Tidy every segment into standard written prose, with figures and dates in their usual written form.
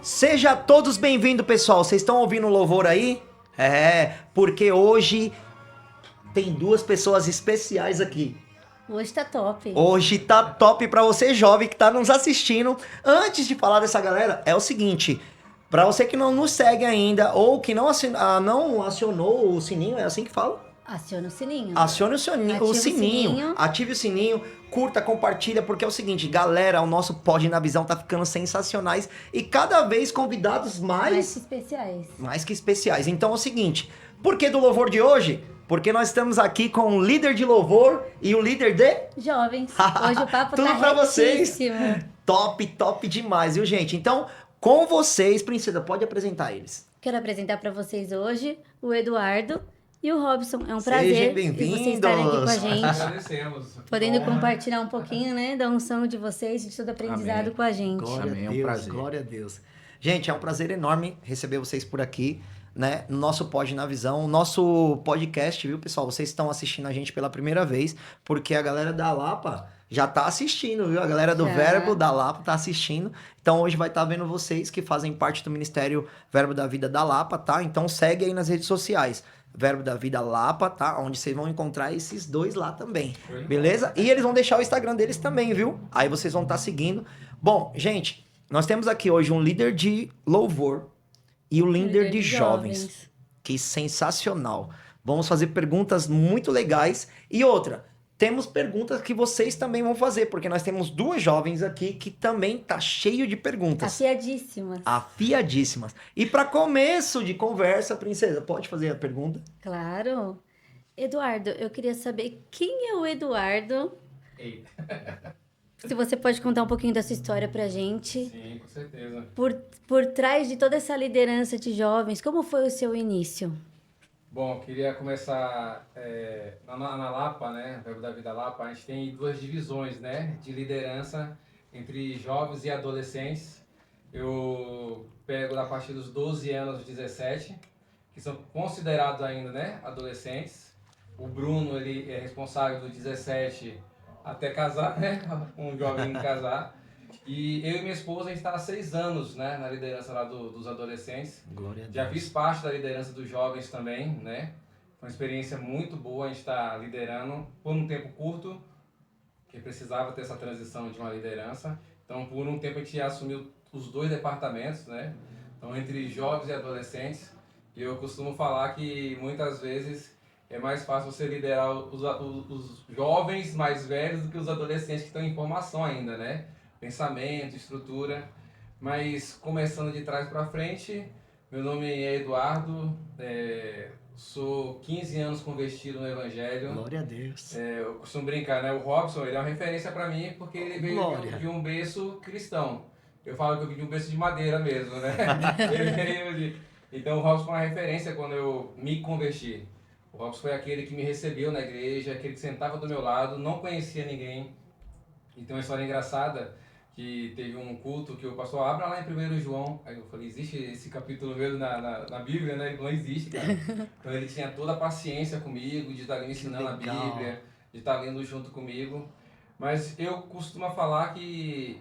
Seja todos bem-vindos, pessoal. Vocês estão ouvindo o louvor aí? Porque hoje tem duas pessoas especiais aqui. Hoje tá top. Hoje tá top pra você jovem que tá nos assistindo. Antes de falar dessa galera, é o seguinte, pra você que não nos segue ainda ou que não acionou o sininho, é assim que fala? Aciona o sininho. Acione o sininho, Sininho. ative o sininho, curta, compartilha, porque é o seguinte, galera, o nosso Pod na Visão tá ficando sensacionais e cada vez convidados Mais que especiais. mais que especiais. Então é o seguinte, por que do louvor de hoje? Porque nós estamos aqui com o líder de louvor e o líder de... Jovens. Hoje o papo Tudo tá pra vocês. retíssimo. Top demais, viu, gente? Então, com vocês, Princesa, pode apresentar eles. Quero apresentar pra vocês hoje o Eduardo e o Robson. É um Sejam prazer bem-vindos. vocês estarem aqui com a gente. Agradecemos. Podendo Bom, compartilhar um pouquinho, né, da unção de vocês, de todo aprendizado Amém. com a gente. Glória Amém, a é um Deus, prazer. glória a Deus. Gente, é um prazer enorme receber vocês por aqui, né? No nosso Pod na Visão, nosso podcast, viu, pessoal? Vocês estão assistindo a gente pela primeira vez, porque a galera da Lapa já tá assistindo, viu? A galera do Já. Verbo da Lapa tá assistindo. Então hoje vai estar vendo vocês que fazem parte do Ministério Verbo da Vida da Lapa, tá? Então segue aí nas redes sociais. Verbo da Vida Lapa, tá? Onde vocês vão encontrar esses dois lá também. Beleza? E eles vão deixar o Instagram deles também, viu? Aí vocês vão estar seguindo. Bom, gente, nós temos aqui hoje um líder de louvor e o líder de jovens. Que sensacional. Vamos fazer perguntas muito legais. E outra, temos perguntas que vocês também vão fazer, porque nós temos duas jovens aqui que também tá cheio de perguntas. Afiadíssimas. Afiadíssimas. E para começo de conversa, princesa, pode fazer a pergunta? Claro. Eduardo, eu queria saber quem é o Eduardo. Eita. Se você pode contar um pouquinho da sua história pra gente. Sim, com certeza. Por trás de toda essa liderança de jovens, como foi o seu início? Bom, queria começar na Lapa, né? Verbo da Vida Lapa, a gente tem duas divisões, né? De liderança entre jovens e adolescentes. Eu pego da partir dos 12 anos aos 17, que são considerados ainda, né? Adolescentes. O Bruno, ele é responsável do 17 até casar, né? Um jovem casar. E eu e minha esposa, a gente está há 6 anos, né? Na liderança lá dos adolescentes. Glória a Deus. Já fiz parte da liderança dos jovens também, né? Foi uma experiência muito boa, a gente está liderando por um tempo curto, que precisava ter essa transição de uma liderança. Então, por um tempo a gente assumiu os dois departamentos, né? Então, entre jovens e adolescentes. E eu costumo falar que muitas vezes é mais fácil você liderar os jovens mais velhos do que os adolescentes que estão em formação ainda, né? Pensamento, estrutura. Mas começando de trás para frente, meu nome é Eduardo, sou 15 anos convertido no Evangelho. Glória a Deus. Eu costumo brincar, né? O Robson, ele é uma referência para mim porque ele veio Glória. de um berço cristão. Eu falo que eu vim de um berço de madeira mesmo, né? Ele veio Então o Robson foi uma referência quando eu me converti. O Robson foi aquele que me recebeu na igreja, aquele que sentava do meu lado, não conhecia ninguém. E tem uma história engraçada, que teve um culto que o pastor abra lá em 1 João. Aí eu falei, existe esse capítulo mesmo na Bíblia, né? Ele falou, não existe, cara. Então ele tinha toda a paciência comigo, de estar me ensinando a legal. Bíblia, de estar lendo junto comigo. Mas eu costumo falar que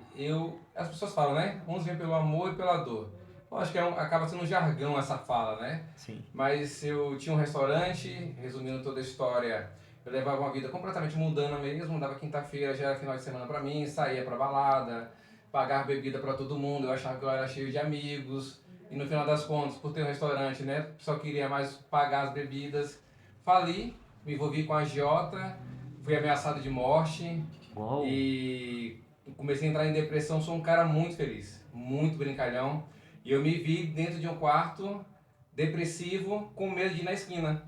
as pessoas falam, né? Uns vêm pelo amor e pela dor. Eu acho que acaba sendo um jargão essa fala, né? Sim. Mas eu tinha um restaurante, resumindo toda a história, eu levava uma vida completamente mundana mesmo, dava quinta-feira, já era final de semana pra mim, saía pra balada, pagava bebida pra todo mundo, eu achava que eu era cheio de amigos, e no final das contas, por ter um restaurante, né, só queria mais pagar as bebidas, fali, me envolvi com a agiota, fui ameaçado de morte, Uau. e comecei a entrar em depressão, sou um cara muito feliz, muito brincalhão, e eu me vi dentro de um quarto depressivo, com medo de ir na esquina.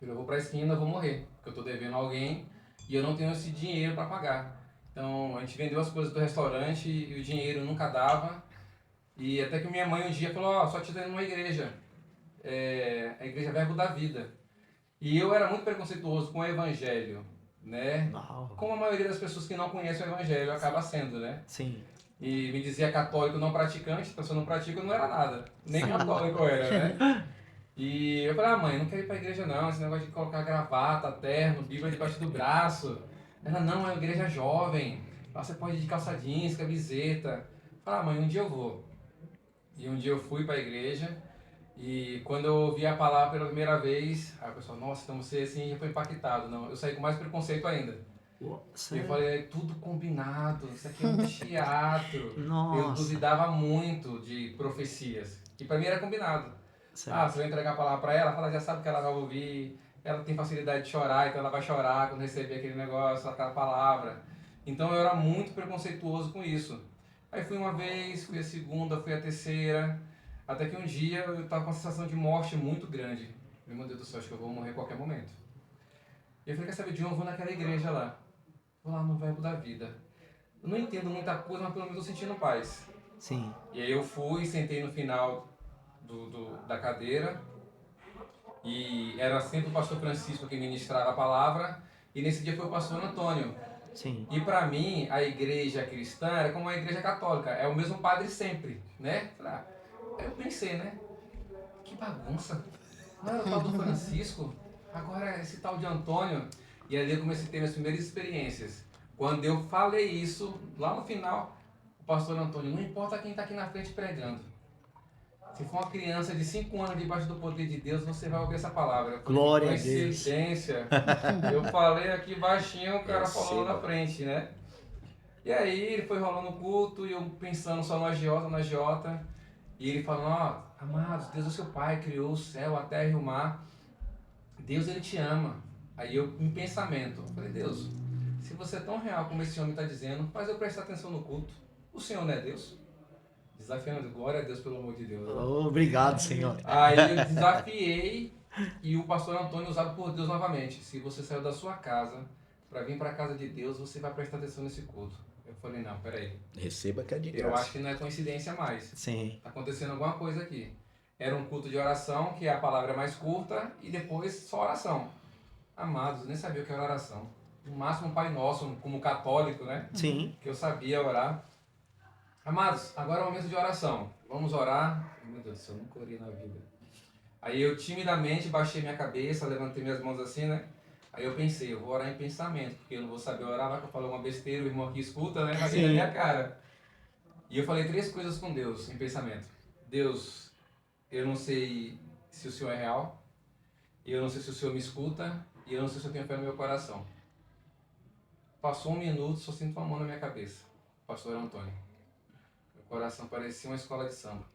Eu vou pra esquina, eu vou morrer, porque eu tô devendo alguém e eu não tenho esse dinheiro para pagar. Então a gente vendeu as coisas do restaurante e o dinheiro nunca dava. E até que minha mãe um dia falou, ó, só te dando numa igreja, a igreja Verbo da Vida. E eu era muito preconceituoso com o evangelho, né? Uau. Como a maioria das pessoas que não conhecem o evangelho acaba sendo, né? Sim. E me dizia católico não praticante, então se eu não pratico eu não era nada, nem católico eu era, né? E eu falei, mãe, não quero ir pra igreja não, esse negócio de colocar gravata, terno, bíblia debaixo do braço. Ela, não, é uma igreja jovem, lá você pode ir de calça jeans, camiseta. Eu falei, mãe, um dia eu vou. E um dia eu fui para a igreja e quando eu ouvi a palavra pela primeira vez, aí o pessoal, nossa, então você assim já foi impactado. Não, eu saí com mais preconceito ainda. E eu Sério? falei, é tudo combinado, isso aqui é um teatro. Eu Nossa. duvidava muito de profecias. E para mim era combinado. Ah, Certo. você vai entregar a palavra para ela, ela já sabe que ela vai ouvir, ela tem facilidade de chorar, então ela vai chorar quando receber aquele negócio, aquela palavra. Então eu era muito preconceituoso com isso. Aí fui uma vez, fui a segunda, fui a terceira, até que um dia eu estava com uma sensação de morte muito grande. Meu Deus do céu, acho que eu vou morrer a qualquer momento. E eu falei, quer saber de um, eu vou naquela igreja lá. Vou lá no Verbo da Vida. Eu não entendo muita coisa, mas pelo menos eu sentindo paz. Sim. E aí eu fui, sentei no final da cadeira, e era sempre o pastor Francisco que ministrava a palavra, e nesse dia foi o pastor Antônio. Sim. E para mim, a igreja cristã era como a igreja católica, é o mesmo padre sempre, né? Aí eu pensei, né? Que bagunça. Não era o tal do Francisco, agora é esse tal de Antônio. E ali eu comecei a ter minhas primeiras experiências. Quando eu falei isso, lá no final, o pastor Antônio, não importa quem está aqui na frente pregando. Se for uma criança de 5 anos debaixo do poder de Deus, você vai ouvir essa palavra. Eu falei, que Glória a Deus. coincidência. Eu falei aqui baixinho, o cara falou lá na Receba. frente, né? E aí ele foi rolando o culto e eu pensando só no agiota, no agiota. E ele falando, ó, amados, Deus é seu Pai, criou o céu, a terra e o mar. Deus, ele te ama. Aí eu, em pensamento, eu falei, Deus, se você é tão real como esse homem está dizendo, faz eu prestar atenção no culto. O Senhor não é Deus? Desafiando, glória a Deus, pelo amor de Deus. Obrigado, Senhor. Aí eu desafiei e o pastor Antônio usado por Deus novamente. Se você saiu da sua casa para vir para a casa de Deus, você vai prestar atenção nesse culto. Eu falei, não, peraí. Receba que é de Eu acho graça. que não é coincidência mais. Sim. Tá acontecendo alguma coisa aqui. Era um culto de oração, que a palavra é mais curta, e depois só oração. Amados, nem sabia o que era oração. No máximo um Pai Nosso, como católico, né? Sim. Que eu sabia orar. Amados, agora é o momento de oração. Vamos orar. Meu Deus do céu, eu nunca orei na vida. Aí eu timidamente baixei minha cabeça, levantei minhas mãos assim, né? Aí eu pensei, eu vou orar em pensamento, porque eu não vou saber orar, vai que eu falo uma besteira, o irmão aqui escuta, né? Vai rir na Sim. minha cara. E eu falei 3 coisas com Deus em pensamento. Deus, eu não sei se o Senhor é real, eu não sei se o Senhor me escuta, e eu não sei se eu tenho fé no meu coração. Passou 1 minuto, só sinto uma mão na minha cabeça. Pastor Antônio. Meu coração parecia uma escola de samba.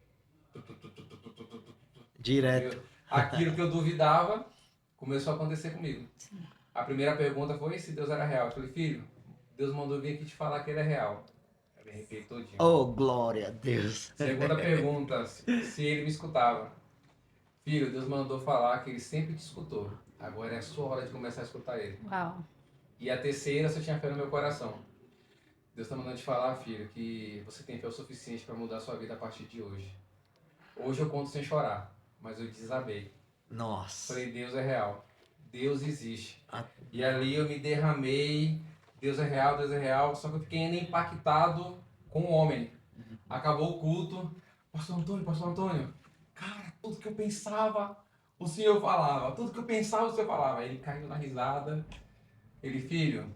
Direto. Aquilo que eu duvidava começou a acontecer comigo. A primeira pergunta foi se Deus era real. Eu falei, filho, Deus mandou vir aqui te falar que ele é real. Eu me arrepiei todinho. Oh, glória a Deus. Segunda pergunta, se ele me escutava. Filho, Deus mandou falar que ele sempre te escutou. Agora é a sua hora de começar a escutar ele. Uau. E a terceira, se eu tinha fé no meu coração. Deus está mandando te falar, filho, que você tem fé o suficiente para mudar a sua vida a partir de hoje. Hoje eu conto sem chorar, mas eu desabei. Nossa. Falei, Deus é real. Deus existe. Ah. E ali eu me derramei. Deus é real. Só que eu fiquei ainda impactado com o homem. Acabou o culto. Pastor Antônio. Cara, tudo que eu pensava, o Senhor falava. Tudo que eu pensava, o Senhor falava. Ele caiu na risada. Ele, filho,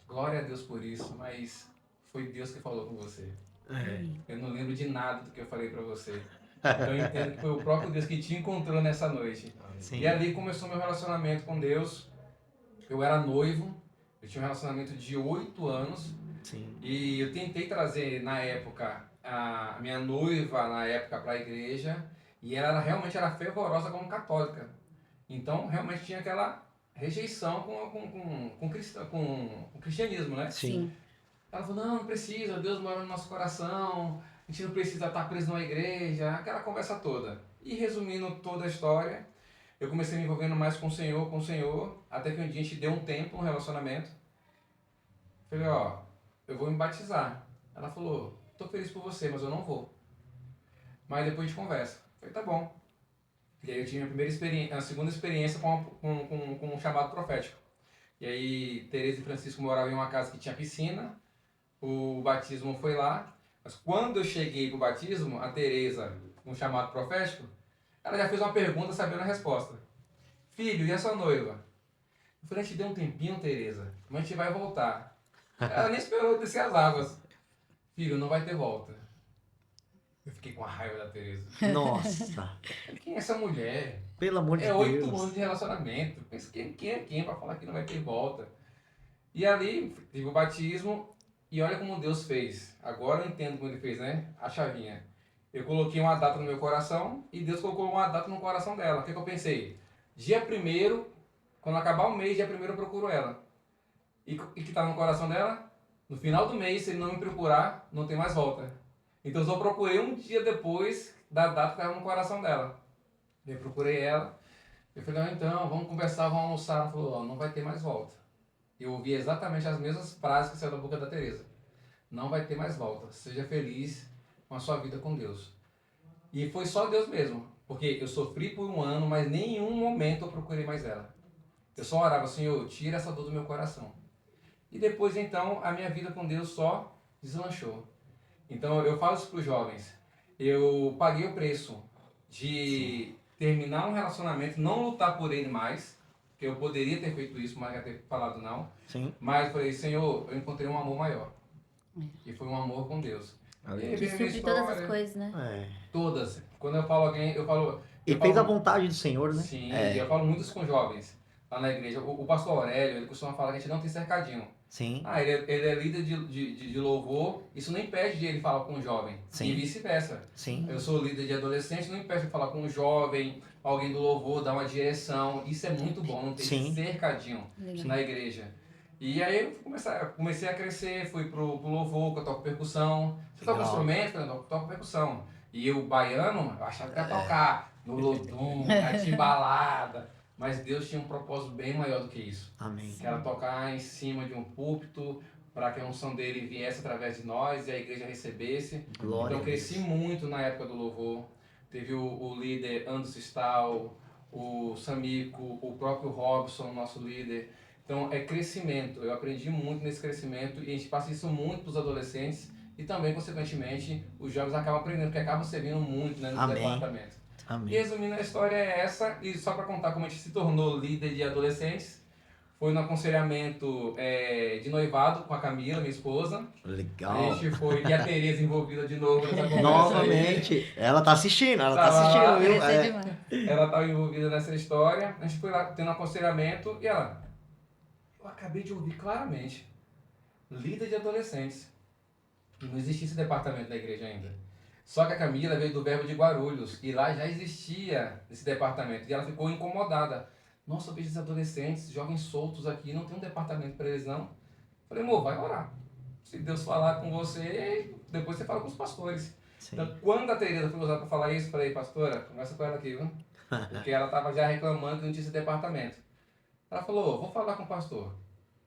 glória a Deus por isso, mas foi Deus que falou com você. É. Eu não lembro de nada do que eu falei pra você. Então eu entendo que foi o próprio Deus que te encontrou nessa noite. Sim. E ali começou meu relacionamento com Deus. Eu era noivo, eu tinha um relacionamento de 8 anos. Sim. E eu tentei trazer na época a minha noiva na época para a igreja. E ela realmente era fervorosa como católica. Então realmente tinha aquela rejeição com o cristianismo, né? Sim. Ela falou, não precisa, Deus mora no nosso coração, a gente não precisa estar preso numa igreja, aquela conversa toda. E resumindo toda a história, eu comecei me envolvendo mais com o Senhor, até que um dia a gente deu um tempo no relacionamento. Falei, ó, eu vou me batizar. Ela falou, tô feliz por você, mas eu não vou. Mas depois a gente conversa. Falei, tá bom. E aí eu tive a segunda experiência com um chamado profético. E aí Tereza e Francisco moravam em uma casa que tinha piscina, o batismo foi lá, mas quando eu cheguei pro batismo, a Tereza, com um chamado profético, ela já fez uma pergunta sabendo a resposta. Filho, e a sua noiva? Eu falei, a gente deu um tempinho, Tereza, mas a gente vai voltar. Ela nem esperou descer as águas. Filho, não vai ter volta. Eu fiquei com a raiva da Tereza. Nossa, Quem é essa mulher? pelo amor de É 8 Deus. anos de relacionamento. Pensa quem é quem pra falar que não vai ter volta. E ali tive o batismo e olha como Deus fez. Agora eu entendo como ele fez, né? A chavinha. Eu coloquei uma data no meu coração e Deus colocou uma data no coração dela. O que eu pensei? Dia 1º, quando acabar o mês, dia 1º eu procuro ela. E que está no coração dela? No final do mês, se ele não me procurar, não tem mais volta. Então eu só procurei um dia depois da data que estava no coração dela. Eu procurei ela. Eu falei, então, vamos conversar, vamos almoçar. Ela falou, não vai ter mais volta. Eu ouvi exatamente as mesmas frases que saíram da boca da Tereza. Não vai ter mais volta. Seja feliz com a sua vida com Deus. E foi só Deus mesmo. Porque eu sofri por um ano, mas em nenhum momento eu procurei mais ela. Eu só orava, Senhor, tira essa dor do meu coração. E depois, então, a minha vida com Deus só deslanchou. Então, eu falo isso para os jovens. Eu paguei o preço de terminar um relacionamento, não lutar por ele mais, que eu poderia ter feito isso, mas já ter falado não. Sim. Mas eu falei, Senhor, eu encontrei um amor maior. E foi um amor com Deus. E aí Que veio a minha supre todas as história. coisas, né? É. Todas. Quando eu falo alguém, eu falo... E eu fez a falo, vontade do Senhor, né? sim, É. eu falo muito isso com jovens lá na igreja. O pastor Aurélio, ele costuma falar que a gente não tem cercadinho. Sim. Ele é líder de louvor, isso não impede de ele falar com um jovem. Sim. E vice-versa. Sim. Eu sou líder de adolescente, não impede de falar com um jovem, alguém do louvor, dar uma direção. Isso é muito bom, não tem Sim. cercadinho Legal. na igreja. E aí eu comecei a crescer, fui pro louvor, que eu toco percussão. Você toca Legal. instrumento? Eu toco percussão. E o baiano, eu achava que ia tocar no lodum, na timbalada. Mas Deus tinha um propósito bem maior do que isso. Amém. Que era tocar em cima de um púlpito, para que a unção dele viesse através de nós e a igreja recebesse. Glória Então a eu cresci Deus. muito na época do louvor. Teve o líder Anderson Stahl, o Samico, o próprio Robson, nosso líder. Então é crescimento. Eu aprendi muito nesse crescimento e a gente passa isso muito para os adolescentes e também, consequentemente, os jovens acabam aprendendo, porque acabam servindo muito, né, no Amém. departamento. E Amém. resumindo, a história é essa, e só para contar como a gente se tornou líder de adolescentes, foi no aconselhamento de noivado com a Camila, minha esposa. Legal. A gente foi, e a Tereza envolvida de novo nessa conversa. Novamente. Ela tá assistindo, ela tá Tava assistindo, lá. viu? Crescer É. demais. Ela estava envolvida nessa história, a gente foi lá tendo um aconselhamento e ela, eu acabei de ouvir claramente, líder de adolescentes. Não existia esse departamento na igreja ainda. Só que a Camila veio do Verbo de Guarulhos e lá já existia esse departamento e ela ficou incomodada. Nossa, eu vejo esses adolescentes, jovens soltos aqui, não tem um departamento para eles não. Falei, amor, vai orar. Se Deus falar com você, depois você fala com os pastores. Sim. Então, quando a Tereza foi usada para falar isso, eu falei, pastora, conversa com ela aqui, viu? Porque ela estava já reclamando que não tinha esse departamento. Ela falou, vou falar com o pastor.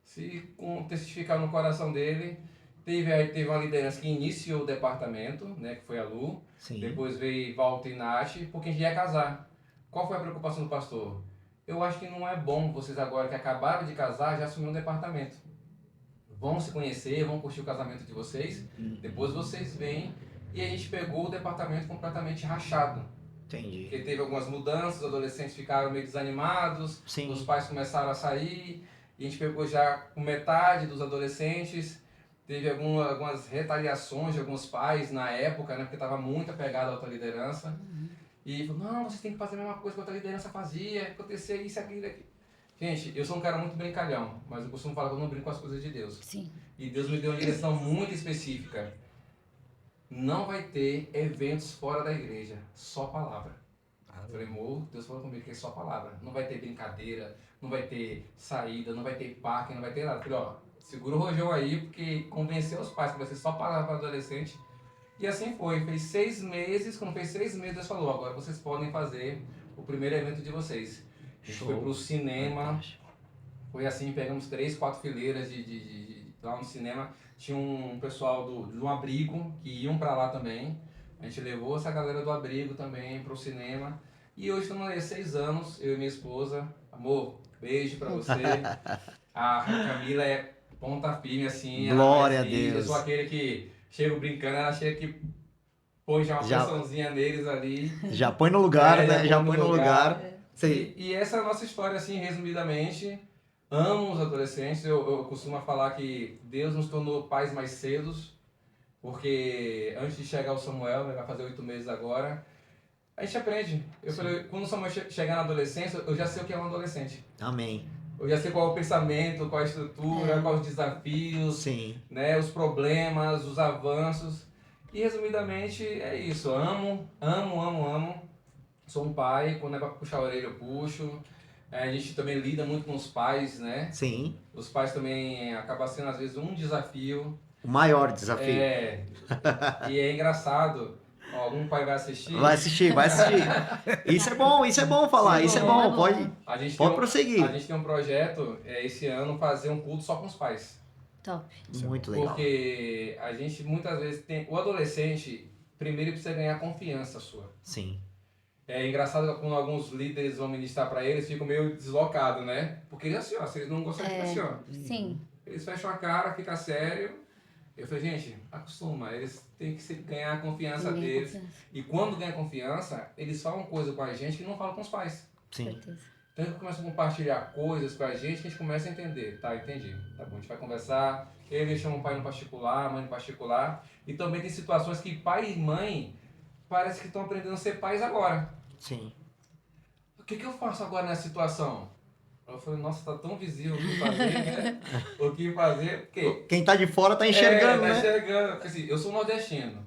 Se testificar no coração dele, teve uma liderança que iniciou o departamento, né, que foi a Lu. Sim. Depois veio Walter e Nath, porque a gente ia casar. Qual foi a preocupação do pastor? Eu acho que não é bom vocês agora que acabaram de casar já assumir um departamento. Vão se conhecer, vão curtir o casamento de vocês, depois vocês vêm. E a gente pegou o departamento completamente rachado. Entendi. Porque teve algumas mudanças, os adolescentes ficaram meio desanimados, Sim. os pais começaram a sair, e a gente pegou já com metade dos adolescentes. Teve algumas retaliações de alguns pais na época, né, porque estava muito apegado à outra liderança. E falou, não, vocês têm que fazer a mesma coisa que a outra liderança fazia, acontecer isso, aquilo, aquilo. Gente, eu sou um cara muito brincalhão, mas eu costumo falar que eu não brinco com as coisas de Deus. Sim. E Deus me deu uma direção muito específica. Não vai ter eventos fora da igreja, só palavra. Eu falei, amor, Deus falou comigo que é só palavra. Não vai ter brincadeira, não vai ter saída, não vai ter parque, não vai ter nada. Eu falei, ó, segura o rojão aí, porque convenceu os pais que vai ser só palavra para adolescente. E assim foi. Fez 6 meses, quando fez 6 meses, Deus falou, agora vocês podem fazer o primeiro evento de vocês. A gente foi pro cinema. Fantástico. Foi assim, pegamos 3, 4 fileiras lá no cinema. Tinha um pessoal do abrigo que iam para lá também. A gente levou essa galera do abrigo também pro cinema. E hoje estamos aí 6 anos, eu e minha esposa. Amor, beijo pra você. A Camila é ponta firme, assim. Glória ela a Deus. Eu sou aquele que chego brincando, ela chega que põe já uma pressãozinha neles ali. Já põe no lugar, É, né? Já põe no lugar. Sei. E essa é a nossa história, assim, resumidamente. Amo os adolescentes. Eu costumo falar que Deus nos tornou pais mais cedos. Porque antes de chegar o Samuel, ele vai fazer 8 meses agora, a gente aprende. Eu falei, quando o Samuel chegar na adolescência, eu já sei o que é um adolescente. Amém. Eu já sei qual é o pensamento, qual é a estrutura, quais os desafios, Sim. né, os problemas, os avanços. E resumidamente é isso. Amo, amo, amo, amo. Sou um pai, quando é pra puxar a orelha eu puxo. A gente também lida muito com os pais, né? Sim. Os pais também acaba sendo às vezes um desafio. O maior desafio. E é engraçado. Ó, algum pai vai assistir? Vai assistir. Isso é bom falar, Sim, isso é bom, bom, é bom. pode A gente Pode tem prosseguir. A gente tem um projeto esse ano fazer um culto só com os pais. Top. Muito legal. Porque a gente muitas vezes tem. O adolescente, primeiro ele precisa ganhar confiança sua. Sim. É engraçado quando alguns líderes vão ministrar para eles, ficam meio deslocados, né? Porque eles assim, ó, se eles não gostam, fica assim, ó. Sim. Eles fecham a cara, fica sério. Eu falei, gente, acostuma, eles têm que ganhar a confiança Ninguém deles. confiança. E quando ganha confiança, eles falam coisa com a gente que não falam com os pais. Sim. Certeza. Então eles começam a compartilhar coisas com a gente que a gente começa a entender. Tá, entendi. Tá bom, a gente vai conversar. Ele chama o pai no particular, a mãe no particular. E também tem situações que pai e mãe parece que estão aprendendo a ser pais agora. Sim. O que eu faço agora nessa situação? Eu falei, nossa, tá tão visível o que fazer, né? O que fazer, porque... Quem tá de fora tá enxergando, tá né? enxergando. Porque, assim, eu sou nordestino.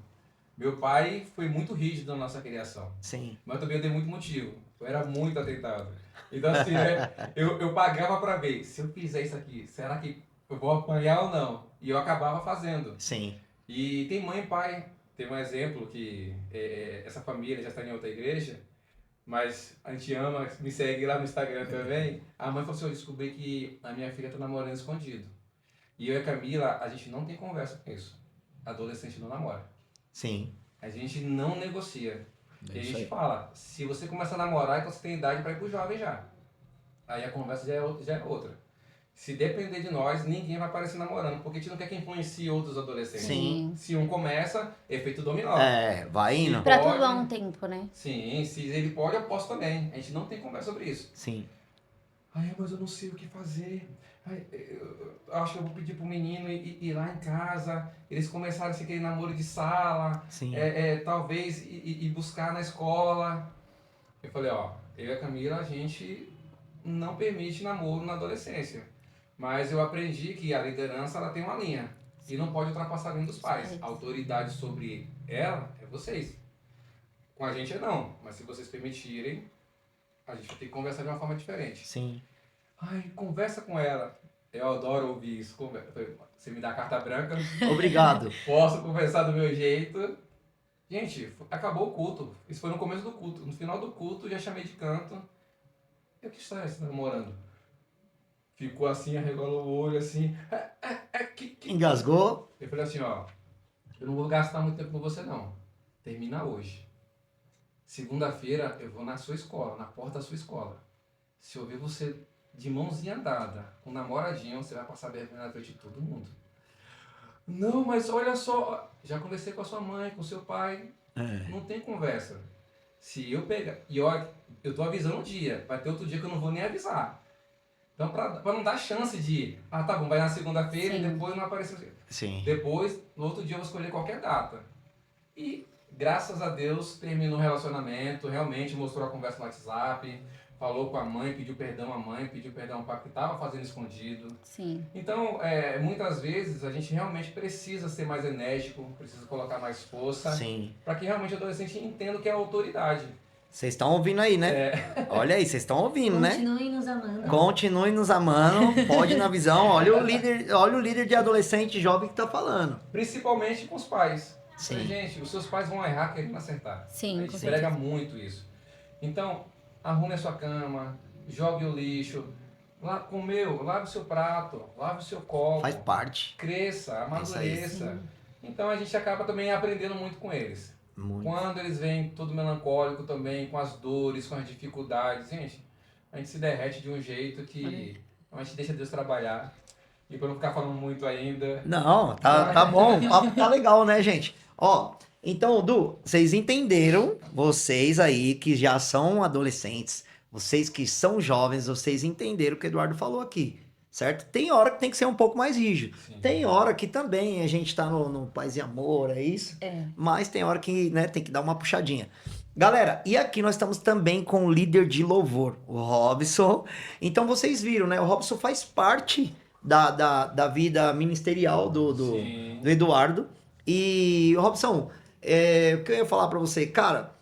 Meu pai foi muito rígido na nossa criação. Sim. Mas também eu dei muito motivo. Eu era muito atentado. Então, assim, né, eu pagava pra ver. Se eu fizer isso aqui, será que eu vou apanhar ou não? E eu acabava fazendo. Sim. E tem mãe e pai. Tem um exemplo que essa família já está em outra igreja, mas a gente ama, me segue lá no Instagram também. A mãe falou assim, eu descobri que a minha filha está namorando escondido. E eu e a Camila, a gente não tem conversa com isso. Adolescente não namora. Sim. A gente não negocia. E a isso gente aí. fala, se você começa a namorar, então você tem idade para ir pro jovem já. Aí a conversa já é outra. Se depender de nós, ninguém vai aparecer namorando, porque a gente não quer que influencie outros adolescentes. Sim. Se um começa, efeito dominó. Vai indo. Pra Pode. tudo há um tempo, né? Sim, se ele pode, eu posso também. A gente não tem conversa sobre isso. Sim. Ai, mas eu não sei o que fazer. Ai, eu acho que eu vou pedir pro menino ir lá em casa. Eles começaram esse aquele namoro de sala. Sim. Talvez ir buscar na escola. Eu falei, ó, eu e a Camila, a gente não permite namoro na adolescência. Mas eu aprendi que a liderança ela tem uma linha. E não pode ultrapassar a linha dos pais. A autoridade sobre ela é vocês. Com a gente não. Mas se vocês permitirem, a gente vai ter que conversar de uma forma diferente. Sim. Ai, conversa com ela. Eu adoro ouvir isso. Você me dá a carta branca. Obrigado. Posso conversar do meu jeito. Gente, acabou o culto. Isso foi no começo do culto. No final do culto, já chamei de canto. Eu, que história é essa, namorando? Ficou assim, arregalou o olho, assim. Engasgou. Eu falei assim, ó. Eu não vou gastar muito tempo com você, não. Termina hoje. Segunda-feira, eu vou na sua escola, na porta da sua escola. Se eu ver você de mãozinha dada, com um namoradinho, você vai passar vergonha na frente de todo mundo. Não, mas olha só. Já conversei com a sua mãe, com o seu pai. Não tem conversa. Se eu pegar... E olha, eu tô avisando um dia. Vai ter outro dia que eu não vou nem avisar. Então, pra não dar chance de... Ah, tá bom, vai na segunda-feira e depois não apareceu... Sim. Depois, no outro dia eu vou escolher qualquer data. E, graças a Deus, terminou o relacionamento. Realmente mostrou a conversa no WhatsApp. Falou com a mãe, pediu perdão à mãe, pediu perdão ao pai que estava fazendo escondido. Sim. Então, muitas vezes, a gente realmente precisa ser mais enérgico, precisa colocar mais força. Sim. Para que realmente o adolescente entenda o que é autoridade. Vocês estão ouvindo aí, né? Olha aí, vocês estão ouvindo, né? Continuem nos amando. Continue nos amando, pode ir na visão. Olha o líder de adolescente jovem que tá falando. Principalmente com os pais. Sim. Falei, gente, os seus pais vão errar querendo acertar. Sim, A com gente certeza. prega muito isso. Então, arrume a sua cama, jogue o lixo, comeu, lave o seu prato, lave o seu copo. Faz parte. Cresça, amadureça. Sim. Então a gente acaba também aprendendo muito com eles. Muito. Quando eles vêm todo melancólico também, com as dores, com as dificuldades, gente, a gente se derrete de um jeito que a gente deixa Deus trabalhar. E para não ficar falando muito ainda. Não, tá bom. O papo tá legal, né, gente? Ó, então, Du, vocês entenderam, vocês aí que já são adolescentes, vocês que são jovens, vocês entenderam o que o Eduardo falou aqui. certo? Tem hora que tem que ser um pouco mais rígido. Sim. Tem hora que também a gente tá no paz e amor, é isso? É. Mas tem hora que, né, tem que dar uma puxadinha. Galera, e aqui nós estamos também com o líder de louvor, o Robson. Então vocês viram, né? O Robson faz parte da vida ministerial Sim. do Eduardo. E, Robson, o que eu ia falar pra você? Cara,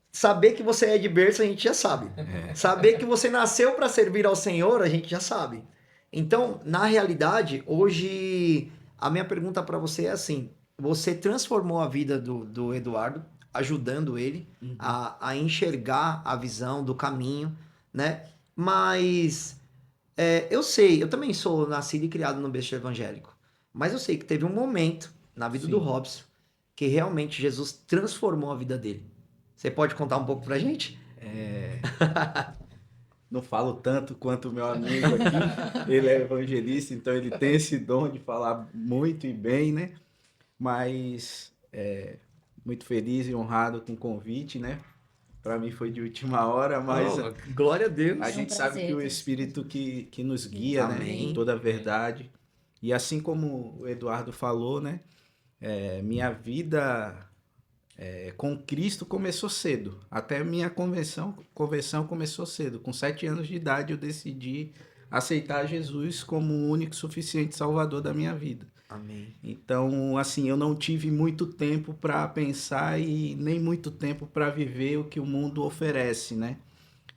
saber que você é de berço a gente já sabe. Saber que você nasceu para servir ao Senhor a gente já sabe. Então, na realidade, hoje a minha pergunta para você é assim: você transformou a vida do Eduardo, ajudando ele a enxergar a visão do caminho, né? Mas eu sei, eu também sou nascido e criado no berço evangélico, mas eu sei que teve um momento na vida do Sim. Robson que realmente Jesus transformou a vida dele. Você pode contar um pouco pra gente? Não falo tanto quanto o meu amigo aqui. Ele é evangelista, então ele tem esse dom de falar muito e bem, né? Mas muito feliz e honrado com o convite, né? Para mim foi de última hora, mas Glória a Deus. a um gente sabe prazer que o ter Espírito que nos guia, né? Amém. Em toda a verdade. E assim como o Eduardo falou, né? Minha vida com Cristo começou cedo. Até minha conversão começou cedo. Com 7 anos de idade eu decidi aceitar Jesus como o único e suficiente Salvador da minha vida. Amém. Então, assim, eu não tive muito tempo para pensar e nem muito tempo para viver o que o mundo oferece, né?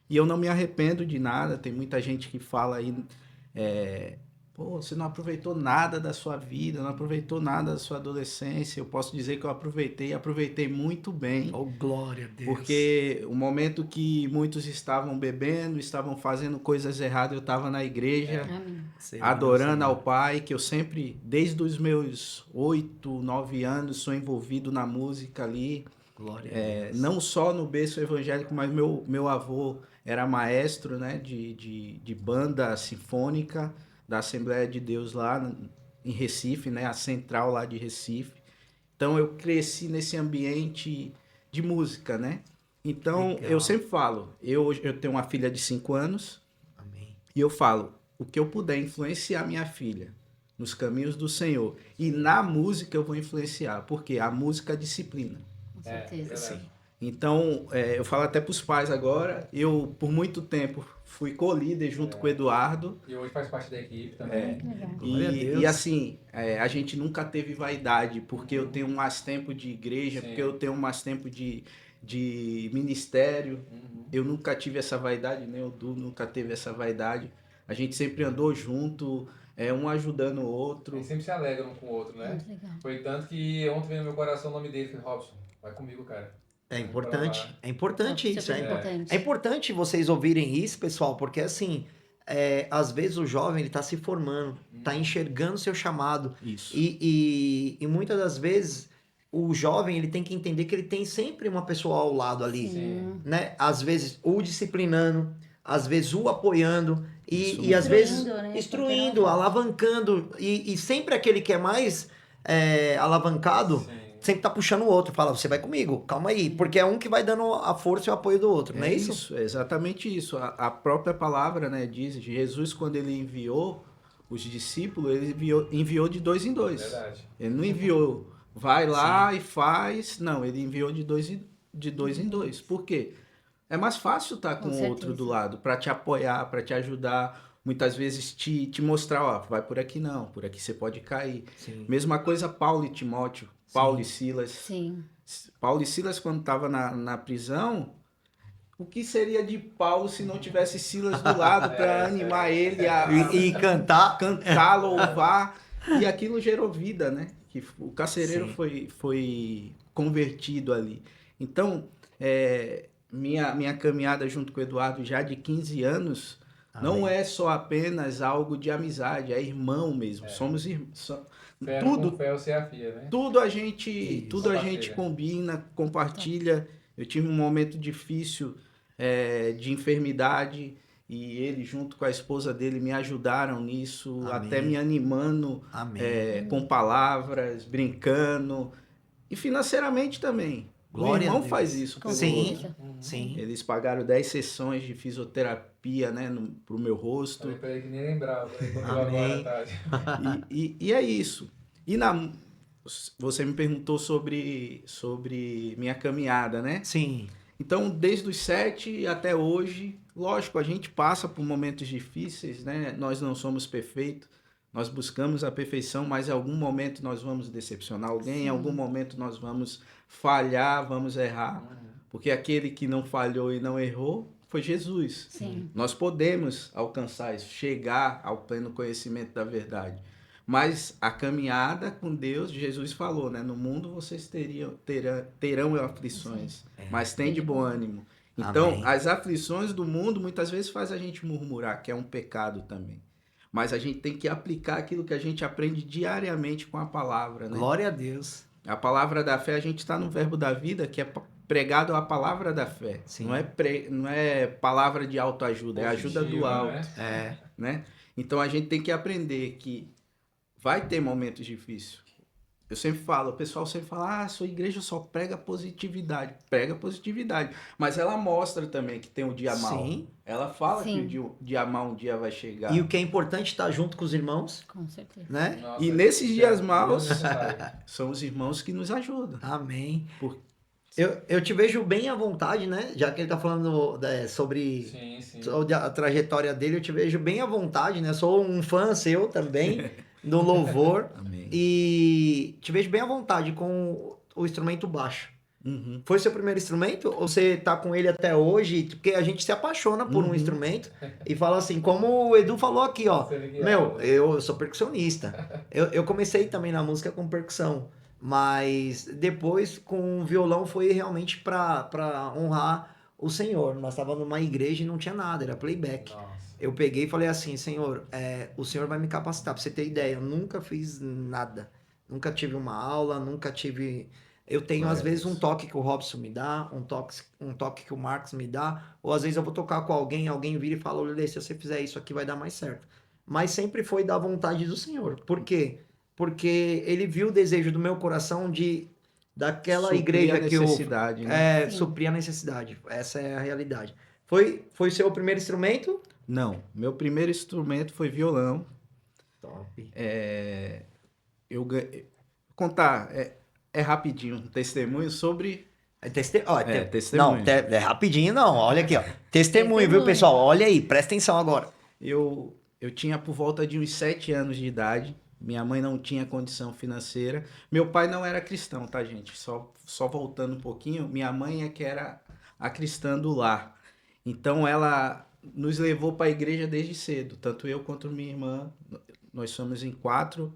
E eu não me arrependo de nada. Tem muita gente que fala aí, pô, você não aproveitou nada da sua vida, não aproveitou nada da sua adolescência. Eu posso dizer que eu aproveitei muito bem. Oh, glória a Deus. Porque o momento que muitos estavam bebendo, estavam fazendo coisas erradas, eu estava na igreja, Amém. adorando ao Pai, que eu sempre, desde os meus 8, 9 anos, sou envolvido na música ali. Glória a Deus. Não só no berço evangélico, mas meu avô era maestro, né, de banda sinfônica da Assembleia de Deus lá em Recife, né, a central lá de Recife. Então eu cresci nesse ambiente de música, né? Então Legal. eu sempre falo, eu tenho uma filha de 5 anos Amém. e eu falo, o que eu puder influenciar minha filha nos caminhos do Senhor e na música eu vou influenciar, porque a música é disciplina. Com certeza. verdade. Sim. Então, eu falo até para os pais agora, eu por muito tempo fui co-líder junto com o Eduardo. E hoje faz parte da equipe também. Que legal. Glória a Deus. E assim, a gente nunca teve vaidade, porque eu tenho mais tempo de igreja, Sim. porque eu tenho mais tempo de ministério. Uhum. Eu nunca tive essa vaidade, nem o Du nunca teve essa vaidade. A gente sempre andou junto, um ajudando o outro. Eles sempre se alegram um com o outro, né? Muito legal. Foi tanto que ontem veio no meu coração o nome dele, falei, Robson, vai comigo, cara. É importante. É importante isso. Super É importante. importante vocês ouvirem isso, pessoal, porque assim, às vezes o jovem ele tá se formando, tá enxergando seu chamado. Isso. E muitas das vezes o jovem ele tem que entender que ele tem sempre uma pessoa ao lado ali. Sim. Né? Às vezes o disciplinando, às vezes o apoiando Isso e às vezes Instruindo, né? instruindo, alavancando e sempre aquele que é mais alavancado Sim. sempre tá puxando o outro, fala, você vai comigo, calma aí, porque é um que vai dando a força e o apoio do outro, não é isso? É exatamente isso. A própria palavra, né, diz, Jesus, quando ele enviou os discípulos, ele enviou de 2 em 2. Verdade. Ele não enviou, vai lá e faz. Não, ele enviou de dois em dois. Por quê? É mais fácil estar com Com o outro certeza. do lado, para te apoiar, para te ajudar. Muitas vezes te mostrar, ó, vai por aqui não, por aqui você pode cair. Sim. Mesma coisa Paulo e Timóteo, Paulo e Silas. Sim. Paulo e Silas, quando estavam na prisão, o que seria de Paulo se não tivesse Silas do lado para animar ele a E cantar, cantar, louvar? E aquilo gerou vida, né? Que o carcereiro Sim. foi convertido ali. Então, minha caminhada junto com o Eduardo já de 15 anos não é só apenas algo de amizade, é irmão mesmo. Somos irmãos. Fé Tudo, com fé você afia, né? tudo a gente, Isso. tudo a Compartilha. gente combina, compartilha. Eu tive um momento difícil de enfermidade e ele junto com a esposa dele me ajudaram nisso, Amém. até me animando amém. com palavras, brincando e financeiramente também. O Glória a irmão Deus. faz isso Com pelo Sim. certeza. Sim. Eles pagaram 10 sessões de fisioterapia, né, pro meu rosto. Falei pra ele que nem lembrava, ele contou Amém. agora à tarde. E é isso. E você me perguntou sobre minha caminhada, né? Sim. Então, desde os 7 até hoje, lógico, a gente passa por momentos difíceis, né? Nós não somos perfeitos, nós buscamos a perfeição, mas em algum momento nós vamos decepcionar alguém, Sim. em algum momento nós vamos falhar, vamos errar. Porque aquele que não falhou e não errou foi Jesus. Sim. Nós podemos alcançar isso, chegar ao pleno conhecimento da verdade. Mas a caminhada com Deus, Jesus falou, né? No mundo vocês terão aflições, mas tem de bom ânimo. Então, Amém. as aflições do mundo muitas vezes faz a gente murmurar, que é um pecado também. Mas a gente tem que aplicar aquilo que a gente aprende diariamente com a palavra, né? Glória a Deus. A palavra da fé, a gente está no verbo da vida, que é pregado a palavra da fé. Sim. Não é palavra de autoajuda, é ajuda do Positiva, alto, né? né? Então a gente tem que aprender que vai ter momentos difíceis. Eu sempre falo, o pessoal sempre fala, a sua igreja só prega positividade. Prega positividade. Mas ela mostra também que tem o dia mau. Sim. Ela fala Sim. que o dia mau um dia vai chegar. E o que é importante estar junto com os irmãos, Com certeza. né? Nossa, E nesses dias Deus maus, necessário. são os irmãos que nos ajudam. Amém. Por- Eu te vejo bem à vontade, né? Já que ele tá falando sobre Sim. sobre a trajetória dele, eu te vejo bem à vontade, né? Sou um fã seu também, do louvor. Amém. E te vejo bem à vontade com o instrumento baixo. Uhum. Foi seu primeiro instrumento? Ou você tá com ele até hoje? Porque a gente se apaixona por um Uhum. instrumento e fala assim, como o Edu falou aqui, ó. Você liga Meu, aí. eu sou percussionista. Eu comecei também na música com percussão. Mas depois com o violão foi realmente pra honrar o Senhor. Nós estávamos numa igreja e não tinha nada, era playback. Nossa. Eu peguei e falei assim, Senhor, o Senhor vai me capacitar. Pra você ter ideia, eu nunca fiz nada. Nunca tive uma aula, nunca tive... Eu tenho, Glória às a vezes, Deus. um toque que o Robson me dá, um toque que o Marcos me dá, ou às vezes eu vou tocar com alguém vira e fala, Lele, se você fizer isso aqui vai dar mais certo. Mas sempre foi da vontade do Senhor. Por quê? Porque ele viu o desejo do meu coração daquela Suprir igreja a que eu necessidade, né? Sim. suprir a necessidade. Essa é a realidade. Foi seu primeiro instrumento? Não, meu primeiro instrumento foi violão. Top. Contar, é rapidinho, um testemunho sobre... Não, testemunho. é rapidinho não. Olha aqui, ó. Testemunho, viu, Testemunho. pessoal? Olha aí, presta atenção agora. Eu tinha por volta de uns 7 anos de idade. Minha mãe não tinha condição financeira. Meu pai não era cristão, tá, gente? Só voltando um pouquinho, minha mãe é que era a cristã do lar. Então ela nos levou para a igreja desde cedo, tanto eu quanto minha irmã. Nós somos em 4,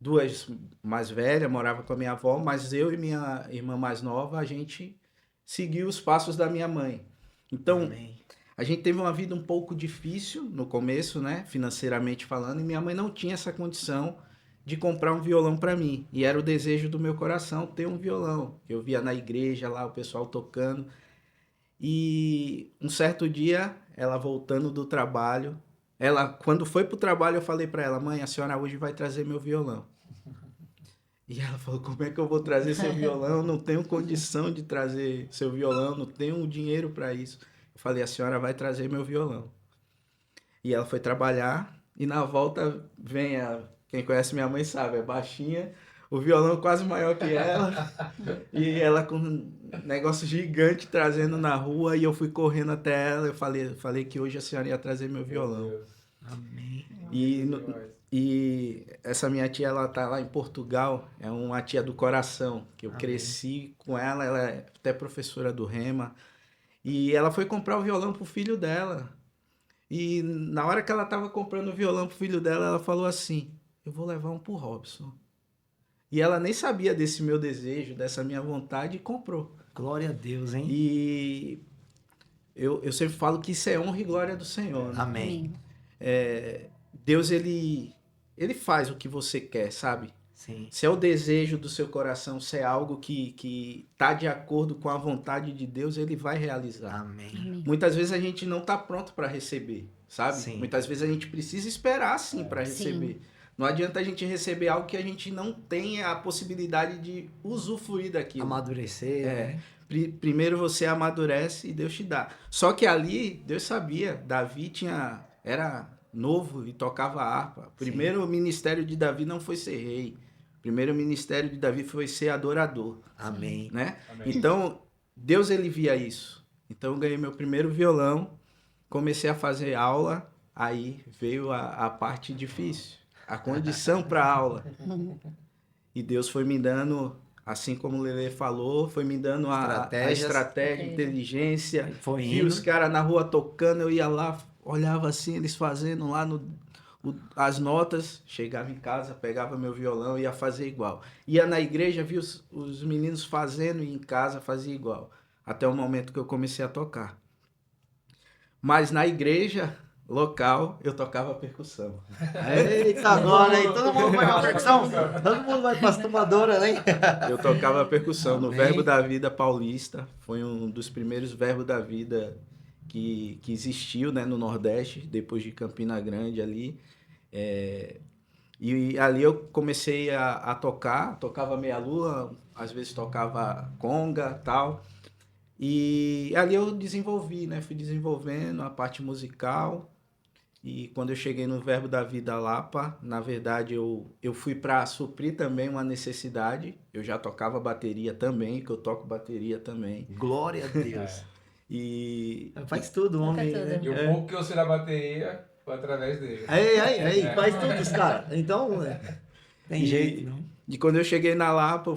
2 mais velhas, morava com a minha avó, mas eu e minha irmã mais nova, a gente seguiu os passos da minha mãe. Então, Amém. a gente teve uma vida um pouco difícil no começo, né, financeiramente falando, e minha mãe não tinha essa condição de comprar um violão para mim. E era o desejo do meu coração ter um violão. Eu via na igreja lá o pessoal tocando. E um certo dia, ela voltando do trabalho, quando foi pro trabalho, eu falei para ela, mãe, a senhora hoje vai trazer meu violão. E ela falou, como é que eu vou trazer seu violão? Não tenho condição de trazer seu violão, não tenho dinheiro para isso. Eu falei, a senhora vai trazer meu violão. E ela foi trabalhar e na volta vem quem conhece minha mãe sabe, é baixinha, o violão quase maior que ela e ela com um negócio gigante trazendo na rua e eu fui correndo até ela, eu falei que hoje a senhora ia trazer meu violão. Deus. Amém. E essa minha tia, ela tá lá em Portugal, é uma tia do coração, que eu Amém. cresci com ela é até professora do Rema, e ela foi comprar o violão pro filho dela. E na hora que ela tava comprando o violão pro filho dela, ela falou assim, eu vou levar um pro Robson. E ela nem sabia desse meu desejo, dessa minha vontade, e comprou. Glória a Deus, hein? E eu sempre falo que isso é honra e glória do Senhor, né? Amém. Deus, ele faz o que você quer, sabe? Sim. Se é o desejo do seu coração, se é algo que tá de acordo com a vontade de Deus, ele vai realizar. Amém. Amém. Muitas vezes a gente não tá pronto para receber, sabe? Sim. Muitas vezes a gente precisa esperar sim para Sim. receber. Não adianta a gente receber algo que a gente não tem a possibilidade de usufruir daquilo. Amadurecer. É. Né? Primeiro você amadurece e Deus te dá. Só que ali, Deus sabia, Davi era novo e tocava harpa. O primeiro ministério de Davi não foi ser rei. O primeiro ministério de Davi foi ser adorador. Amém. Né? Amém. Então, Deus ele via isso. Então eu ganhei meu primeiro violão, comecei a fazer aula, aí veio a parte difícil, a condição para aula. E Deus foi me dando, assim como o Lelê falou, foi me dando a estratégia, inteligência. Foi Vi indo. os caras na rua tocando, eu ia lá, olhava assim, eles fazendo lá as notas, chegava em casa, pegava meu violão e ia fazer igual. Ia na igreja, via os meninos fazendo e em casa fazia igual. Até o momento que eu comecei a tocar. Mas na igreja local, eu tocava percussão. Eita, agora aí, todo mundo vai pra percussão. Todo mundo vai pra tomadora, né? Eu tocava percussão no Amém. Verbo da Vida Paulista. Foi um dos primeiros verbos da vida que existiu, né, no Nordeste, depois de Campina Grande ali. E ali eu comecei a tocar, tocava meia-lua, às vezes tocava conga e tal. E ali eu desenvolvi, né? Fui desenvolvendo a parte musical. E quando eu cheguei no Verbo da Vida Lapa, na verdade eu fui para suprir também uma necessidade. Eu já tocava bateria também, que eu toco bateria também. Glória a Deus. E Faz tudo, Toca homem. tudo. Né? E o pouco que eu sei da bateria foi através dele. Aí, faz tudo, os caras. Então, tem E- jeito, não. E quando eu cheguei na Lapa,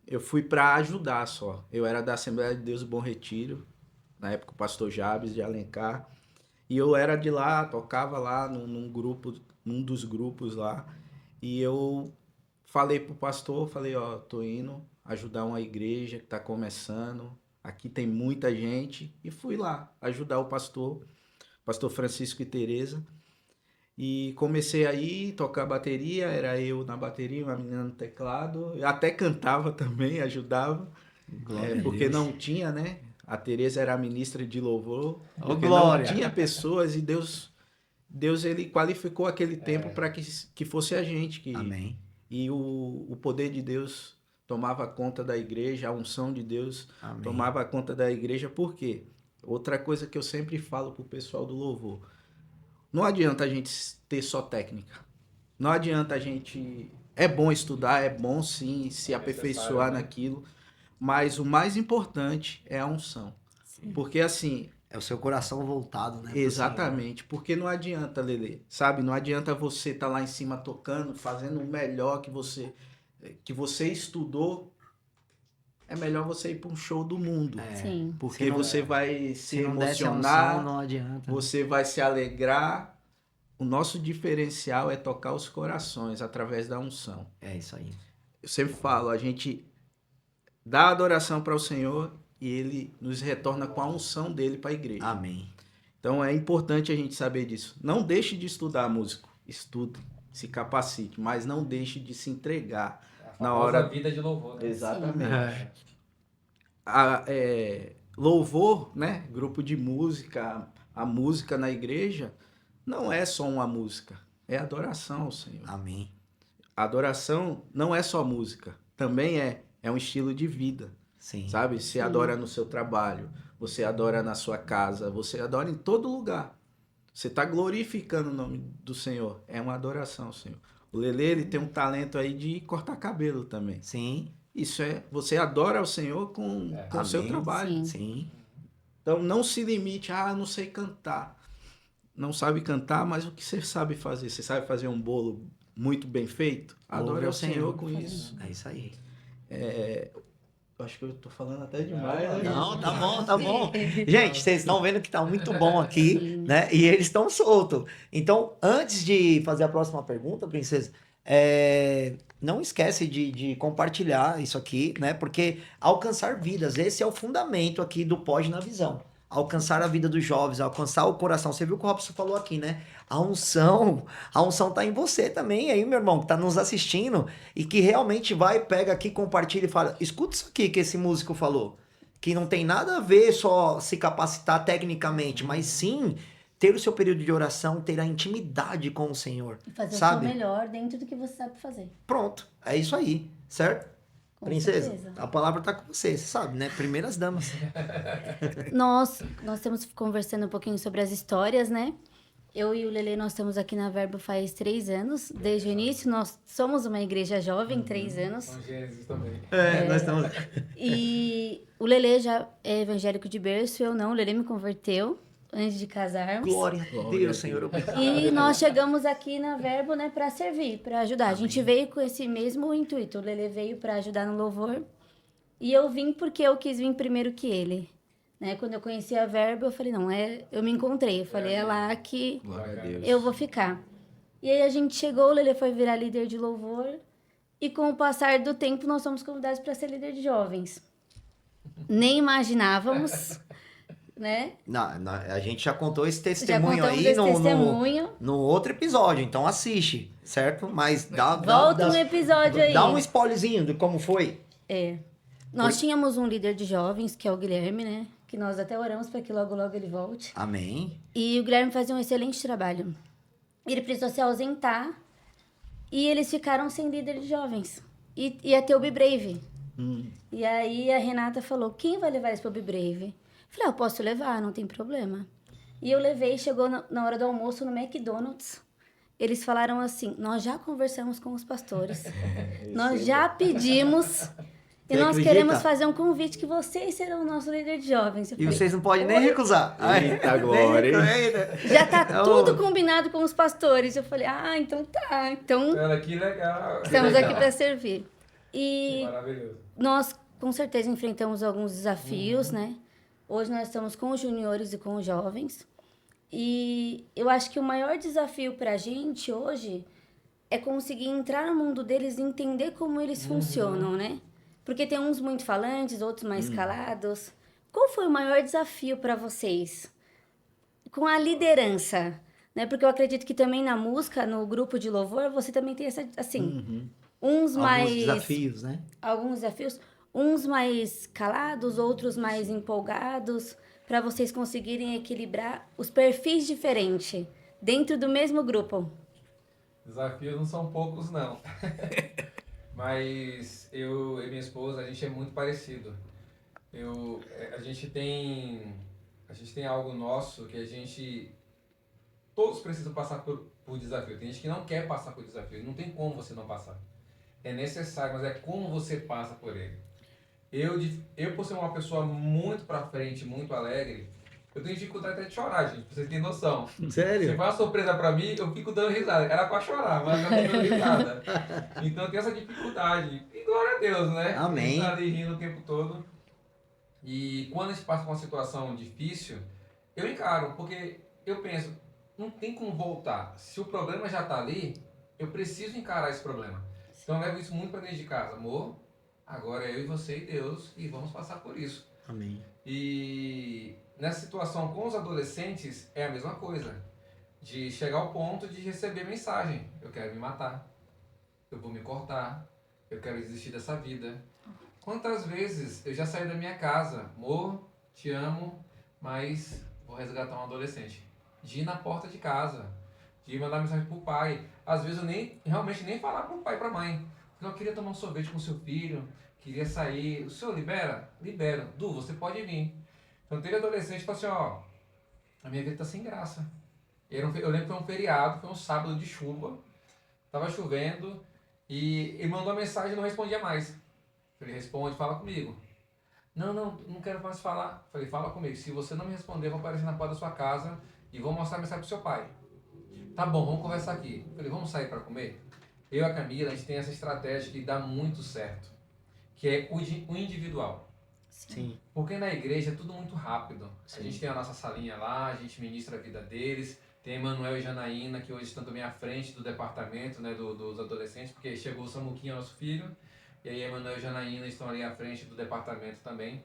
eu fui para ajudar só. Eu era da Assembleia de Deus do Bom Retiro, na época o pastor Jabes de Alencar. E eu era de lá, tocava lá num grupo, num dos grupos lá. E eu falei pro pastor, falei, ó, tô indo ajudar uma igreja que tá começando. Aqui tem muita gente. E fui lá ajudar o pastor Francisco e Tereza. E comecei aí a tocar bateria, era eu na bateria, uma menina no teclado. Eu até cantava também, ajudava, Glória a porque Deus. não tinha, né? A Tereza era a ministra de louvor, Ô, porque glória. não tinha pessoas e Deus ele qualificou aquele tempo para que fosse a gente. Amém. E o poder de Deus tomava conta da igreja, a unção de Deus Amém. tomava conta da igreja, por quê? Outra coisa que eu sempre falo pro pessoal do louvor, não adianta a gente ter só técnica. Não adianta a gente... É bom estudar, é bom sim se aperfeiçoar né? naquilo, mas o mais importante é a unção. Porque assim... É o seu coração voltado, né? pro Exatamente, porque não adianta, Lelê, sabe? Não adianta você estar lá em cima tocando, fazendo o melhor que você estudou. É melhor você ir para um show do mundo. Senhor. Sim. Porque Se não- você vai Se se não desce a emocionar, unção, não adianta. você vai se alegrar. O nosso diferencial é tocar os corações através da unção. É isso aí. Eu sempre falo, a gente dá adoração para o Senhor e Ele nos retorna com a unção dele para a igreja. Amém. Então é importante a gente saber disso. Não deixe de estudar, músico. Estude, se capacite, mas não deixe de se entregar. Na Na hora- vida de louvor. Né? Exatamente. Louvor, né? Grupo de música, a música na igreja não é só uma música, é adoração ao Senhor. Amém. A adoração não é só música, também é um estilo de vida, Sim. sabe? Você adora no seu trabalho, você adora na sua casa, você adora em todo lugar. Você está glorificando o nome do Senhor, é uma adoração ao Senhor. O Lelê, ele tem um talento aí de cortar cabelo também. Sim. Isso você adora o Senhor com o seu Amém. trabalho. Sim. Sim. Então não se limite, não sei cantar. Não sabe cantar, mas o que você sabe fazer? Você sabe fazer um bolo muito bem feito? Adore Louve ao ao Senhor Senhor. com isso. É isso aí. Eu acho que eu tô falando até demais, né? Não, tá bom, tá bom. Gente, vocês estão vendo que tá muito bom aqui, né? E eles estão soltos. Então, antes de fazer a próxima pergunta, princesa, não esquece de compartilhar isso aqui, né? Porque alcançar vidas, esse é o fundamento aqui do Pode na Visão. Alcançar a vida dos jovens, alcançar o coração. Você viu o que o Robson falou aqui, né? A unção tá em você também, aí, meu irmão, que tá nos assistindo e que realmente vai, pega aqui, compartilha e fala, escuta isso aqui que esse músico falou, que não tem nada a ver só se capacitar tecnicamente, mas sim ter o seu período de oração, ter a intimidade com o Senhor, E fazer sabe? o seu melhor dentro do que você sabe fazer. Pronto, é isso aí, certo? Com Princesa, certeza. a palavra tá com você sabe, né? Primeiras damas. Nós estamos conversando um pouquinho sobre as histórias, né? Eu e o Lelê, nós estamos aqui na Verbo faz 3 anos. Desde o início, nós somos uma igreja jovem, 3 anos. São Gênesis também. Nós estamos... E o Lelê já é evangélico de berço, eu não. O Lelê me converteu antes de casarmos. Glória a Deus, Senhor. Obrigado. E nós chegamos aqui na Verbo, né, para servir, para ajudar. A gente veio com esse mesmo intuito. O Lelê veio para ajudar no louvor. E eu vim porque eu quis vir primeiro que ele. Né? Quando eu conheci a Verbo, eu falei, não, eu me encontrei. Eu falei, é lá que Glória a Deus. eu vou ficar. E aí a gente chegou, o Lelê foi virar líder de louvor. E com o passar do tempo, nós fomos convidados para ser líder de jovens. Nem imaginávamos, né? Não, a gente já contou esse Já testemunho contamos aí esse testemunho. no outro episódio, então assiste, certo? Mas Volta um episódio aí. Dá um spoilerzinho de como foi. Nós tínhamos um líder de jovens, que é o Guilherme, né? Que nós até oramos para que logo, logo ele volte. Amém. E o Guilherme fazia um excelente trabalho. Ele precisou se ausentar e eles ficaram sem líder de jovens. E ia ter o Be Brave. E aí a Renata falou, quem vai levar isso pro Be Brave? Eu falei, eu posso levar, não tem problema. E eu levei, chegou na hora do almoço no McDonald's. Eles falaram assim, nós já conversamos com os pastores, nós já pedimos... E Você nós acredita? queremos fazer um convite que vocês serão o nosso líder de jovens. Eu E falei, vocês não podem nem recusar. Eita, glória, hein? já tá É tudo combinado com os pastores. Eu falei, então tá. Então Olha que legal. estamos aqui para servir. Que E maravilhoso. nós, com certeza, enfrentamos alguns desafios, né? Hoje nós estamos com os juniores e com os jovens. E eu acho que o maior desafio pra gente hoje é conseguir entrar no mundo deles e entender como eles funcionam, né? Porque tem uns muito falantes, outros mais calados. Qual foi o maior desafio para vocês? Com a liderança, né? Porque eu acredito que também na música, no grupo de louvor, você também tem essa, assim, uns mais... Alguns desafios, né? Alguns desafios, uns mais calados, outros mais empolgados, para vocês conseguirem equilibrar os perfis diferentes dentro do mesmo grupo. Desafios não são poucos, não. Mas eu e minha esposa, a gente é muito parecido. A gente tem algo nosso que a gente... Todos precisam passar por desafio. Tem gente que não quer passar por desafio. Não tem como você não passar. É necessário, mas é como você passa por ele. Eu por ser uma pessoa muito pra frente, muito alegre, eu tenho dificuldade até de chorar, gente, pra vocês terem noção. Se Sério? vai uma surpresa pra mim, eu fico dando risada. Era pra chorar, mas eu tô dando risada. Então eu tenho essa dificuldade. E glória a Deus, né? Amém. A gente tá ali rindo o tempo todo. E quando a gente passa por uma situação difícil, eu encaro, porque eu penso, não tem como voltar. Se o problema já tá ali, eu preciso encarar esse problema. Então eu levo isso muito pra dentro de casa. Amor, agora é eu e você e Deus, e vamos passar por isso. Amém. E nessa situação com os adolescentes é a mesma coisa. De chegar ao ponto de receber mensagem. Eu quero me matar. Eu vou me cortar. Eu quero desistir dessa vida. Quantas vezes eu já saí da minha casa, amor, te amo, mas vou resgatar um adolescente. De ir na porta de casa, de mandar mensagem pro pai. Às vezes eu realmente nem falar pro pai e pra mãe. Eu queria tomar um sorvete com seu filho, queria sair. O senhor libera? Libera. Du, você pode vir. Então teve adolescente que falou assim, ó, a minha vida tá sem graça. Eu lembro que foi um feriado, foi um sábado de chuva, tava chovendo, e ele mandou uma mensagem e não respondia mais. Ele responde, fala comigo. Não quero mais falar. Falei, fala comigo. Se você não me responder, eu vou aparecer na porta da sua casa e vou mostrar a mensagem pro seu pai. Tá bom, vamos conversar aqui. Falei, vamos sair para comer? Eu e a Camila, a gente tem essa estratégia que dá muito certo, que é o individual. Sim. Porque na igreja é tudo muito rápido. Sim. A gente tem a nossa salinha lá, a gente ministra a vida deles. Tem Emanuel e Janaína, que hoje estão também à frente do departamento, né, dos adolescentes, porque chegou o Samuquinha, nosso filho, e aí Emanuel e Janaína estão ali à frente do departamento também.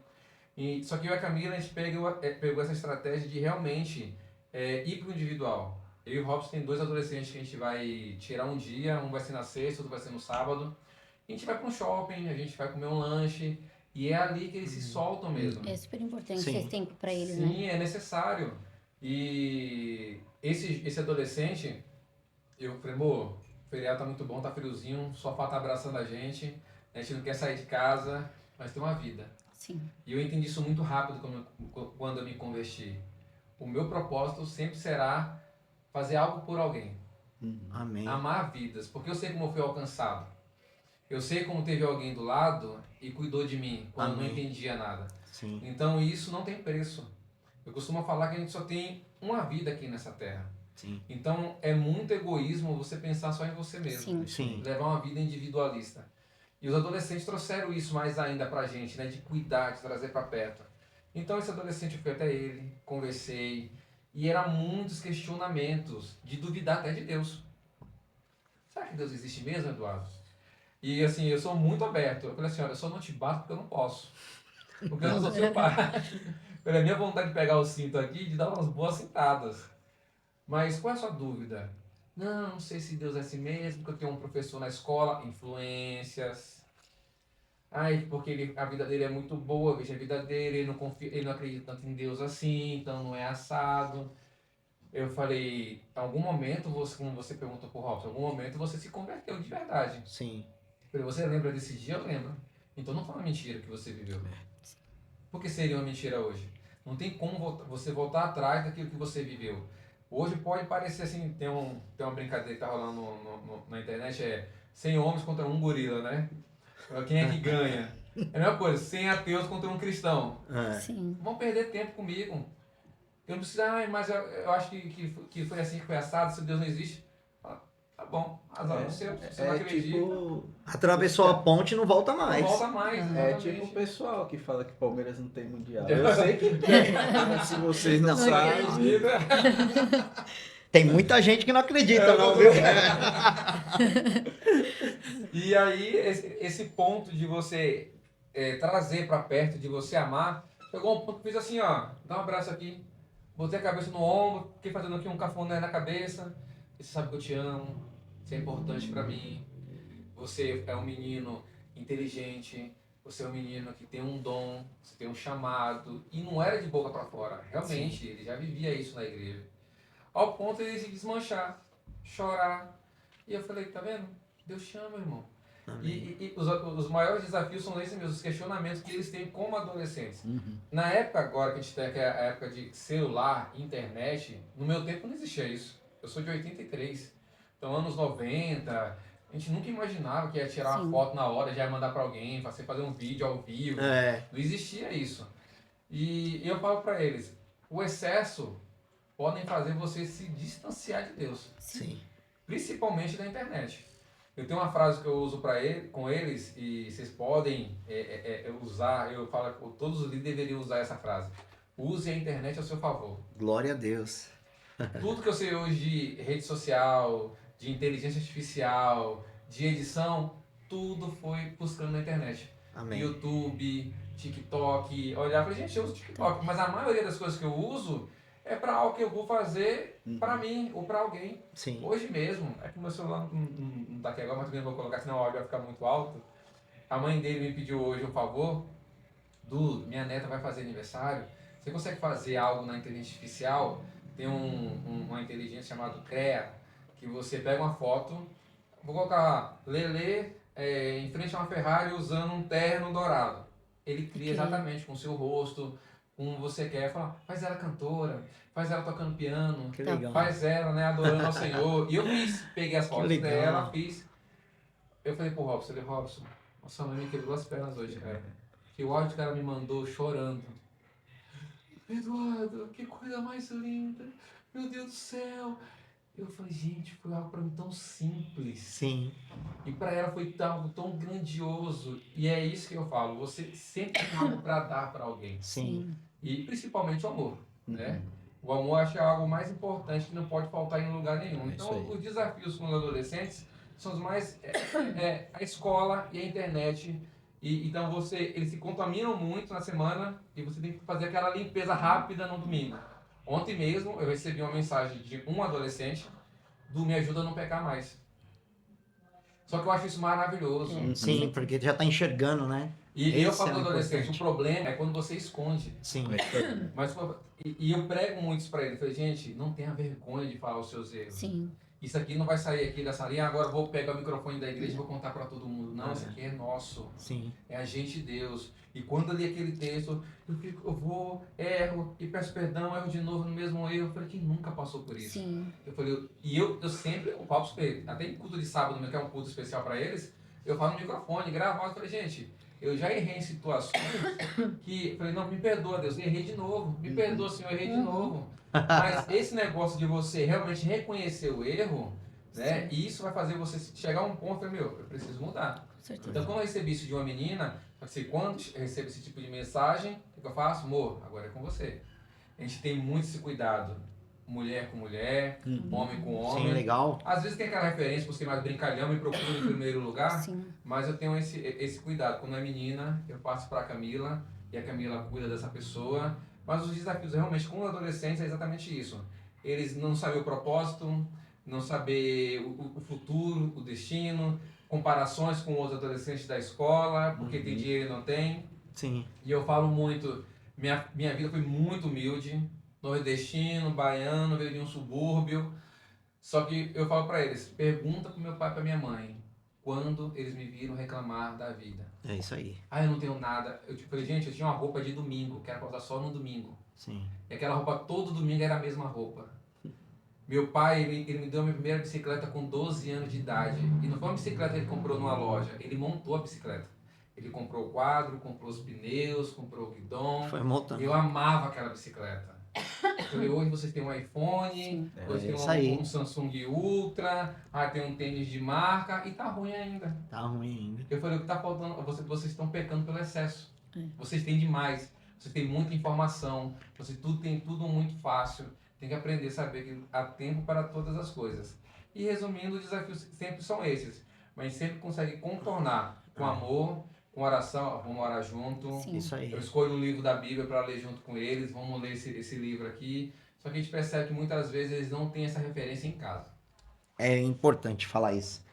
Só que eu e a Camila, a gente pegou essa estratégia de realmente ir para o individual. Eu e o Robson tem 2 adolescentes que a gente vai tirar um dia, um vai ser na sexta, outro vai ser no sábado. A gente vai para um shopping, a gente vai comer um lanche, e é ali que eles se soltam mesmo. É super importante Sim. esse tempo para eles, Sim, né? é necessário. E esse adolescente, eu falei, amor, o feriado tá muito bom, tá friozinho, o sofá tá abraçando a gente não quer sair de casa, mas tem uma vida. Sim. E eu entendi isso muito rápido quando eu me converti. O meu propósito sempre será fazer algo por alguém. Amém. Amar vidas, porque eu sei como eu fui alcançado. Eu sei como teve alguém do lado e cuidou de mim quando eu não entendia nada. Sim. Então isso não tem preço. Eu costumo falar que a gente só tem uma vida aqui nessa terra. Sim. Então é muito egoísmo você pensar só em você mesmo. Sim. Sim. Levar uma vida individualista. E os adolescentes trouxeram isso mais ainda pra gente, né? De cuidar, de trazer pra perto. Então esse adolescente, eu fui até ele, conversei, e eram muitos questionamentos, de duvidar até de Deus. Será que Deus existe mesmo, Eduardo? E assim, eu sou muito aberto. Eu falei assim, olha, eu só não te bato porque eu não posso. Porque eu não sou seu pai. Pela minha vontade de pegar o cinto aqui e de dar umas boas cintadas. Mas qual é a sua dúvida? Não sei se Deus é assim mesmo, porque eu tenho um professor na escola, influências. Ai, porque a vida dele é muito boa, veja a vida dele, ele não acredita tanto em Deus assim, então não é assado. Eu falei, em algum momento, como você perguntou pro Robson, em algum momento você se converteu de verdade. Sim. Eu falei, você lembra desse dia? Eu lembro. Então não foi uma mentira que você viveu. Por que seria uma mentira hoje? Não tem como você voltar atrás daquilo que você viveu. Hoje pode parecer assim, tem uma brincadeira que tá rolando na internet, 100 homens contra um gorila, né? Quem é que ganha? É a mesma coisa, 100 ateus contra um cristão. Sim. Vão perder tempo comigo. Eu não preciso, mas eu acho que foi assim que foi assado, se Deus não existe. Tá bom, azar no seu, você não acredita. Tipo, Atravessou a ponte e não volta mais. Não volta mais, é exatamente. tipo o pessoal que fala que Palmeiras não tem mundial. Eu sei que tem, mas se vocês não sabem. Tem muita gente que não acredita, não, viu? E aí, esse ponto de você trazer pra perto, de você amar, chegou um ponto que fiz assim, ó, dá um abraço aqui, botei a cabeça no ombro, fiquei fazendo aqui um cafuné na cabeça, você sabe que eu te amo, você é importante pra mim, você é um menino inteligente, você é um menino que tem um dom, você tem um chamado, e não era de boca pra fora, realmente, ele já vivia isso na igreja. Ao ponto de ele se desmanchar, chorar. E eu falei, tá vendo? Deus chama, irmão. E os maiores desafios são esses mesmos, os questionamentos que eles têm como adolescentes. Na época agora que a gente tem, que é a época de celular, internet, no meu tempo não existia isso. Eu sou de 83. Então, anos 90, a gente nunca imaginava que ia tirar uma foto na hora, já ia mandar pra alguém, fazer um vídeo ao vivo. Não existia isso. E eu falo pra eles, o excesso podem fazer você se distanciar de Deus. Sim. Principalmente da internet. Eu tenho uma frase que eu uso com eles e vocês podem usar, eu falo que todos os líderes deveriam usar essa frase. Use a internet ao seu favor. Glória a Deus. Tudo que eu sei hoje de rede social, de inteligência artificial, de edição, tudo foi buscando na internet. Amém. YouTube, TikTok, olhar pra gente, eu uso TikTok, mas a maioria das coisas que eu uso é para algo que eu vou fazer para mim ou para alguém. Sim. Hoje mesmo, é que meu celular não tá aqui agora, mas também não vou colocar, senão o áudio vai ficar muito alto. A mãe dele me pediu hoje um favor. Minha neta vai fazer aniversário. Você consegue fazer algo na inteligência artificial? Tem uma inteligência chamada CREA, que você pega uma foto, vou colocar Lelê em frente a uma Ferrari usando um terno dourado. Ele cria exatamente com o seu rosto, como você quer, fala, faz ela cantora, faz ela tocando piano, Que legal. faz ela, né, adorando ao Senhor. E eu peguei as fotos dela, fiz. Eu falei pro Robson, Robson, nossa mãe me quebrou as pernas hoje, cara. Que o áudio que ela me mandou chorando. Eduardo, que coisa mais linda, meu Deus do céu. Eu falei, gente, foi algo pra mim tão simples. Sim. E pra ela foi algo tão grandioso. E é isso que eu falo, você sempre tem algo pra dar pra alguém. Sim. E principalmente o amor, né? O amor acho que é algo mais importante que não pode faltar em lugar nenhum. Então, os desafios com os adolescentes são os mais... a escola e a internet. Então, eles se contaminam muito na semana e você tem que fazer aquela limpeza rápida no domingo. Ontem mesmo, eu recebi uma mensagem de um adolescente do Me Ajuda a Não Pecar Mais. Só que eu acho isso maravilhoso. Sim, porque já tá enxergando, né? E eu Esse falo é para o adolescente, importante. o problema é quando você esconde. Sim. Mas, e eu prego muito isso para ele. Eu falei, gente, não tenha vergonha de falar os seus erros. Sim. Isso aqui não vai sair aqui dessa linha, agora eu vou pegar o microfone da igreja e vou contar para todo mundo. Não, isso aqui é nosso. Sim. É a gente de Deus. E quando eu li aquele texto, eu vou, erro e peço perdão, erro de novo no mesmo erro. Eu falei, quem nunca passou por isso? Sim. Eu falei, eu sempre, eu falo para eles, até em culto de sábado, que é um culto especial para eles, eu falo no microfone, gravo, eu falei, gente, eu já errei em situações que, eu falei, não, me perdoa, Deus, errei de novo, me perdoa, Senhor, errei de novo. Mas esse negócio de você realmente reconhecer o erro, né, e isso vai fazer você chegar a um ponto, eu preciso mudar. Com certeza. Então, quando eu recebi isso de uma menina, assim, quando eu recebo esse tipo de mensagem, o que eu faço? Amor, agora é com você. A gente tem muito esse cuidado. Mulher com mulher, homem com homem. Sim, legal. Às vezes tem aquela referência, por ser mais brincalhão, me procura em primeiro lugar. Sim. Mas eu tenho esse cuidado. Quando é menina, eu passo para a Camila, e a Camila cuida dessa pessoa. Mas os desafios realmente com os adolescentes é exatamente isso. Eles não sabem o propósito, não saber o futuro, o destino, comparações com os adolescentes da escola, porque tem dinheiro e não tem. Sim. E eu falo muito, minha vida foi muito humilde, nordestino, baiano, veio de um subúrbio. Só que eu falo para eles, pergunta pro meu pai e pra minha mãe, quando eles me viram reclamar da vida. É isso aí. Ah, eu não tenho nada. Eu falei, gente, eu tinha uma roupa de domingo, que era pra usar só no domingo. Sim. E aquela roupa todo domingo era a mesma roupa. Meu pai, ele me deu a minha primeira bicicleta com 12 anos de idade. E não foi uma bicicleta que ele comprou numa loja, ele montou a bicicleta. Ele comprou o quadro, comprou os pneus, comprou o guidão. Foi montando. Eu amava aquela bicicleta. Eu falei, hoje vocês têm um iPhone, hoje É isso tem aí. um Samsung Ultra, tem um tênis de marca e tá ruim ainda. Tá ruim ainda. Eu falei, o que tá faltando? Vocês estão pecando pelo excesso. É. Vocês têm demais. Vocês têm muita informação. Vocês têm tudo muito fácil. Tem que aprender a saber que há tempo para todas as coisas. E resumindo, os desafios sempre são esses. Mas a gente sempre consegue contornar com amor, com oração. Vamos orar junto. Sim. Isso aí. Eu escolho um livro da Bíblia para ler junto com eles. Vamos ler esse livro aqui. Só que a gente percebe que muitas vezes eles não têm essa referência em casa. É importante falar isso.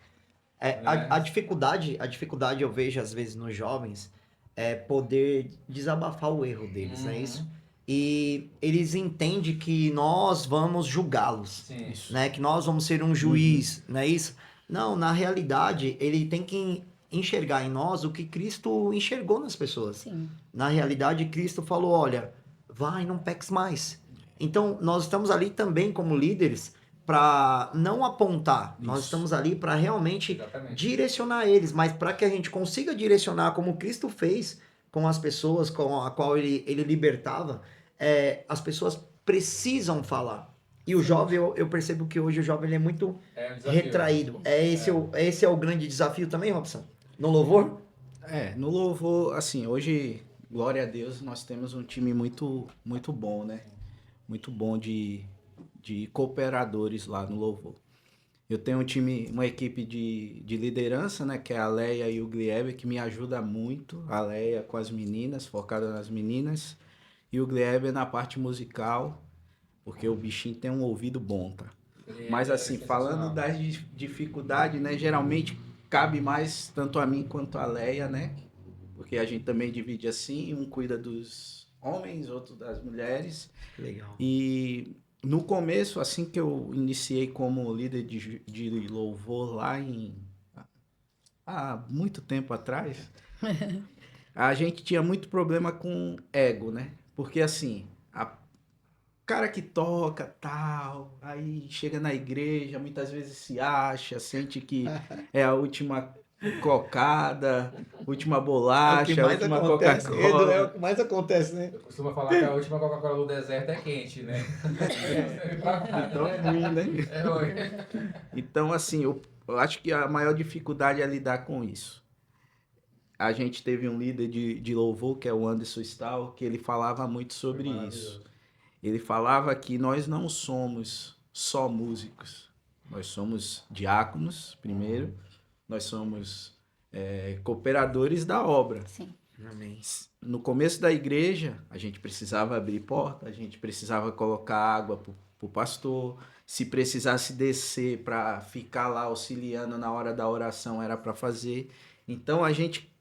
A dificuldade eu vejo às vezes nos jovens é poder desabafar o erro deles, não é isso? E eles entendem que nós vamos julgá-los, Sim. né? Que nós vamos ser um juiz, não é isso? Não, na realidade, ele tem que enxergar em nós o que Cristo enxergou nas pessoas. Sim. Na realidade, Cristo falou, olha, vai, não peques mais. Então, nós estamos ali também como líderes para não apontar. Nós estamos ali para realmente Exatamente. direcionar eles, mas para que a gente consiga direcionar como Cristo fez com as pessoas com a qual ele libertava, as pessoas precisam falar. E o jovem, eu percebo que hoje o jovem ele é muito um desafio. retraído. Esse é o grande desafio também, Robson? No louvor? No louvor, assim, hoje, glória a Deus, nós temos um time muito, muito bom, né? Muito bom de cooperadores lá no louvor. Eu tenho uma equipe de liderança, né? Que é a Leia e o Gliebe, que me ajuda muito. A Leia com as meninas, focada nas meninas. E o Gliebe na parte musical, porque o bichinho tem um ouvido bom, tá? Mas assim, falando das dificuldades, né? Geralmente cabe mais tanto a mim quanto a Leia, né? Porque a gente também divide assim, um cuida dos homens, outro das mulheres. Legal. E no começo, assim que eu iniciei como líder de louvor lá há muito tempo atrás, a gente tinha muito problema com ego, né? Porque assim, cara que toca, tal, aí chega na igreja, muitas vezes se acha, sente que é a última cocada, última bolacha, a última Coca-Cola. É o que mais acontece, né? Eu costumo falar que a última Coca-Cola do deserto é quente, né? Então, ruim, né? É ruim. Então, assim, eu acho que a maior dificuldade é lidar com isso. A gente teve um líder de louvor, que é o Anderson Stahl, que ele falava muito sobre isso. Ele falava que nós não somos só músicos. Nós somos diáconos, primeiro. Nós somos cooperadores da obra. Sim. Amém. No começo da igreja, a gente precisava abrir porta, a gente precisava colocar água pro pastor. Se precisasse descer para ficar lá auxiliando na hora da oração, era para fazer. Então, a gente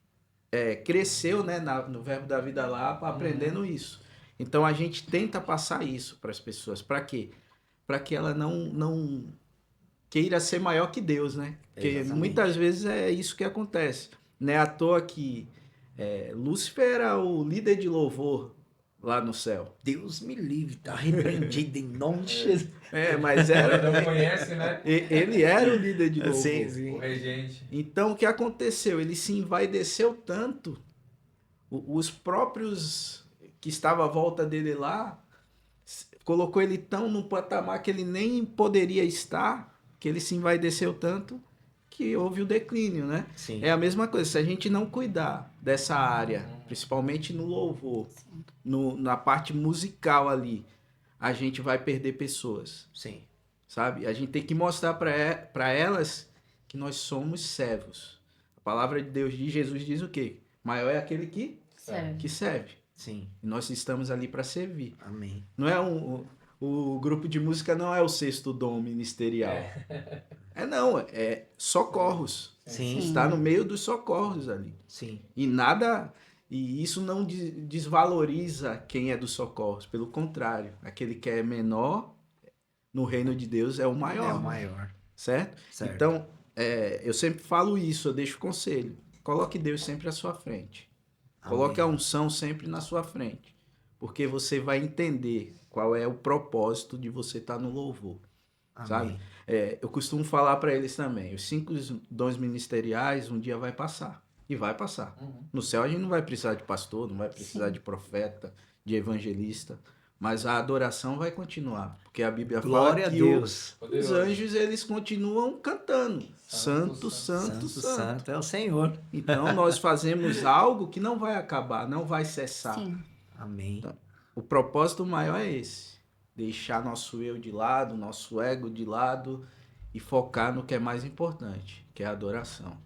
cresceu, né, no Verbo da Vida Lapa, aprendendo isso. Então a gente tenta passar isso para as pessoas. Para quê? Para que ela não queira ser maior que Deus, né? Porque Exatamente. muitas vezes é isso que acontece. Não é à toa que Lúcifer era o líder de louvor lá no céu. Deus me livre, tá repreendido em nome de Jesus. Mas Quem era. não conhece, né? Ele era o líder de louvor. Sim, O sim. regente. Então o que aconteceu? Ele se envaideceu tanto, os próprios que estavam à volta dele lá colocou ele tão num patamar que ele nem poderia estar, que ele se envaideceu tanto que houve o declínio, né? Sim. É a mesma coisa, se a gente não cuidar dessa área, principalmente no louvor, na parte musical ali, a gente vai perder pessoas, Sim. sabe? A gente tem que mostrar para elas que nós somos servos. A palavra de Deus diz, Jesus diz o quê? Maior é aquele que Certo. serve. Sim. E nós estamos ali para servir. Amém. Não é o grupo de música não é o sexto dom ministerial. Não, é socorros. Sim. Está no meio dos socorros ali. Sim. E isso não desvaloriza quem é dos socorros. Pelo contrário, aquele que é menor no reino de Deus é o maior. É o maior. Certo? Certo. Então, eu sempre falo isso, eu deixo conselho. Coloque Deus sempre à sua frente. Coloque a unção sempre na sua frente. Porque você vai entender qual é o propósito de você estar no louvor. Amém. Sabe? Eu costumo falar para eles também, os 5 dons ministeriais um dia vai passar. E vai passar. No céu a gente não vai precisar de pastor, não vai precisar de profeta, de evangelista. Mas a adoração vai continuar. Porque a Bíblia Glória fala a que Deus. os anjos eles continuam cantando. Santo, Santo, santo, santo. santo é o Senhor. Então nós fazemos algo que não vai acabar, não vai cessar. Sim. Amém. O propósito maior é esse. Deixar nosso eu de lado, nosso ego de lado e focar no que é mais importante, que é a adoração.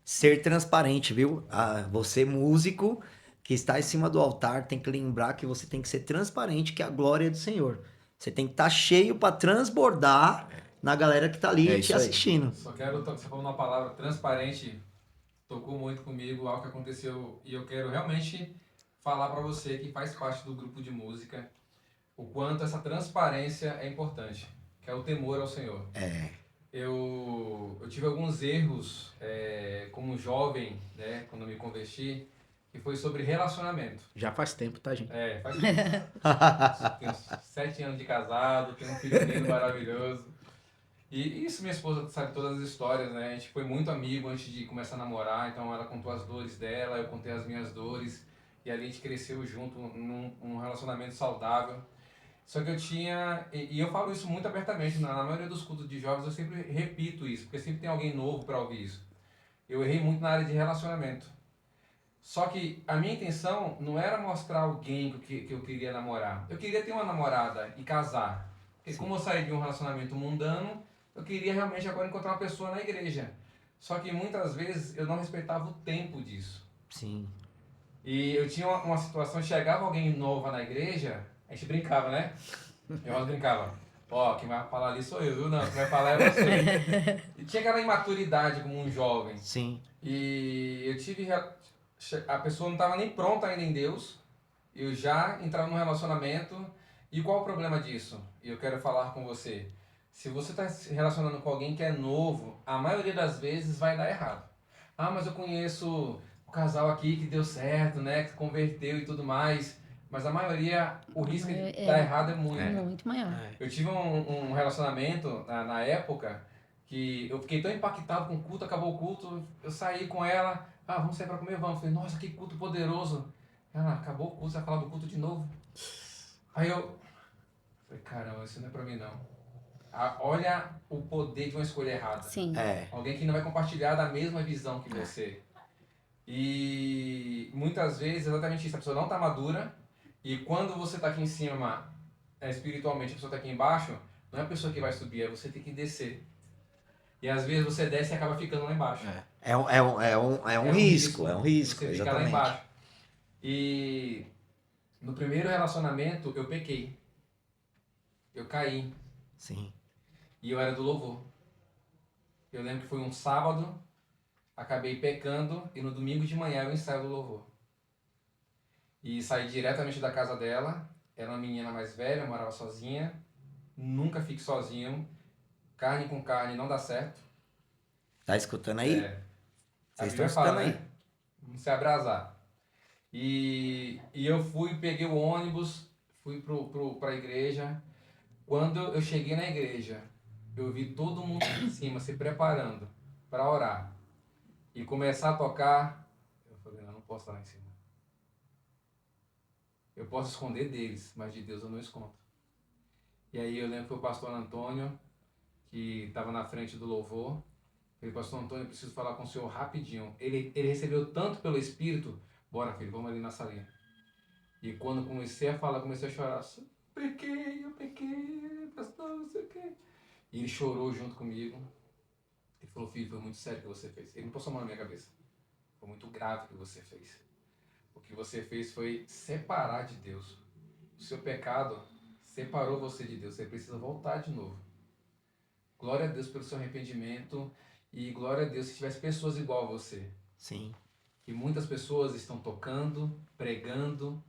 Ser transparente, viu? Você, músico que está em cima do altar, tem que lembrar que você tem que ser transparente, que é a glória do Senhor. Você tem que estar cheio para transbordar na galera que está ali É te isso aí. assistindo. Só quero, você falou uma palavra transparente, tocou muito comigo, algo que aconteceu, e eu quero realmente falar para você que faz parte do grupo de música, o quanto essa transparência é importante, que é o temor ao Senhor. Eu tive alguns erros como jovem, né, quando eu me converti, que foi sobre relacionamento. Já faz tempo, tá, gente? Faz tempo. Tenho 7 anos de casado, tenho um filho lindo, maravilhoso. E isso minha esposa sabe todas as histórias, né? A gente foi muito amigo antes de começar a namorar, então ela contou as dores dela, eu contei as minhas dores. E ali a gente cresceu junto num relacionamento saudável. Só que eu tinha, e eu falo isso muito abertamente, na maioria dos cultos de jovens eu sempre repito isso, porque sempre tem alguém novo para ouvir isso. Eu errei muito na área de relacionamento. Só que a minha intenção não era mostrar alguém que eu queria namorar. Eu queria ter uma namorada e casar. Porque como eu saí de um relacionamento mundano, eu queria realmente agora encontrar uma pessoa na igreja. Só que muitas vezes eu não respeitava o tempo disso. Sim. E eu tinha uma situação, chegava alguém nova na igreja, a gente brincava, né? Eu brincava. Quem vai falar ali sou eu, viu? Não, quem vai falar é você. E tinha aquela imaturidade como um jovem. Sim. E eu tive... A pessoa não estava nem pronta ainda em Deus. Eu já entrava num relacionamento. E qual o problema disso? E eu quero falar com você. Se você está se relacionando com alguém que é novo, a maioria das vezes vai dar errado. Mas eu conheço o casal aqui que deu certo, né? Que converteu e tudo mais. Mas a maioria, o risco de dar errado é muito. É muito maior. Eu tive um relacionamento na época que eu fiquei tão impactado com o culto, acabou o culto, eu saí com ela, vamos sair pra comer, vamos. Eu falei, nossa, que culto poderoso. Ela, acabou o culto, você vai falar do culto de novo. Aí eu falei, caramba, isso não é pra mim não. Olha o poder de uma escolha errada. Sim. Alguém que não vai compartilhar da mesma visão que você. E muitas vezes, exatamente isso, a pessoa não está madura, e quando você está aqui em cima, espiritualmente, a pessoa está aqui embaixo, não é a pessoa que vai subir, é você que tem que descer. E às vezes você desce e acaba ficando lá embaixo. É um risco, Você fica exatamente. lá embaixo. E no primeiro relacionamento, eu pequei. Eu caí. Sim. E eu era do louvor. Eu lembro que foi um sábado, acabei pecando e no domingo de manhã eu ensaio do louvor. E saí diretamente da casa dela, era uma menina mais velha, morava sozinha, nunca fique sozinho, carne com carne não dá certo. Tá escutando aí? É, a Vocês estão Bíblia fala, escutando aí. né? Não se abrasar. E eu peguei o ônibus, fui pra igreja. Quando eu cheguei na igreja, eu vi todo mundo em cima se preparando para orar e começar a tocar. Eu falei, não posso estar lá em cima. Eu posso esconder deles, mas de Deus eu não escondo. E aí eu lembro que foi o pastor Antônio, que estava na frente do louvor. Eu falei, pastor Antônio, eu preciso falar com o senhor rapidinho. Ele recebeu tanto pelo Espírito. Bora, filho, vamos ali na salinha. E quando comecei a falar, comecei a chorar. Eu pequei, pastor, não sei o quê. E ele chorou junto comigo. Ele falou, filho, foi muito sério o que você fez. Ele não passou a mão na minha cabeça. Foi muito grave o que você fez. O que você fez foi separar de Deus. O seu pecado separou você de Deus. Você precisa voltar de novo. Glória a Deus pelo seu arrependimento. E glória a Deus se tivesse pessoas igual a você. Sim. Que muitas pessoas estão tocando, pregando,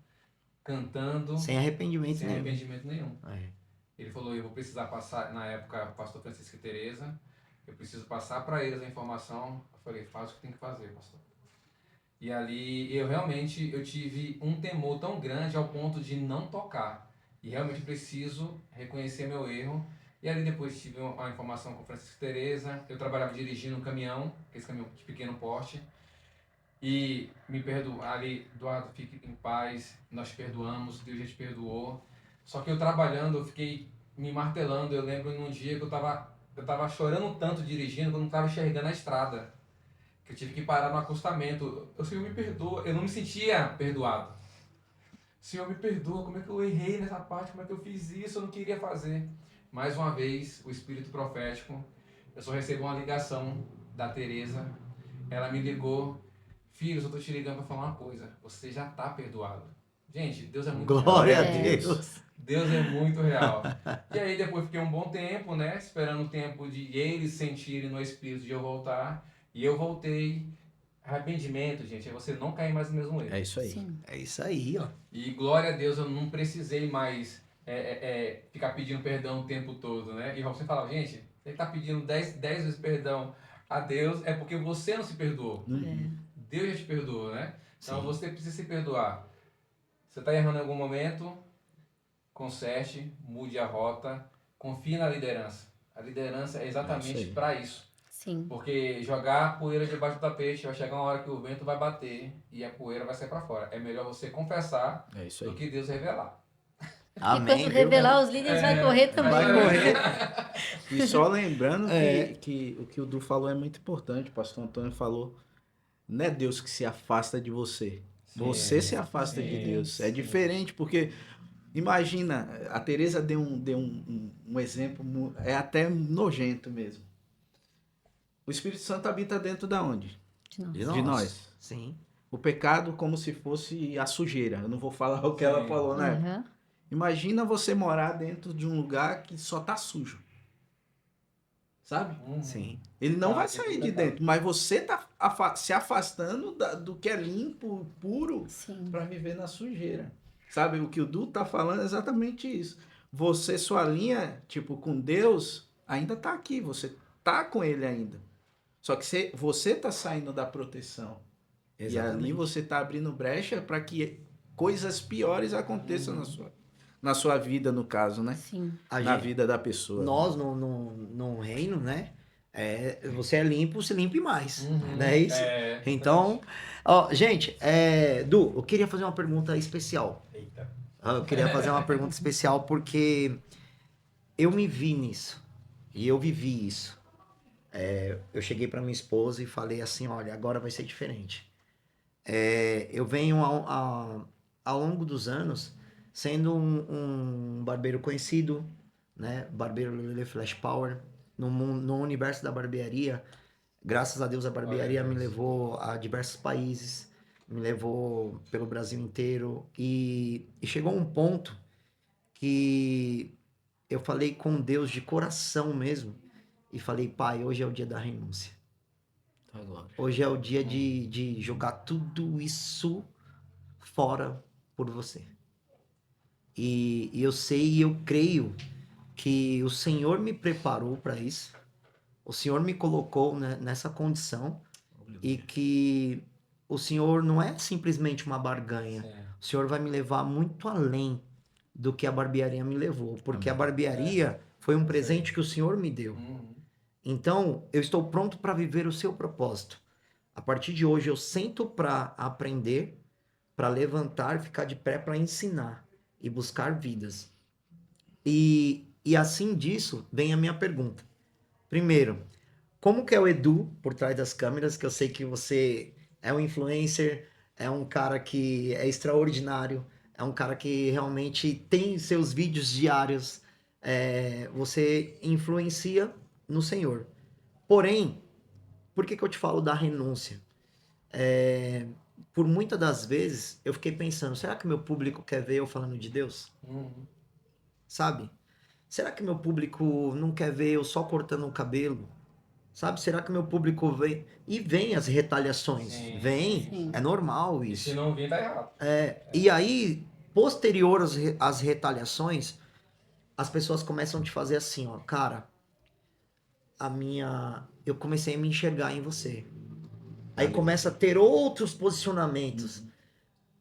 cantando. Sem arrependimento sem nenhum. arrependimento nenhum. É. Ele falou, eu vou precisar passar, na época, pastor Francisco e Teresa, eu preciso passar para eles a informação. Eu falei, faz o que tem que fazer, pastor. E ali, eu tive um temor tão grande ao ponto de não tocar. E realmente preciso reconhecer meu erro. E ali depois tive uma informação com Francisco e Teresa. Eu trabalhava dirigindo um caminhão, esse caminhão de pequeno porte. E me perdoa, ali, Eduardo, fique em paz, nós te perdoamos, Deus já te perdoou. Só que eu trabalhando, eu fiquei me martelando. Eu lembro num dia que eu tava chorando tanto dirigindo que eu não tava enxergando a estrada. Que eu tive que parar no acostamento. O Senhor me perdoa, eu não me sentia perdoado. Senhor me perdoa, como é que eu errei nessa parte, como é que eu fiz isso, eu não queria fazer. Mais uma vez, o Espírito Profético, eu só recebi uma ligação da Teresa. Ela me ligou, filho, eu só tô te ligando para falar uma coisa, você já tá perdoado. Gente, Deus é muito Glória real. a Deus. Deus é muito real. E aí depois fiquei um bom tempo, né, esperando o tempo de eles sentirem no Espírito de eu voltar. E eu voltei. Arrependimento, gente, é você não cair mais no mesmo erro. É isso aí. Sim. É isso aí, ó. E glória a Deus, eu não precisei mais ficar pedindo perdão o tempo todo, né? E você fala, gente, você está pedindo 10 vezes perdão a Deus, é porque você não se perdoou. Deus já te perdoou, né? Então Sim. você precisa se perdoar. Você está errando em algum momento, conserte, mude a rota, confie na liderança. A liderança é exatamente para isso. Sim. Porque jogar poeira debaixo do tapete, vai chegar uma hora que o vento vai bater e a poeira vai sair para fora. É melhor você confessar É isso do aí. que Deus revelar. Amém. Enquanto viu? revelar os líderes, vai correr também. Vai né? correr. E só lembrando É. que o que o Du falou é muito importante. O pastor Antônio falou, não é Deus que se afasta de você. Você se afasta de Deus. É sim. diferente, porque imagina, a Teresa deu um exemplo, é até nojento mesmo. O Espírito Santo habita dentro da onde? De nós. Sim. O pecado como se fosse a sujeira. Eu não vou falar o que ela falou, né? Uhum. Imagina você morar dentro de um lugar que só tá sujo. Sabe? Sim. Ele não Ah, vai esse sair de pecado. dentro, mas você tá se afastando do que é limpo, puro, Sim. para viver na sujeira. Sabe? O que o Du tá falando é exatamente isso. Você, sua linha, tipo, com Deus, ainda tá aqui. Você tá com ele ainda. Só que você tá saindo da proteção. E ali você tá abrindo brecha para que coisas piores aconteçam na sua vida, no caso, né? Sim. Na vida da pessoa. Nós, no reino, né? Você é limpo, se limpe mais. Uhum. Não é isso? Então, ó, gente, Du, eu queria fazer uma pergunta especial. Eita. Eu queria fazer uma pergunta especial porque eu me vi nisso. E eu vivi isso. Eu cheguei para minha esposa e falei assim, olha, agora vai ser diferente. Eu venho ao longo dos anos sendo um barbeiro conhecido, né? Barbeiro Lele Flash Power. No universo da barbearia, graças a Deus a barbearia me levou a diversos países, me levou pelo Brasil inteiro. E chegou um ponto que eu falei com Deus de coração mesmo. E falei, pai, hoje é o dia da renúncia. Tá, glória. Hoje é o dia de jogar tudo isso fora por você. E eu sei e eu creio que o Senhor me preparou para isso. O Senhor me colocou, né, nessa condição e que o Senhor não é simplesmente uma barganha. Sim. O Senhor vai me levar muito além do que a barbearia me levou, porque a barbearia foi um presente que o Senhor me deu. Uhum. Então, eu estou pronto para viver o seu propósito. A partir de hoje, eu sento para aprender, para levantar, ficar de pé para ensinar e buscar vidas. E assim disso, vem a minha pergunta. Primeiro, como que é o Edu por trás das câmeras? Que eu sei que você é um influencer, é um cara que é extraordinário, é um cara que realmente tem seus vídeos diários, você influencia no Senhor. Porém, por que que eu te falo da renúncia? Por muitas das vezes eu fiquei pensando, será que meu público quer ver eu falando de Deus? Uhum. Sabe? Será que meu público não quer ver eu só cortando o cabelo? Sabe? Será que meu público vem? E vem as retaliações. Sim, Vem, sim. é normal E se isso. não vir, tá errado. E aí, posterior às retaliações, as pessoas começam a te fazer assim, ó, cara, eu comecei a me enxergar em você. Aí começa a ter outros posicionamentos.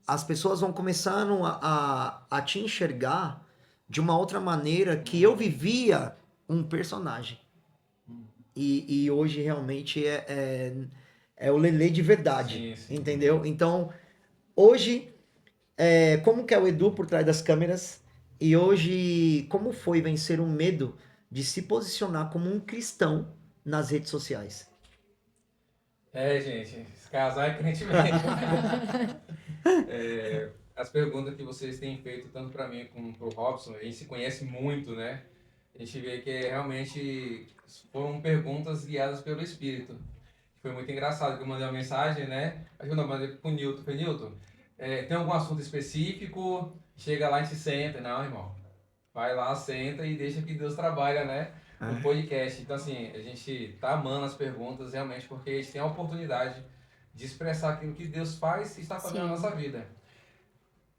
As pessoas vão começando a te enxergar de uma outra maneira que eu vivia um personagem. E hoje realmente é o Lelê de verdade, Sim, sim. entendeu? Então, hoje, como que é o Edu por trás das câmeras? E hoje, como foi vencer o medo de se posicionar como um cristão nas redes sociais? Gente, se casar é crente mesmo. As perguntas que vocês têm feito, tanto para mim como para o Robson, a gente se conhece muito, né? A gente vê que realmente foram perguntas guiadas pelo Espírito. Foi muito engraçado que eu mandei uma mensagem, né? Acho que eu não mandei pro Newton. Falei, Newton, tem algum assunto específico? Chega lá e a gente senta. Não, irmão. Vai lá, senta e deixa que Deus trabalha, né? No podcast. Então, assim, a gente tá amando as perguntas realmente porque a gente tem a oportunidade de expressar aquilo que Deus faz e está fazendo na Sim. nossa vida.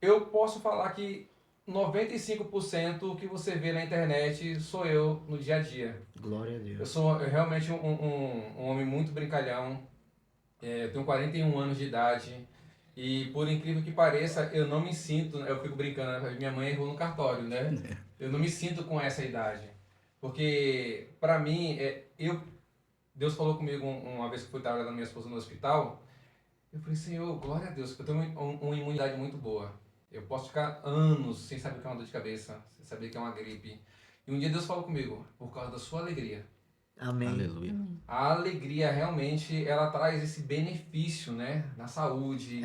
Eu posso falar que 95% que você vê na internet sou eu no dia a dia. Glória a Eu Deus. sou realmente um homem muito brincalhão. Eu tenho 41 anos de idade e, por incrível que pareça, eu não me sinto. Eu fico brincando, né? Minha mãe errou no cartório, né? Eu não me sinto com essa idade. Porque, pra mim, Deus falou comigo uma vez que eu fui trabalhar com minha esposa no hospital. Eu falei, Senhor, glória a Deus, porque eu tenho uma imunidade muito boa. Eu posso ficar anos sem saber o que é uma dor de cabeça, sem saber o que é uma gripe. E um dia Deus falou comigo, por causa da sua alegria. Amém. Aleluia. A alegria realmente, ela traz esse benefício, né? Na saúde,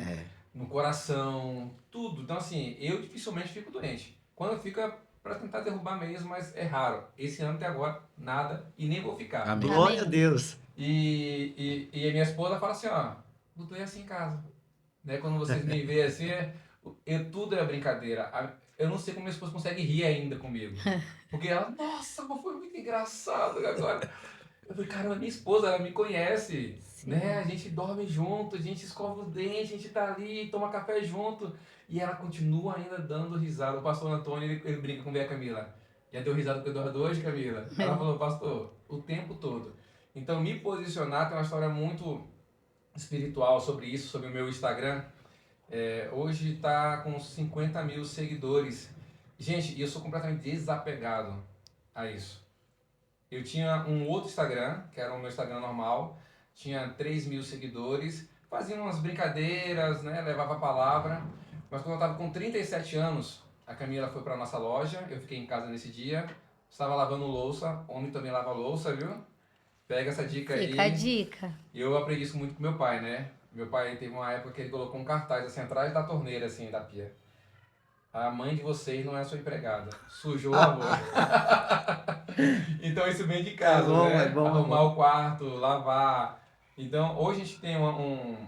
no coração, tudo. Então, assim, eu dificilmente fico doente. Quando eu fico, é pra tentar derrubar mesmo, mas é raro. Esse ano até agora, nada, e nem vou ficar. Amém. Glória a Amém. Deus. E a minha esposa fala assim, ó, Dudu é assim em casa. Né? Quando vocês me veem assim, tudo é brincadeira. Eu não sei como minha esposa consegue rir ainda comigo. Porque ela, nossa, mas foi muito engraçado agora. Eu falei, caramba, minha esposa, ela me conhece, né? A gente dorme junto, a gente escova os dentes, a gente tá ali, toma café junto. E ela continua ainda dando risada. O pastor Antônio, ele brinca com a Camila. Já deu risada com o Eduardo hoje, Camila? Ela falou, pastor, o tempo todo. Então, me posicionar tem uma história muito espiritual sobre isso, sobre o meu Instagram. Hoje está com 50 mil seguidores. Gente, eu sou completamente desapegado a isso. Eu tinha um outro Instagram, que era o meu Instagram normal, tinha 3 mil seguidores, fazia umas brincadeiras, né, levava a palavra. Mas quando eu estava com 37 anos, a Camila foi para nossa loja, eu fiquei em casa nesse dia, estava lavando louça, homem também lava louça, viu? Pega essa dica aí. Fica a dica. Eu aprendi isso muito com meu pai, né? Meu pai teve uma época que ele colocou um cartaz assim atrás da torneira, assim, da pia. A mãe de vocês não é a sua empregada. Sujou o amor. Então isso vem de casa, né? É bom, Arrumar o quarto, lavar. Então hoje a gente tem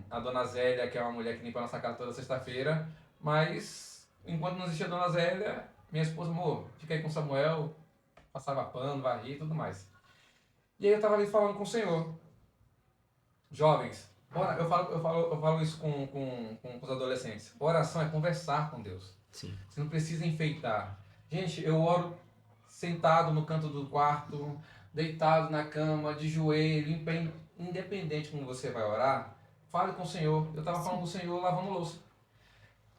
a dona Zélia, que é uma mulher que limpa a nossa casa toda sexta-feira. Mas enquanto não existia a dona Zélia, minha esposa, amor, fica aí com o Samuel, passava pano, varria e tudo mais. E aí eu tava ali falando com o Senhor. Jovens, eu falo isso com os adolescentes. Oração é conversar com Deus. Sim. Você não precisa enfeitar. Gente, eu oro sentado no canto do quarto, deitado na cama, de joelho, em pé, independente como você vai orar, fale com o Senhor. Eu estava falando com o Senhor lavando louça.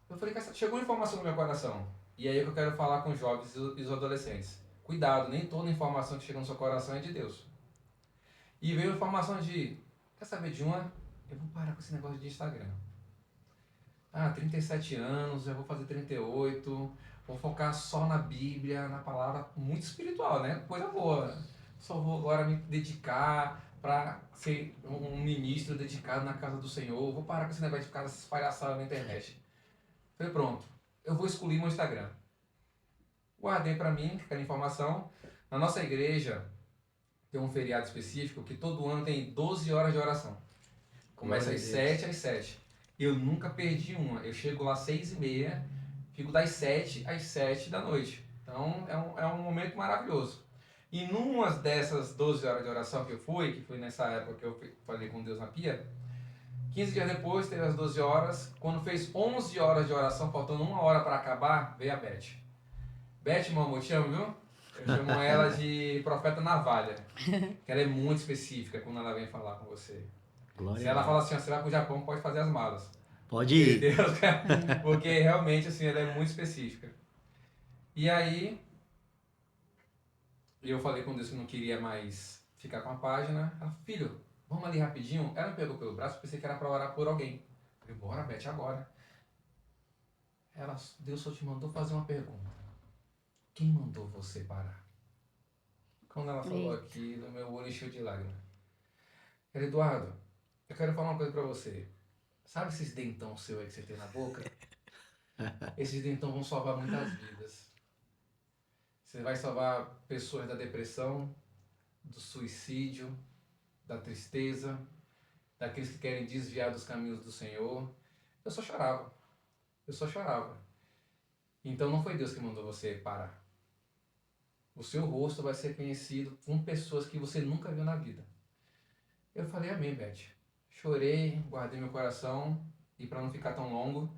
Eu falei, cara, chegou uma informação no meu coração. E aí é que eu quero falar com os jovens e os adolescentes. Cuidado, nem toda informação que chega no seu coração é de Deus. E veio a informação de, quer saber de uma? Eu vou parar com esse negócio de Instagram. 37 anos, eu vou fazer 38, vou focar só na Bíblia, na palavra, muito espiritual, né? Coisa boa. Só vou agora me dedicar para ser um ministro dedicado na casa do Senhor, vou parar com esse negócio de ficar essas palhaçadas na internet. Falei, pronto, eu vou excluir meu Instagram. Guardei para mim aquela informação. Na nossa igreja tem um feriado específico que todo ano tem 12 horas de oração. Começa às 7 às 7. Eu nunca perdi uma. Eu chego lá às 6h30, fico das 7 às 7 da noite. Então é um momento maravilhoso. E numa dessas 12 horas de oração que foi nessa época que eu falei com Deus na pia, 15 dias depois, teve as 12 horas. Quando fez 11 horas de oração, faltando 1 hora para acabar, veio a Beth. Beth, meu amor, te amo, viu? Eu chamo ela de Profeta Navalha. Que ela é muito específica quando ela vem falar com você. Glória Se ela fala assim, você vai pro Japão, pode fazer as malas. Pode ir. Entendeu? Porque realmente assim, ela é muito específica. E aí, eu falei com Deus que não queria mais ficar com a página. Ela, filho, vamos ali rapidinho. Ela me pegou pelo braço, pensei que era para orar por alguém. Falei, bora, Beth, agora. Ela, Deus só te mandou fazer uma pergunta. Quem mandou você parar? Quando ela falou aquilo, meu olho encheu de lágrimas. Ela, Eduardo, eu quero falar uma coisa pra você. Sabe esses dentão seu aí que você tem na boca? Esses dentão vão salvar muitas vidas. Você vai salvar pessoas da depressão, do suicídio, da tristeza, daqueles que querem desviar dos caminhos do Senhor. Eu só chorava. Então não foi Deus que mandou você parar. O seu rosto vai ser conhecido com pessoas que você nunca viu na vida. Eu falei, amém, Beth. Chorei, guardei meu coração e para não ficar tão longo,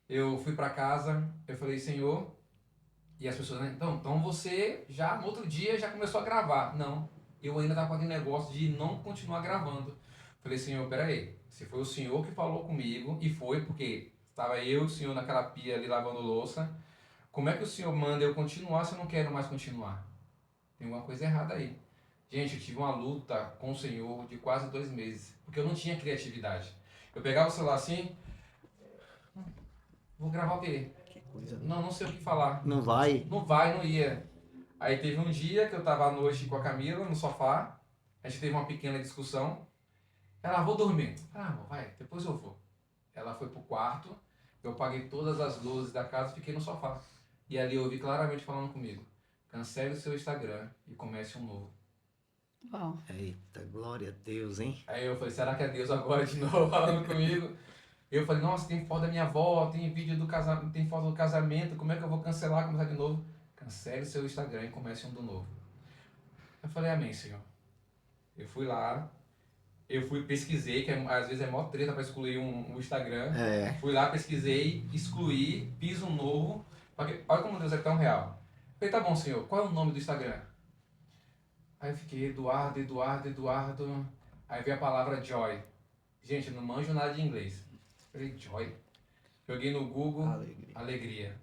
eu fui para casa, eu falei, Senhor, e as pessoas, né? Então você já no outro dia já começou a gravar. Não, eu ainda estava com aquele negócio de não continuar gravando. Falei, Senhor, peraí, se foi o Senhor que falou comigo, e foi porque estava eu e o Senhor naquela pia ali lavando louça, como é que o Senhor manda eu continuar se eu não quero mais continuar? Tem alguma coisa errada aí. Gente, eu tive uma luta com o Senhor de quase 2 meses, porque eu não tinha criatividade. Eu pegava o celular assim, vou gravar o quê? Que coisa. Não sei o que falar. Não vai? Não ia. Aí teve um dia que eu tava à noite com a Camila no sofá, a gente teve uma pequena discussão. Ela, vou dormir. Amor, vai, depois eu vou. Ela foi pro quarto, eu apaguei todas as luzes da casa e fiquei no sofá. E ali eu ouvi claramente falando comigo, cancele o seu Instagram e comece um novo. Uau. Eita, glória a Deus, hein? Aí eu falei, será que é Deus agora de novo falando comigo? Eu falei, nossa, tem foto da minha avó, tem vídeo do casamento, tem foto do casamento, como é que eu vou cancelar, começar de novo? Cancele o seu Instagram e comece um do novo. Eu falei, amém, Senhor. Eu fui lá, pesquisei, que às vezes é mó treta para excluir um Instagram. Fui lá, pesquisei, excluí, fiz um novo. Porque, olha como Deus é tão real. Eu falei, tá bom, Senhor, qual é o nome do Instagram? Aí eu fiquei, Eduardo. Aí veio a palavra Joy. Gente, eu não manjo nada de inglês. Eu falei, Joy. Joguei no Google, Alegria.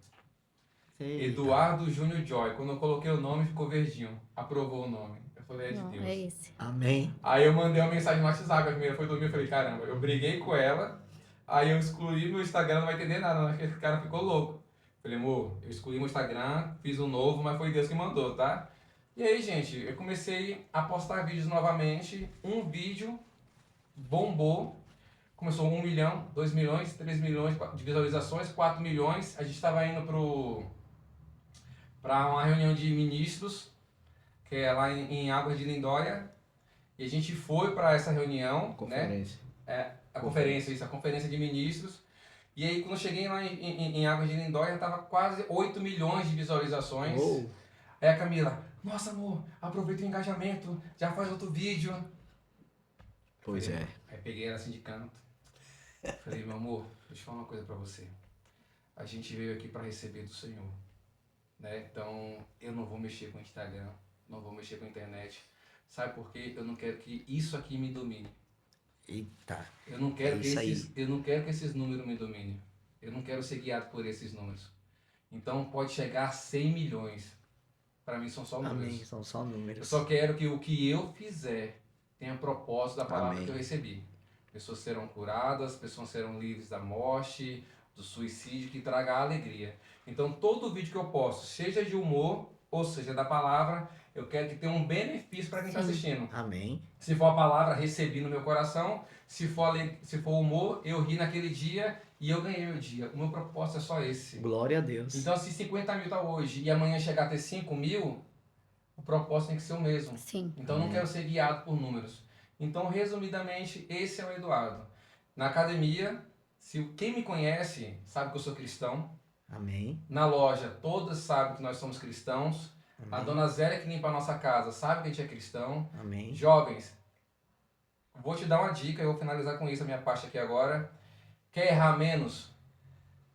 Eduardo Júnior Joy. Quando eu coloquei o nome, ficou verdinho. Aprovou o nome. Eu falei, é de Deus. É esse. Amém. Aí eu mandei uma mensagem no WhatsApp, a primeira foi dormir, eu falei, caramba, eu briguei com ela, aí eu excluí meu Instagram, não vai entender nada, não, acho que esse cara ficou louco. Falei, amor, eu excluí meu Instagram, fiz um novo, mas foi Deus que mandou, tá? E aí, gente, eu comecei a postar vídeos novamente, um vídeo bombou, começou 1 milhão, 2 milhões, 3 milhões de visualizações, 4 milhões, a gente estava indo para uma reunião de ministros, que é lá em Águas de Lindóia, e a gente foi para essa reunião, Conferência. né? A conferência de ministros. E aí, quando eu cheguei lá em Águas de Lindóia, tava quase 8 milhões de visualizações. Uou. Aí a Camila, nossa amor, aproveita o engajamento, já faz outro vídeo. Pois é. Aí peguei ela assim de canto. Falei, meu amor, deixa eu falar uma coisa pra você. A gente veio aqui pra receber do Senhor, né? Então, eu não vou mexer com o Instagram, não vou mexer com a internet. Sabe por quê? Eu não quero que isso aqui me domine. Eita. Eu não quero, isso aí. eu não quero que esses números me dominem. Eu não quero ser guiado por esses números. Então, pode chegar a 100 milhões. Pra mim, são só números. Amém. São só números. Eu só quero que o que eu fizer tenha propósito da palavra Amém. que eu recebi. Pessoas serão curadas, pessoas serão livres da morte, do suicídio, que traga alegria. Então, todo vídeo que eu posto, seja de humor ou seja da palavra, eu quero que tenha um benefício para quem está assistindo. Amém. Se for a palavra, recebi no meu coração. Se for humor, eu ri naquele dia e eu ganhei meu dia. O meu propósito é só esse. Glória a Deus. Então, se 50 mil tá hoje e amanhã chegar a ter 5 mil, o propósito tem que ser o mesmo. Sim. Então, eu não quero ser guiado por números. Então, resumidamente, esse é o Eduardo. Na academia, quem me conhece sabe que eu sou cristão. Amém. Na loja, todas sabem que nós somos cristãos. A dona Zélia, que limpa a nossa casa, sabe que a gente é cristão. Amém. Jovens, vou te dar uma dica, eu vou finalizar com isso a minha parte aqui agora. Quer errar menos?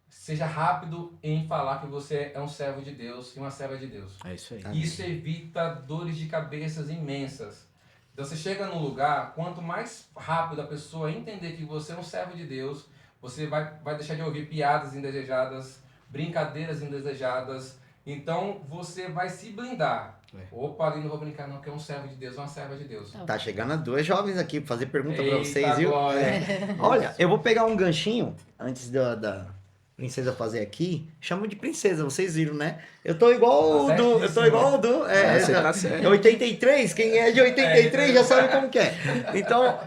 Seja rápido em falar que você é um servo de Deus e uma serva de Deus. É isso aí. Amém. Isso evita dores de cabeças imensas. Então você chega num lugar, quanto mais rápido a pessoa entender que você é um servo de Deus, você vai deixar de ouvir piadas indesejadas, brincadeiras indesejadas. Então você vai se blindar. Opa, ali não vou brincar não, que é um servo de Deus, uma serva de Deus. Tá chegando as duas jovens aqui pra fazer pergunta pra Eita, vocês, viu? glória. Olha, eu vou pegar um ganchinho antes da princesa fazer aqui. Chamo de princesa, vocês viram, né? Eu tô igual o Tá Du. Eu tô certíssimo. igual o Du. Você tá certo. É 83, quem é de 83 já sabe como que é. Então,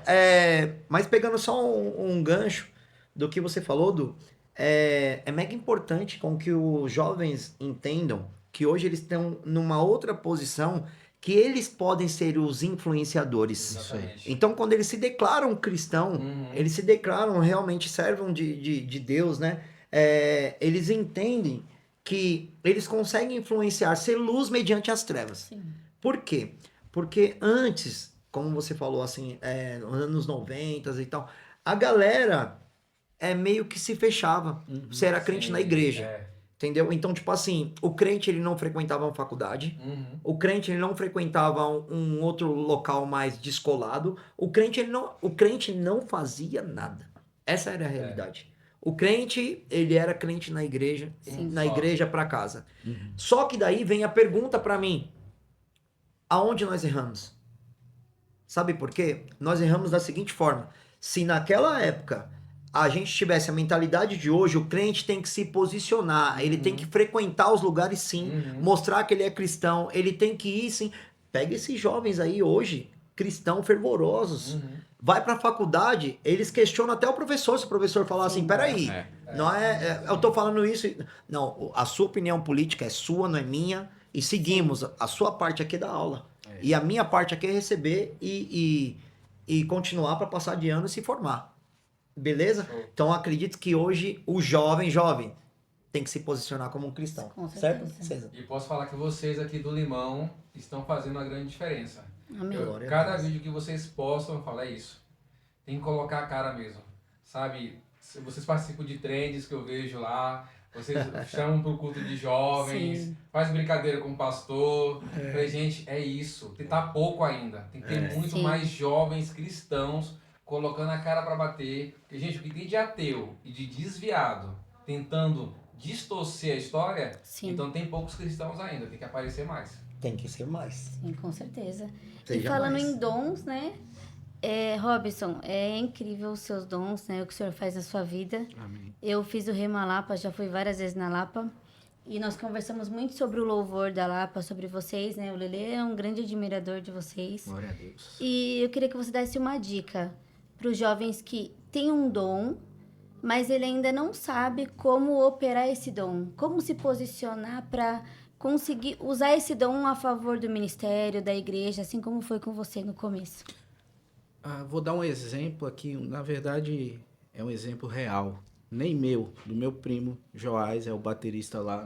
mas pegando só um gancho do que você falou, Du, é mega importante com que os jovens entendam que hoje eles estão numa outra posição que eles podem ser os influenciadores. Exatamente. Então, quando eles se declaram cristão, eles se declaram realmente servos de Deus, né? Eles entendem que eles conseguem influenciar, ser luz mediante as trevas. Sim. Por quê? Porque antes, como você falou assim, nos anos 90 e tal, a galera meio que se fechava. Você era crente Sim, na igreja. é. Entendeu? Então, tipo assim, o crente ele não frequentava uma faculdade, o crente ele não frequentava um outro local mais descolado, o crente não fazia nada. Essa era a realidade. O crente, ele era crente na igreja, na igreja para casa. Só que daí vem a pergunta para mim, aonde nós erramos? Sabe por quê? Nós erramos da seguinte forma, se naquela época a gente tivesse a mentalidade de hoje, o crente tem que se posicionar, ele tem que frequentar os lugares sim, mostrar que ele é cristão, ele tem que ir sim. Pega esses jovens aí hoje, cristãos fervorosos, vai pra faculdade, eles questionam até o professor, se o professor falar assim, peraí, não eu tô falando isso, não, a sua opinião política é sua, não é minha, e seguimos, a sua parte aqui é da aula, e a minha parte aqui é receber e continuar para passar de ano e se formar. Beleza? Então acredito que hoje o jovem tem que se posicionar como um cristão. Com Certo? certeza. E posso falar que vocês aqui do Limão estão fazendo uma grande diferença. Amém. Glória a Cada Deus. vídeo que vocês postam, eu falo, é isso. Tem que colocar a cara mesmo. Sabe? Vocês participam de trends que eu vejo lá. Vocês chamam pro culto de jovens. Sim. Faz brincadeira com o pastor. Falei, gente, é isso. Tá pouco ainda. Tem que ter muito Sim. mais jovens cristãos colocando a cara para bater. Porque, gente, o que tem de ateu e de desviado tentando distorcer a história, Sim. então tem poucos cristãos ainda, tem que aparecer mais. Tem que ser mais. Sim, com certeza. Seja E falando mais. em dons, né? Robson, é incrível os seus dons, né? O que o senhor faz na sua vida. Amém. Eu fiz o Rema Lapa, já fui várias vezes na Lapa. E nós conversamos muito sobre o louvor da Lapa, sobre vocês, né? O Lelê é um grande admirador de vocês. Glória a Deus. E eu queria que você desse uma dica para os jovens que têm um dom, mas ele ainda não sabe como operar esse dom. Como se posicionar para conseguir usar esse dom a favor do ministério, da igreja, assim como foi com você no começo. Vou dar um exemplo aqui, na verdade é um exemplo real, nem meu, do meu primo Joás, é o baterista lá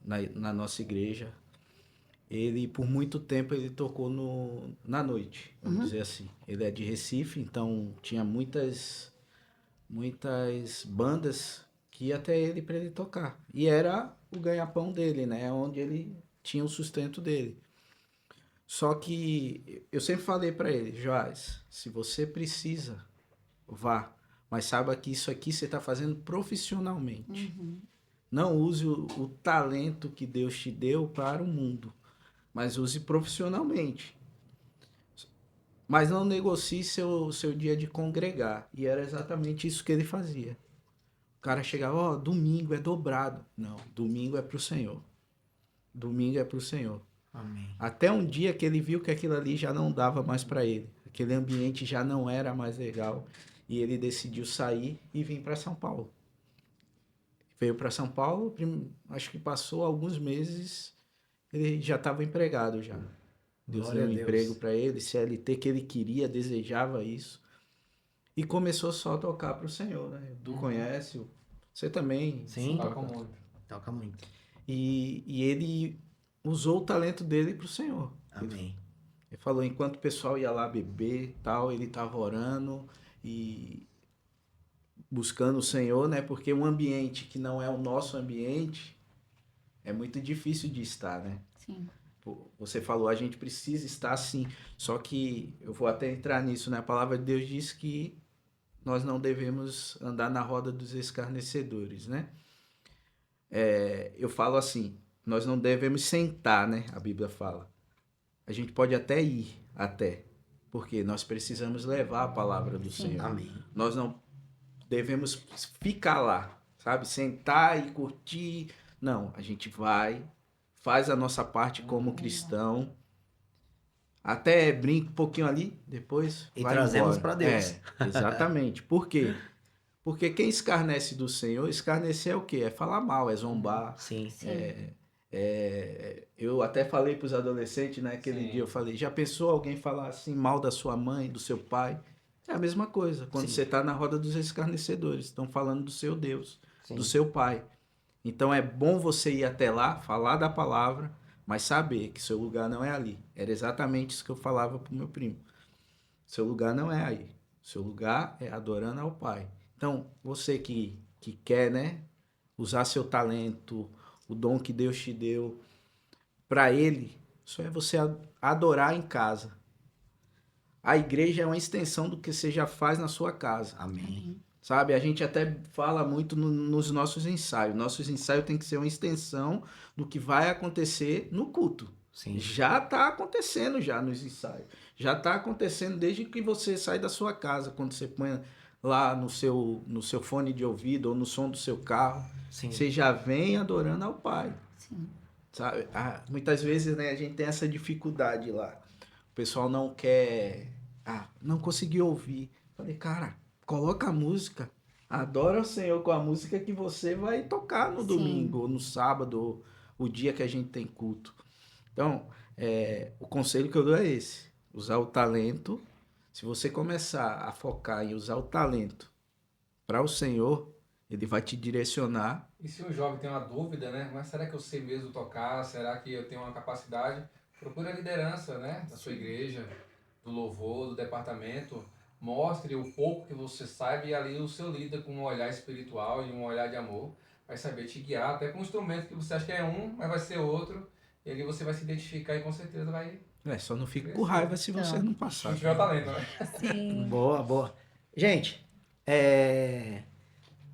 na nossa igreja. ele por muito tempo ele tocou na noite, vamos dizer assim. Ele é de Recife, então tinha muitas bandas que ia até ele para ele tocar. E era o ganha-pão dele, né? Onde ele tinha o sustento dele. Só que eu sempre falei para ele, Joás, se você precisa, vá. Mas saiba que isso aqui você está fazendo profissionalmente. Não use o talento que Deus te deu para o mundo, mas use profissionalmente. Mas não negocie seu dia de congregar. E era exatamente isso que ele fazia. O cara chegava, ó, domingo é dobrado. Não, domingo é para o Senhor. Domingo é para o Senhor. Amém. Até um dia que ele viu que aquilo ali já não dava mais para ele. Aquele ambiente já não era mais legal. E ele decidiu sair e vir para São Paulo. Veio para São Paulo, acho que passou alguns meses, ele já estava empregado já. Deus Glória deu um a Deus. emprego para ele, CLT que ele queria, desejava isso. E começou só a tocar para o Senhor, né? Tu conhece, você também. Sim. Toca muito. Toca muito. E ele usou o talento dele para o Senhor. Amém. Ele falou, enquanto o pessoal ia lá beber e tal, ele estava orando e buscando o Senhor, né? Porque um ambiente que não é o nosso ambiente é muito difícil de estar, né? Sim. Você falou, a gente precisa estar assim. Só que eu vou até entrar nisso, né? A palavra de Deus diz que nós não devemos andar na roda dos escarnecedores, né? Eu falo assim, nós não devemos sentar, né? A Bíblia fala. A gente pode até ir, porque nós precisamos levar a palavra do Senhor. Amém. Nós não devemos ficar lá, sabe? Sentar e curtir. Não, a gente vai, faz a nossa parte como cristão, até brinca um pouquinho ali, depois E vai trazemos embora. pra Deus. Exatamente. Por quê? Porque quem escarnece do Senhor, escarnecer é o quê? É falar mal, é zombar. Sim. Eu até falei para os adolescentes, né? Aquele Sim. dia eu falei, já pensou alguém falar assim mal da sua mãe, do seu pai? É a mesma coisa. Quando Sim. você está na roda dos escarnecedores, estão falando do seu Deus, Sim. do seu pai. Então é bom você ir até lá, falar da palavra, mas saber que seu lugar não é ali. Era exatamente isso que eu falava pro meu primo. Seu lugar não é aí. Seu lugar é adorando ao Pai. Então, você que quer, né, usar seu talento, o dom que Deus te deu, para Ele, só é você adorar em casa. A igreja é uma extensão do que você já faz na sua casa. Amém. Sabe, a gente até fala muito nos nossos ensaios. Nossos ensaios tem que ser uma extensão do que vai acontecer no culto. Sim. Já está acontecendo já nos ensaios. Já está acontecendo desde que você sai da sua casa, quando você põe lá no seu fone de ouvido ou no som do seu carro. Sim. Você já vem adorando ao Pai. Sim. Sabe? Muitas vezes, né, a gente tem essa dificuldade lá. O pessoal não quer... não conseguiu ouvir. Falei, cara, coloca a música. Adora o Senhor com a música que você vai tocar no Sim. domingo, ou no sábado, ou o dia que a gente tem culto. Então, o conselho que eu dou é esse. Usar o talento. Se você começar a focar em usar o talento para o Senhor, Ele vai te direcionar. E se o jovem tem uma dúvida, né? Mas será que eu sei mesmo tocar? Será que eu tenho uma capacidade? Procure a liderança, né? Da sua igreja, do louvor, do departamento. Mostre o pouco que você sabe e ali o seu líder com um olhar espiritual e um olhar de amor vai saber te guiar, até com um instrumento que você acha que é um, mas vai ser outro. E ali você vai se identificar e com certeza vai... Só não fique com raiva se você não Se passar. não tiver o talento, né? Sim. Boa, boa. Gente,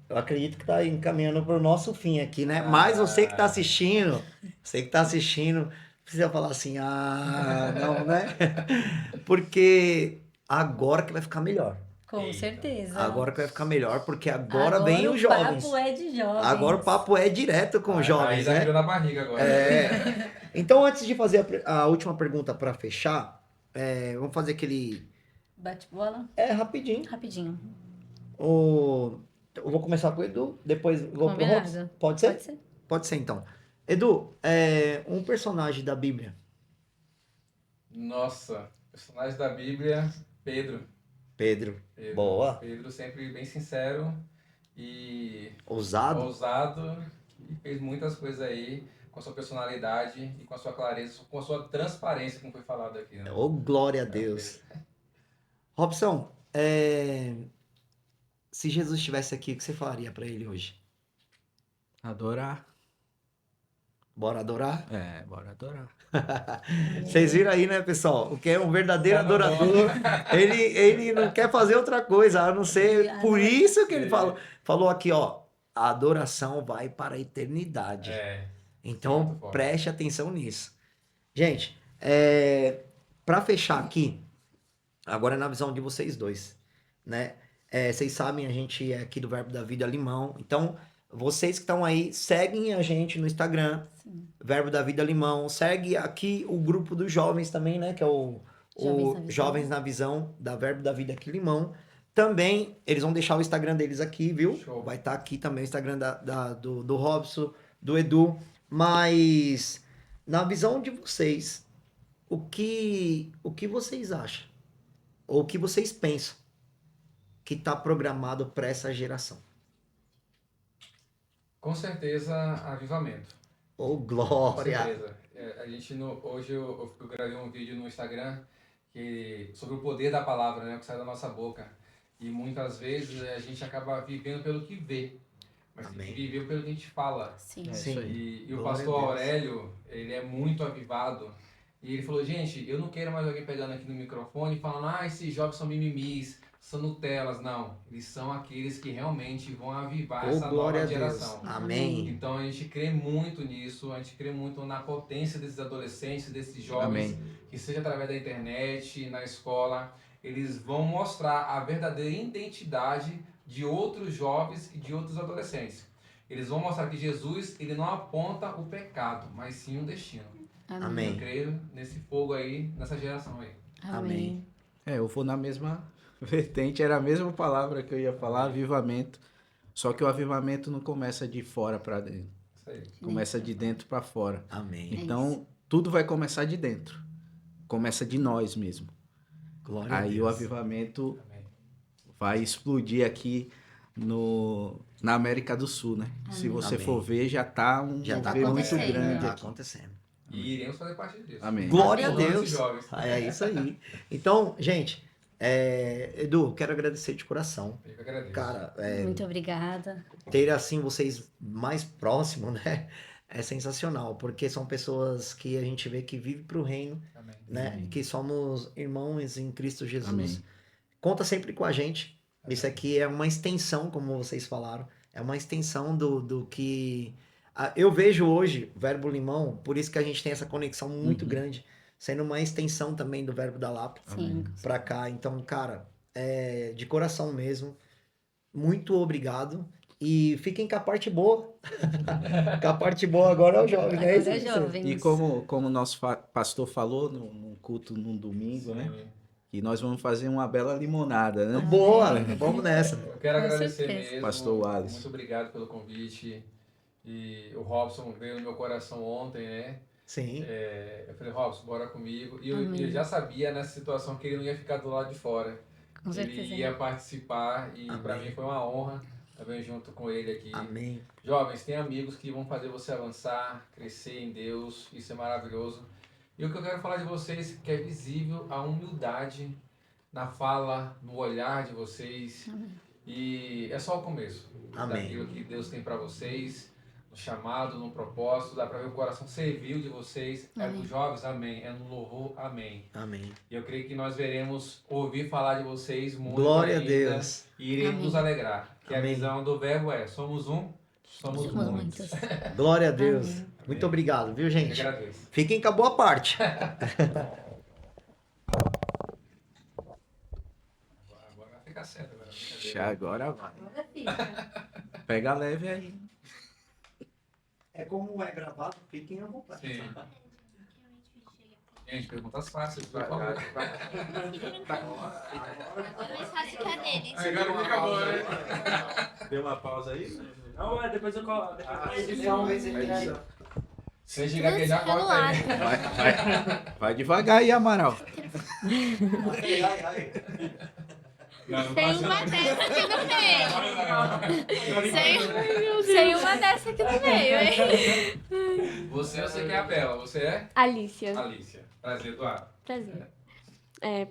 eu acredito que tá encaminhando pro nosso fim aqui, né? Mas você que tá assistindo, precisa falar assim, não, né? Porque agora que vai ficar melhor. Com Eita. certeza. Agora que vai ficar melhor, porque agora vem os o jovens. papo é de jovens. Agora o papo é direto com os jovens, Aí né? já na barriga agora. Então, antes de fazer a última pergunta para fechar, vamos fazer aquele... Bate bola? rapidinho. Rapidinho. Eu vou começar com o Edu, depois vou pro Robson. Combinado. Pode ser? Pode ser. Pode ser, então. Edu, um personagem da Bíblia. Nossa, personagem da Bíblia, Pedro. Pedro. Pedro. Boa. Pedro sempre bem sincero e Ousado. ousado e fez muitas coisas aí com a sua personalidade e com a sua clareza, com a sua transparência, como foi falado aqui. Né? Ô, glória a Deus. Robson, se Jesus estivesse aqui, o que você falaria pra ele hoje? Adorar. Bora adorar? Bora adorar. Vocês viram aí, né, pessoal? O que é um verdadeiro adorador, ele não quer fazer outra coisa, a não ser por isso que ele falou aqui, ó, a adoração vai para a eternidade. Então, preste atenção nisso. Gente, para fechar aqui, agora na visão de vocês dois, né? Vocês sabem, a gente é aqui do Verbo da Vida Limão, então vocês que estão aí, seguem a gente no Instagram, Sim. Verbo da Vida Limão, segue aqui o grupo dos jovens também, né? Que é o Jovens na Visão, da Verbo da Vida aqui Limão. Também, eles vão deixar o Instagram deles aqui, viu? Show. Vai estar aqui também o Instagram do Robson, do Edu. Mas, na visão de vocês, o que vocês acham? Ou o que vocês pensam que está programado para essa geração? Com certeza, avivamento. Oh, Com glória! certeza. A gente, hoje eu gravei um vídeo no Instagram sobre o poder da palavra, né? Que sai da nossa boca. E muitas vezes a gente acaba vivendo pelo que vê. Mas tem que viver pelo que a gente fala. Sim. Sim. E o Glória pastor a Deus. Aurélio, ele é muito avivado. E ele falou, gente, eu não quero mais alguém pegando aqui no microfone e falando, esses jovens são mimimis, são Nutelas. Não, eles são aqueles que realmente vão avivar Oh, essa glória a nova Deus. geração. Amém. Então a gente crê muito nisso, a gente crê muito na potência desses adolescentes, desses jovens, que seja através da internet, na escola, eles vão mostrar a verdadeira identidade de outros jovens e de outros adolescentes. Eles vão mostrar que Jesus, ele não aponta o pecado, mas sim o destino. Amém. Eu creio nesse fogo aí, nessa geração aí. Amém. Eu vou na mesma vertente, era a mesma palavra que eu ia falar, avivamento. Só que o avivamento não começa de fora para dentro, Isso aí. começa de dentro para fora. Amém. Então, tudo vai começar de dentro. Começa de nós mesmo. Glória a Aí Deus. o avivamento Amém. vai explodir aqui na América do Sul, né? Se você Amém. for ver, já tá um Já tá mover muito acontecendo. grande Tá aqui. acontecendo. E iremos fazer parte disso. Amém. Glória a Todos os Deus. jovens. É isso aí. Então, gente, Edu, quero agradecer de coração. Eu que agradeço. Cara, Muito obrigada. ter assim vocês mais próximos, né? É sensacional, porque são pessoas que a gente vê que vivem pro reino, Amém. né? Amém. Que somos irmãos em Cristo Jesus. Amém. Conta sempre com a gente. Isso aqui é uma extensão, como vocês falaram, é uma extensão do que eu vejo hoje, o Verbo Limão, por isso que a gente tem essa conexão muito grande, sendo uma extensão também do Verbo da Lapa Sim. pra cá. Então, cara, de coração mesmo, muito obrigado. E fiquem com a parte boa. Com a parte boa agora é o jovem, né? Agora é jovens. E como o nosso pastor falou num culto num domingo, né? Sim. Que nós vamos fazer uma bela limonada, né? Boa, vamos nessa. Eu quero Com agradecer certeza. mesmo. Pastor Wallace. Muito obrigado pelo convite. E o Robson veio no meu coração ontem, né? Sim. Eu falei, Robson, bora comigo. E eu Amém. já sabia nessa situação que ele não ia ficar do lado de fora. Com certeza. Ele ia participar e para Amém. mim foi uma honra estar bem junto com ele aqui. Amém. Jovens, tem amigos que vão fazer você avançar, crescer em Deus, isso é maravilhoso. E o que eu quero falar de vocês que é visível a humildade na fala, no olhar de vocês. E é só o começo Amém. daquilo que Deus tem para vocês, no chamado, no propósito, dá para ver o coração servil de vocês. É Amém. dos jovens, amém. É no louvor, amém. Amém. E eu creio que nós veremos ouvir falar de vocês muito Glória a ainda, Deus. e iremos Amém. nos alegrar. Que Amém. a visão do verbo é, somos um, somos Somos muitos. muitos. Glória a Deus. Amém. Muito obrigado, viu, Eu gente? agradeço. Fiquem com a boa parte. Agora vai ficar certo. Agora. Agora vai. Pega leve aí. É como é gravado, fiquem à vontade. Sim. Gente, perguntas fáceis, por favor. Agora mais fácil que a dele. Agora que acabou, né? Deu uma pausa aí? Não, depois eu coloco. Sem gaguejar, corta aí. Vai devagar aí, Amaral. Não, Tem passa uma não. dessa aqui no meio. Não. Tem uma dessa aqui no meio, hein? Você, eu sei que é a Bela. Você é? Alicia. Alicia. Prazer, Eduardo. Prazer.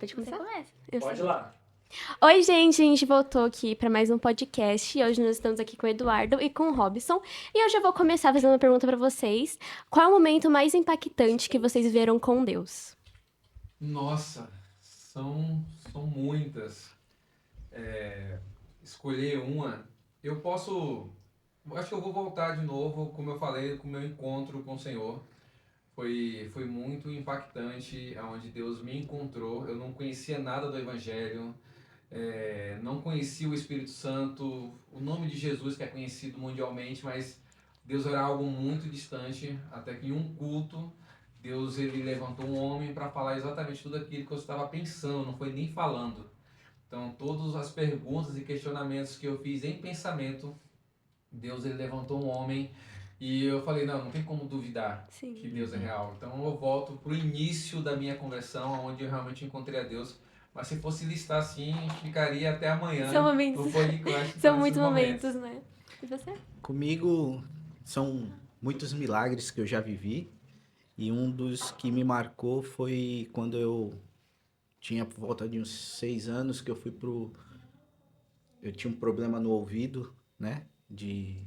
Pode Você começar? começa. Eu Pode sei. ir lá. Oi, gente, a gente voltou aqui para mais um podcast e hoje nós estamos aqui com o Eduardo e com o Robson. E eu já vou começar fazendo uma pergunta para vocês. Qual é o momento mais impactante que vocês viveram com Deus? Nossa, são muitas. Escolher uma, eu posso. Acho que eu vou voltar de novo, como eu falei, com o meu encontro com o Senhor. Foi muito impactante, onde Deus me encontrou. Eu não conhecia nada do Evangelho, não conhecia o Espírito Santo, o nome de Jesus que é conhecido mundialmente, mas Deus era algo muito distante, até que em um culto, Deus ele levantou um homem para falar exatamente tudo aquilo que eu estava pensando, não foi nem falando. Então, todas as perguntas e questionamentos que eu fiz em pensamento, Deus ele levantou um homem e eu falei, não tem como duvidar Sim. que Deus é real. Então, eu volto para o início da minha conversão, onde eu realmente encontrei a Deus. Mas se fosse listar assim, ficaria até amanhã. São momentos. No podcast São por muitos esses momentos, né? E você? Comigo são muitos milagres que eu já vivi. E um dos que me marcou foi quando eu tinha por volta de uns 6 anos que eu fui eu tinha um problema no ouvido, né?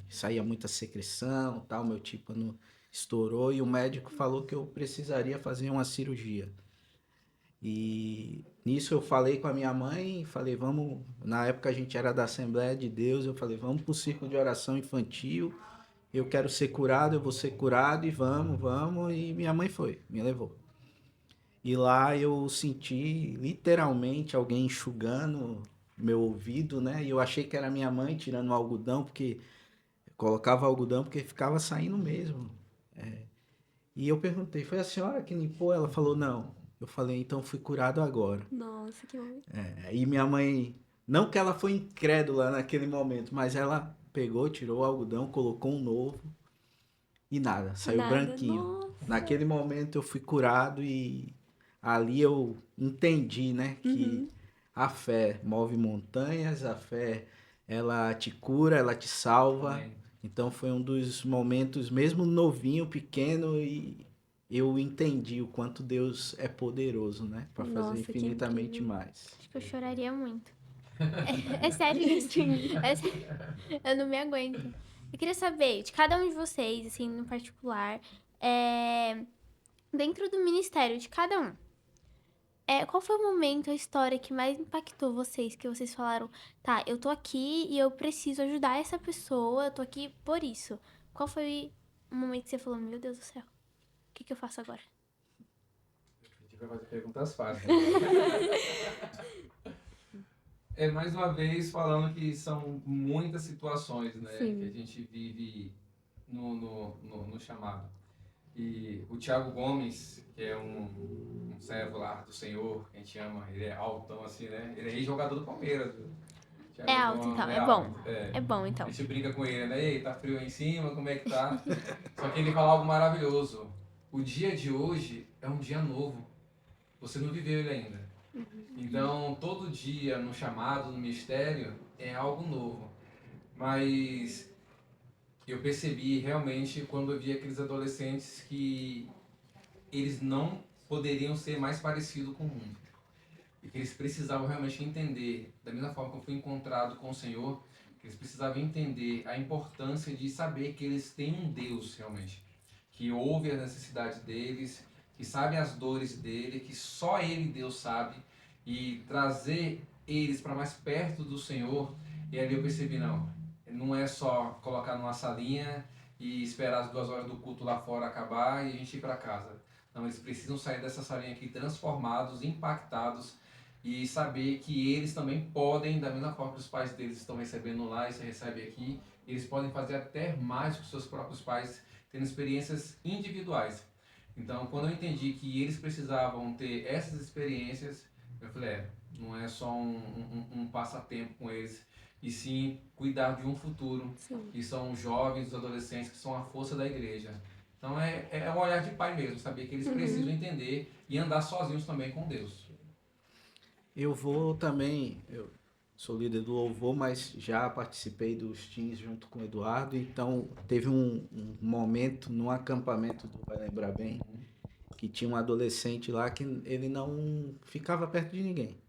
Saía muita secreção, tal, meu tímpano estourou e o médico falou que eu precisaria fazer uma cirurgia. E nisso eu falei com a minha mãe, falei, vamos, na época a gente era da Assembleia de Deus, eu falei, vamos pro círculo de oração infantil, eu quero ser curado, eu vou ser curado e vamos, e minha mãe foi, me levou. E lá eu senti literalmente alguém enxugando meu ouvido, né? E eu achei que era minha mãe tirando o algodão, porque eu colocava algodão porque ficava saindo mesmo. E eu perguntei, foi a senhora que limpou? Ela falou, não. Eu falei, então fui curado agora. Nossa, que momento. E minha mãe, não que ela foi incrédula naquele momento, mas ela pegou, tirou o algodão, colocou um novo e nada, saiu Nada, branquinho. nossa. Naquele momento eu fui curado e ali eu entendi, né, que a fé move montanhas, a fé ela te cura, ela te salva. Amém. Então foi um dos momentos, mesmo novinho, pequeno, e eu entendi o quanto Deus é poderoso, né, para Nossa, fazer que infinitamente incrível. mais. Acho que eu choraria muito. É sério isso. Eu não me aguento. Eu queria saber, de cada um de vocês, assim, no particular, dentro do ministério de cada um, qual foi o momento, a história que mais impactou vocês? Que vocês falaram, tá, eu tô aqui e eu preciso ajudar essa pessoa, eu tô aqui por isso. Qual foi o momento que você falou, meu Deus do céu, o que eu faço agora? A gente vai fazer perguntas fáceis. Mais uma vez falando que são muitas situações, né, Sim. que a gente vive no chamado. E o Thiago Gomes, que é um servo lá do Senhor, que a gente ama, ele é altão assim, né? Ele é ex-jogador do Palmeiras. Viu? Thiago É alto, Gomes então, é é bom. alto, É bom, então. A gente brinca com ele, né? Ei, tá frio aí em cima, como é que tá? Só que ele fala algo maravilhoso. O dia de hoje é um dia novo. Você não viveu ele ainda. Então, todo dia no chamado, no mistério, é algo novo. Mas eu percebi realmente quando eu vi aqueles adolescentes que eles não poderiam ser mais parecidos com o mundo. E que eles precisavam realmente entender, da mesma forma que eu fui encontrado com o Senhor, que eles precisavam entender a importância de saber que eles têm um Deus realmente, que ouve as necessidades deles, que sabe as dores dele, que só ele, Deus, sabe, e trazer eles para mais perto do Senhor. E ali eu percebi, não é só colocar numa salinha e esperar as 2 horas do culto lá fora acabar e a gente ir para casa. Não, eles precisam sair dessa salinha aqui transformados, impactados e saber que eles também podem, da mesma forma que os pais deles estão recebendo lá e você recebe aqui, eles podem fazer até mais que os seus próprios pais, tendo experiências individuais. Então, quando eu entendi que eles precisavam ter essas experiências, eu falei, não é só um passatempo com eles, e sim cuidar de um futuro, Sim. que são os jovens, os adolescentes, que são a força da igreja. Então é um olhar de pai mesmo, saber que eles precisam entender e andar sozinhos também com Deus. Eu vou também, sou líder do louvor, mas já participei dos teams junto com o Eduardo. Então, teve um momento num acampamento, tu vai lembrar bem, que tinha um adolescente lá que ele não ficava perto de ninguém.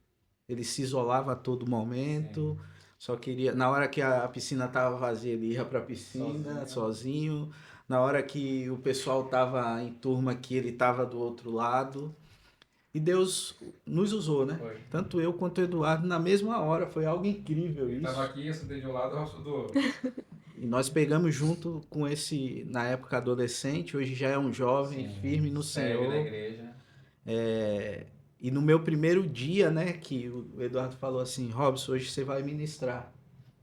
Ele se isolava a todo momento, só queria... Na hora que a piscina estava vazia, ele ia para a piscina sozinho. Na hora que o pessoal estava em turma, que ele estava do outro lado. E Deus nos usou, né? Foi. Tanto eu quanto o Eduardo na mesma hora. Foi algo incrível Ele isso. estava aqui, eu sentei de um lado, o Robson do outro. E nós pegamos junto com esse, na época, adolescente. Hoje já é um jovem Sim, firme no segue Senhor. da igreja. E no meu primeiro dia, né, que o Eduardo falou assim, Robson, hoje você vai ministrar.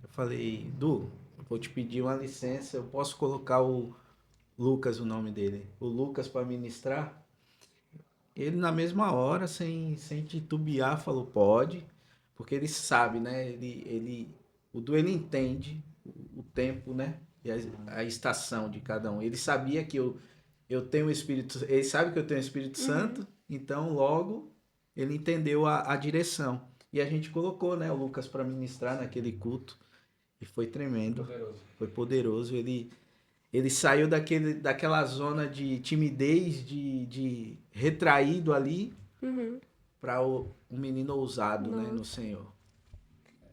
Eu falei, Du, vou te pedir uma licença, eu posso colocar o Lucas, o nome dele, o Lucas para ministrar? Ele na mesma hora, sem titubear, falou, pode, porque ele sabe, né, o Du ele entende o tempo, né, e a estação de cada um. Ele sabia que eu tenho o Espírito, ele sabe que eu tenho o Espírito Santo, então logo ele entendeu a direção. E a gente colocou, né, o Lucas para ministrar naquele culto. E foi tremendo. Poderoso. Foi poderoso. Ele saiu daquela zona de timidez, de retraído ali, Uhum. para um menino ousado, né, Nossa. no Senhor.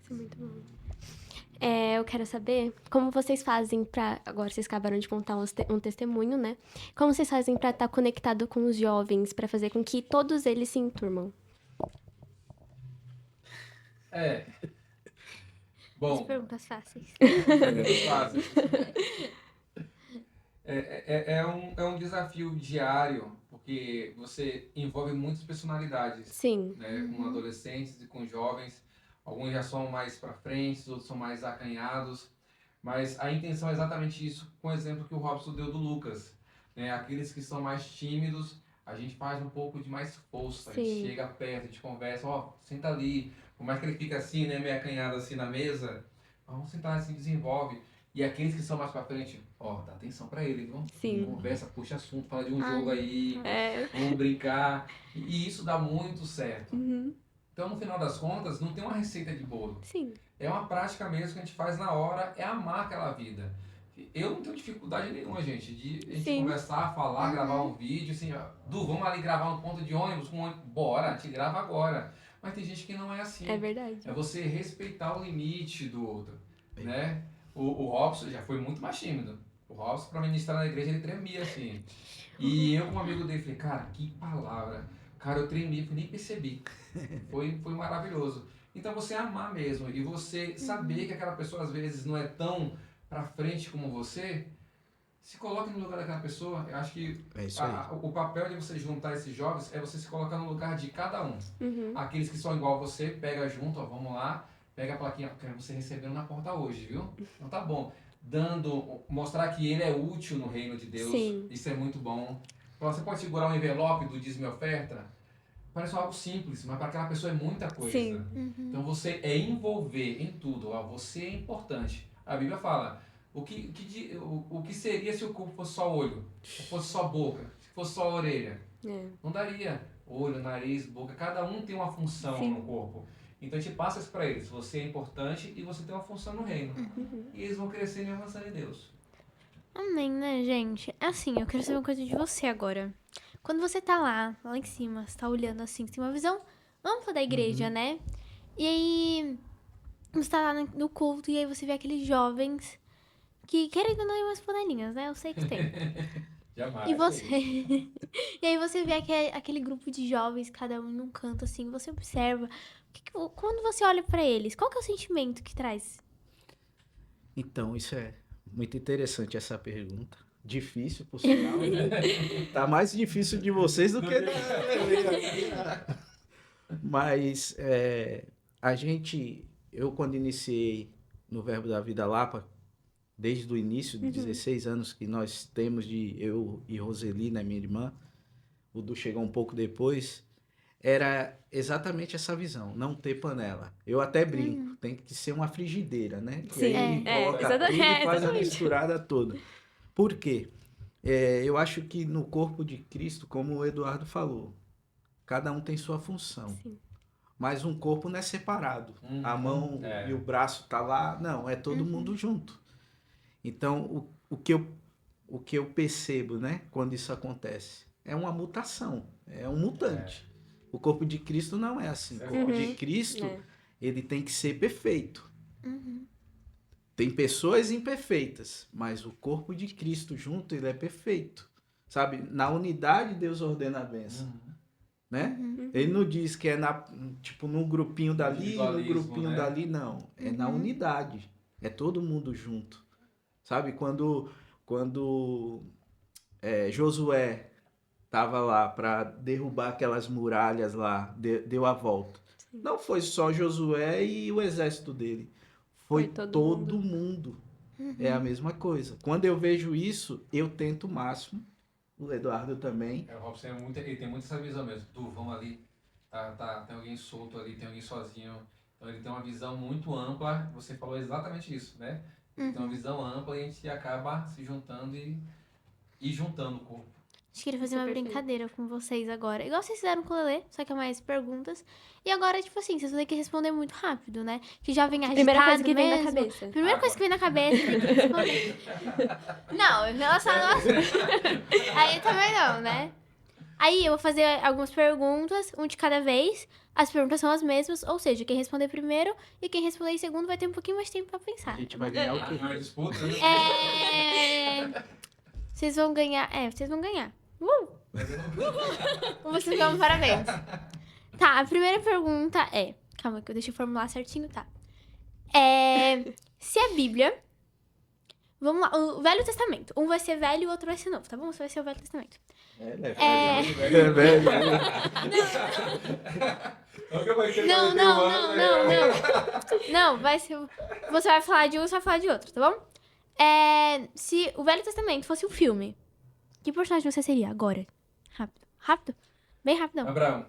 Isso é muito bom. Eu quero saber como vocês fazem pra... Agora vocês acabaram de contar um testemunho, né? Como vocês fazem pra estar conectado com os jovens, pra fazer com que todos eles se enturmam? As Bom, perguntas fáceis. perguntas fáceis. É um desafio diário, porque você envolve muitas personalidades, Sim. né? Com adolescentes e com jovens. Alguns já são mais para frente, outros são mais acanhados. Mas a intenção é exatamente isso, com o exemplo que o Robson deu do Lucas. Né? Aqueles que são mais tímidos, a gente faz um pouco de mais força. A gente Sim. chega perto, a gente conversa, ó, senta ali. Por mais que ele fique assim, né, meio acanhado assim na mesa, vamos sentar assim, desenvolve. E aqueles que são mais pra frente, ó, dá atenção pra ele, viu? Sim. Conversa, puxa assunto, fala de um Ai, jogo aí, vamos brincar. E isso dá muito certo. Uhum. Então, no final das contas, não tem uma receita de bolo. Sim. É uma prática mesmo que a gente faz na hora, é amar aquela vida. Eu não tenho dificuldade nenhuma, gente, de a gente Sim. conversar, falar, gravar um vídeo, assim, ó, Du, vamos ali gravar um ponto de ônibus, bora, a gente grava agora. Mas tem gente que não é assim. É verdade. É você respeitar o limite do outro, né? O Robson já foi muito mais tímido. O Robson, para ministrar na igreja, ele tremia, assim. E eu, como amigo dele, falei, cara, que palavra. Cara, eu tremi, nem percebi. Foi maravilhoso. Então, você amar mesmo e você saber que aquela pessoa, às vezes, não é tão pra frente como você, se coloque no lugar daquela pessoa. Eu acho que É isso aí. o papel de você juntar esses jovens é você se colocar no lugar de cada um. Uhum. Aqueles que são igual a você, pega junto, ó, vamos lá, pega a plaquinha, quero você recebendo na porta hoje, viu? Então tá bom. Mostrar que ele é útil no reino de Deus, Sim. isso é muito bom. Você pode segurar um envelope do dízimo e oferta, parece algo simples, mas para aquela pessoa é muita coisa. Sim. Então você é envolver em tudo, ó, você é importante. A Bíblia fala, o que seria se o corpo fosse só olho, se fosse só boca, se fosse só orelha? É. Não daria. Olho, nariz, boca, cada um tem uma função Sim. no corpo. Então a gente passa isso para eles, você é importante e você tem uma função no reino. E eles vão crescendo e avançando em Deus. Amém, né, gente? Assim, eu quero saber uma coisa de você agora. Quando você tá lá em cima, você tá olhando assim, você tem uma visão ampla da igreja, né? E aí, você tá lá no culto e aí você vê aqueles jovens que querem dar umas panelinhas, né? Eu sei que tem. Jamais. E você... e aí você vê aquele grupo de jovens, cada um num canto, assim, você observa. Quando você olha pra eles, qual que é o sentimento que traz? Então, isso é muito interessante essa pergunta. Difícil, por sinal. Né? Tá mais difícil de vocês do que Mas eu quando iniciei no Verbo da Vida Lapa, desde o início de 16 anos que nós temos eu e Roseli, né, minha irmã, o Du chegou um pouco depois, era exatamente essa visão, não ter panela. Eu até brinco, tem que ser uma frigideira, né? Que Sim, aí coloca exatamente, tudo e faz a exatamente. misturada toda. Por quê? Eu acho que no corpo de Cristo, como o Eduardo falou, cada um tem sua função. Sim. mas um corpo não é separado. A mão e o braço tá lá, não, é todo mundo junto. Então, o que eu percebo, né, quando isso acontece, é uma mutação, é um mutante. O corpo de Cristo não é assim. O corpo de Cristo, ele tem que ser perfeito. Tem pessoas imperfeitas, mas o corpo de Cristo junto, ele é perfeito. Sabe? Na unidade, Deus ordena a bênção. Né? Ele não diz que é tipo num grupinho dali, num grupinho dali, não. É na unidade. É todo mundo junto. Sabe? Quando Josué estava lá para derrubar aquelas muralhas lá, deu a volta. Sim. Não foi só Josué e o exército dele. Foi todo mundo. É a mesma coisa. Quando eu vejo isso, eu tento o máximo. O Eduardo também. O Robson ele tem muito essa visão mesmo. Vamos ali, tem alguém solto ali, tem alguém sozinho. Então ele tem uma visão muito ampla. Você falou exatamente isso, né? Tem uma visão ampla e a gente acaba se juntando e juntando o corpo. A gente queria fazer uma brincadeira com vocês agora. Igual vocês fizeram com o Lelê, só que é mais perguntas. E agora, tipo assim, vocês vão ter que responder muito rápido, né? Que já vem agitado Primeira coisa que vem mesmo. na cabeça. Primeira coisa que vem na cabeça, tem que responder. Não, em relação a nós... Aí também não, né? Aí eu vou fazer algumas perguntas, um de cada vez. As perguntas são as mesmas, ou seja, quem responder primeiro e quem responder em segundo vai ter um pouquinho mais de tempo pra pensar. A gente vai ganhar o quê? Uma disputa, né? Vocês vão ganhar. Vocês vão ganhar. Vocês ganham parabéns. Tá, a primeira pergunta é... Calma que eu deixei eu formular certinho, tá? Se a Bíblia... Vamos lá, o Velho Testamento. Um vai ser velho e o outro vai ser novo, tá bom? Você vai ser o Velho Testamento. Não, vai ser... Você vai falar de um, você vai falar de outro, tá bom? Se o Velho Testamento fosse um filme, que personagem você seria agora? Rápido. Rápido? Bem rapidão. Abraão.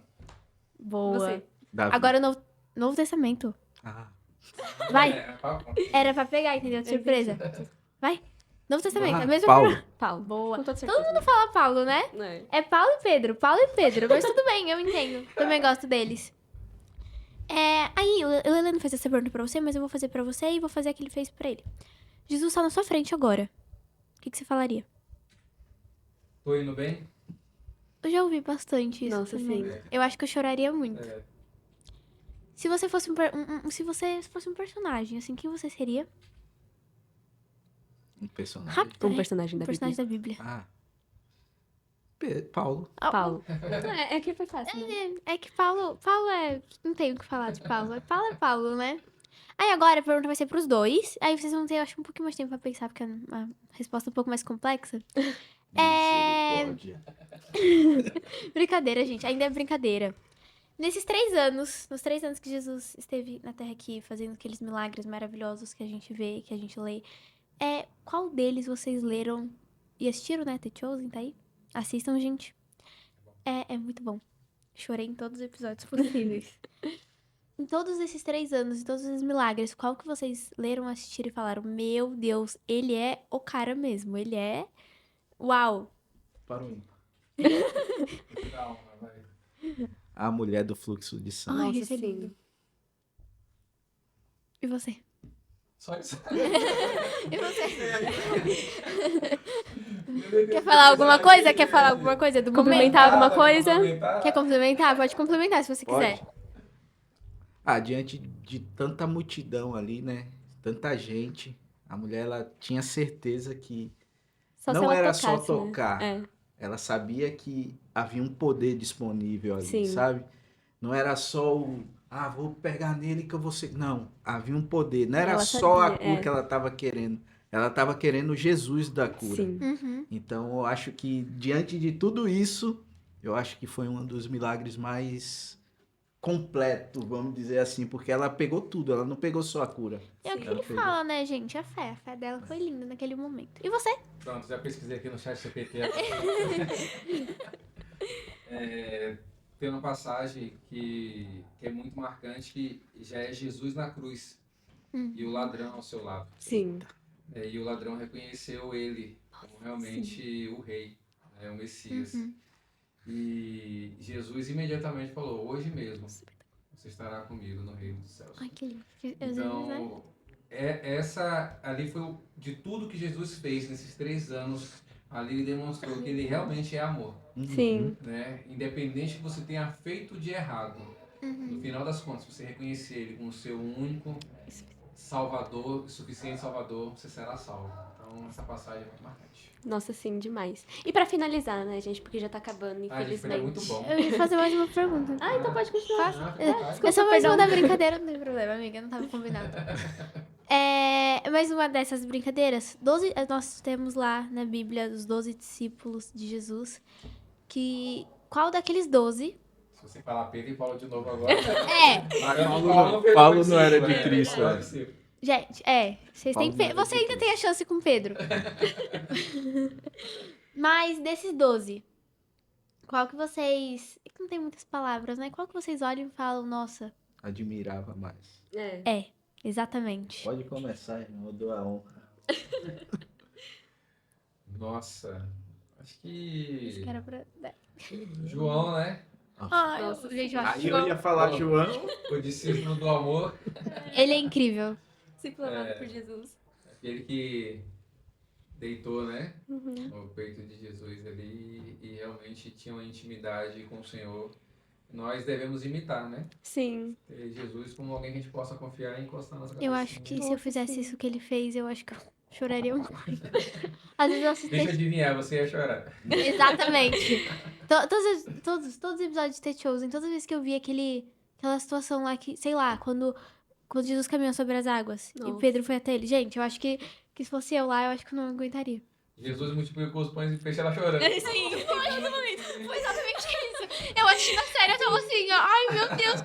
Boa. Você. Davi. Agora o Novo Testamento. Ah, Vai. Era pra pegar, entendeu? De surpresa. Vai. Novo Testamento. A mesma Paulo. Paulo. Boa. Com toda Todo certeza. mundo fala Paulo, né? É. É Paulo e Pedro. Paulo e Pedro. Mas tudo bem, eu entendo. Também gosto deles. Aí, o Lelê não fez essa pergunta pra você, mas eu vou fazer pra você e vou fazer a que ele fez pra ele. Jesus tá na sua frente agora. O que você falaria? Tô indo bem? Eu já ouvi bastante isso. Nossa, também. sim. Eu acho que eu choraria muito. É. Se você fosse se você fosse um personagem, assim, quem você seria? um personagem. Rápido. Um personagem Um da personagem da Bíblia. Ah. Paulo. Paulo. É que foi fácil, né? É que Paulo é... Não tenho o que falar de Paulo. Paulo é Paulo, né? Aí agora a pergunta vai ser pros dois. Aí vocês vão ter, eu acho, um pouquinho mais de tempo pra pensar, porque é uma resposta um pouco mais complexa. Misericórdia. Brincadeira, gente. Ainda é brincadeira. Nos 3 anos que Jesus esteve na Terra aqui, fazendo aqueles milagres maravilhosos que a gente vê, que a gente lê, qual deles vocês leram e assistiram, né? The Chosen, tá aí? Assistam, gente. É muito bom. Chorei em todos os episódios possíveis. Em todos esses 3 anos, em todos esses milagres, qual que vocês leram, assistiram e falaram, meu Deus, ele é o cara mesmo, ele é... Uau! Para o ímpar. Calma, vai. A mulher do fluxo de sangue. Ai, Nossa, esse é sim. lindo. E você? Só isso. E você? Quer falar alguma coisa? Quer falar alguma coisa do momento? Complementar alguma coisa? Quer complementar? Pode complementar se você quiser. Diante de tanta multidão ali, né? Tanta gente, a mulher ela tinha certeza que Só se não ela era tocasse, só né? tocar. É. Ela sabia que havia um poder disponível ali, Sim. sabe? Não era só vou pegar nele que eu vou ser. Não, havia um poder. Não era Ela só a sabia, cura que ela estava querendo. Ela estava querendo Jesus da cura. Sim. Uhum. Então, eu acho que diante de tudo isso, eu acho que foi um dos milagres mais completos, vamos dizer assim, porque ela pegou tudo, ela não pegou só a cura. É o que Ela ele pegou. fala, né, gente? A fé dela foi linda naquele momento. E você? Pronto, já pesquisei aqui no chat GPT. Tem uma passagem que é muito marcante, que já é Jesus na cruz e o ladrão ao seu lado. Sim. E o ladrão reconheceu ele como realmente o rei, o Messias. E Jesus imediatamente falou, hoje mesmo você estará comigo no reino dos céus. Ai, que lindo. Às vezes, né? Então, essa ali foi de tudo que Jesus fez nesses 3 anos. Ali ele demonstrou que ele realmente é amor, Sim. né? Independente que você tenha feito de errado, no final das contas, você reconhecer ele como seu único Salvador, suficiente Salvador, você será salvo. Então, essa passagem é muito marcante. Nossa, sim, demais. E pra finalizar, né, gente? Porque já tá acabando, Ah, gente, foi infelizmente. muito bom. Eu ia fazer mais uma pergunta. Ah, então pode continuar. É só mais uma da brincadeira, não tem problema, amiga, não tava combinado. Mais uma dessas brincadeiras. Nós temos lá na Bíblia os 12 discípulos de Jesus. Qual daqueles 12? Se você falar Pedro e Paulo de novo agora... Paulo não era de Cristo, Paulo né? de Cristo. Gente, vocês têm você ainda tem a chance com Pedro. Mas desses 12, qual que vocês... Não tem muitas palavras, né? Qual que vocês olham e falam, nossa... Admirava mais. Exatamente. Pode começar, irmão. Eu dou a honra. Nossa, acho Isso que... que era pra... João, né? Gente, eu acho Aí eu ia falar João. O discípulo do amor. ele é incrível. Discipulado por Jesus. Aquele que deitou, né? Uhum. No peito de Jesus ali e realmente tinha uma intimidade com o Senhor. Nós devemos imitar, né? Sim. Ter Jesus como alguém que a gente possa confiar e encostar nas Eu acho que se eu Nossa, fizesse sim. isso que ele fez, eu acho que eu choraria muito. Às vezes eu assisto... Deixa eu adivinhar, você ia chorar. Exatamente. Todos os episódios de The Chosen, todas as vezes que eu vi aquela situação lá que, sei lá, quando Jesus caminhou sobre as águas e Nossa. Pedro foi até ele. Gente, eu acho que se fosse eu lá, eu acho que eu não aguentaria. Jesus multiplicou os pães e fez ela chorando. Sim, foi exatamente isso. Eu assisti a série, eu tava assim, ai meu Deus,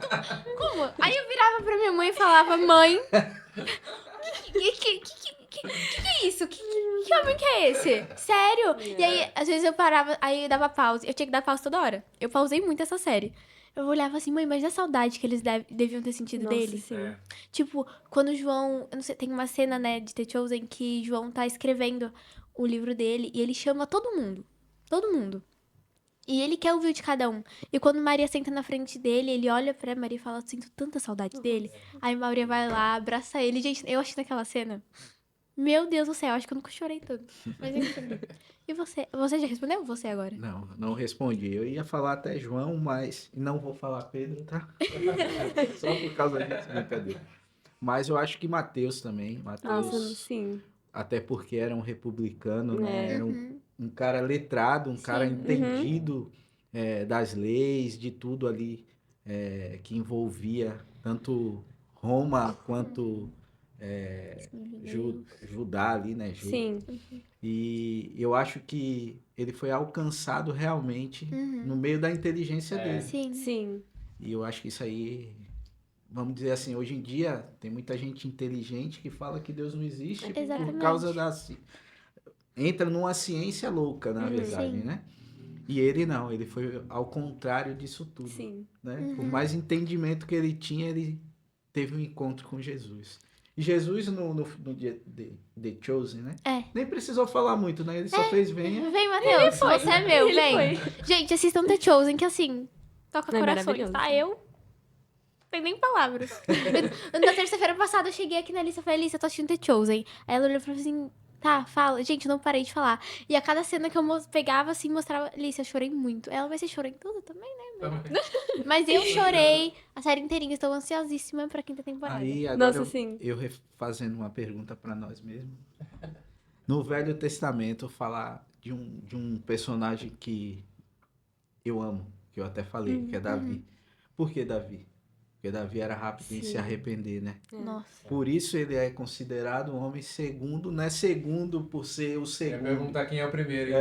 como? Aí eu virava pra minha mãe e falava, mãe, que é isso? Que homem que é esse? Sério? E aí, às vezes eu parava, aí eu dava pausa. Eu tinha que dar pausa toda hora. Eu pausei muito essa série. Eu olhava assim, mãe, mas a saudade que eles deviam ter sentido Nossa, dele. sim. É. Tipo, quando o João... Eu não sei, tem uma cena, né, de The Chosen que João tá escrevendo o livro dele e ele chama todo mundo. Todo mundo. E ele quer ouvir o de cada um. E quando Maria senta na frente dele, ele olha pra Maria e fala, sinto tanta saudade dele. Aí Maria vai lá, abraça ele. Gente, eu achei naquela cena... Meu Deus do céu, acho que eu nunca chorei tanto. Mas enfim. E você? Você já respondeu ou você agora? Não respondi. Eu ia falar até João, mas não vou falar Pedro, tá? Só por causa disso, brincadeira. Mas eu acho que Mateus também. Mateus, Nossa, sim. até porque era um republicano, né? É. Era um cara letrado, um cara entendido das leis, de tudo ali que envolvia tanto Roma quanto Judá ali, né? Sim. E eu acho que ele foi alcançado realmente no meio da inteligência dele. Sim. Sim. E eu acho que isso aí, vamos dizer assim, hoje em dia tem muita gente inteligente que fala que Deus não existe por Exatamente. causa entra numa ciência louca, na verdade, Sim. né? E ele não, ele foi ao contrário disso tudo, Sim. né? Por mais entendimento que ele tinha, ele teve um encontro com Jesus. E Jesus no The Chosen, né? Nem precisou falar muito, né? Ele só fez venha. Vem, Matheus, você é meu, Ele vem. Gente, assistam The Chosen, que assim, toca É corações, maravilhoso. tá? Eu não tenho nem palavras. Na terça-feira passada, eu cheguei aqui na Alice e falei, Alice, eu tô assistindo The Chosen. Aí ela olhou e falou assim, tá, fala. Gente, eu não parei de falar. E a cada cena que eu pegava, assim, mostrava, Alice, eu chorei muito. Ela vai ser chorou em tudo também, né? Mas eu chorei a série inteirinha, estou ansiosíssima pra quinta temporada. Aí agora Nossa, sim. eu fazendo uma pergunta para nós mesmos. No Velho Testamento, falar de um personagem que eu amo, que eu até falei, que é Davi. Por que Davi? Porque Davi era rápido em se arrepender, né? Nossa. Por isso ele é considerado um homem segundo, não é segundo por ser o Eu ia segundo. perguntar quem é o primeiro.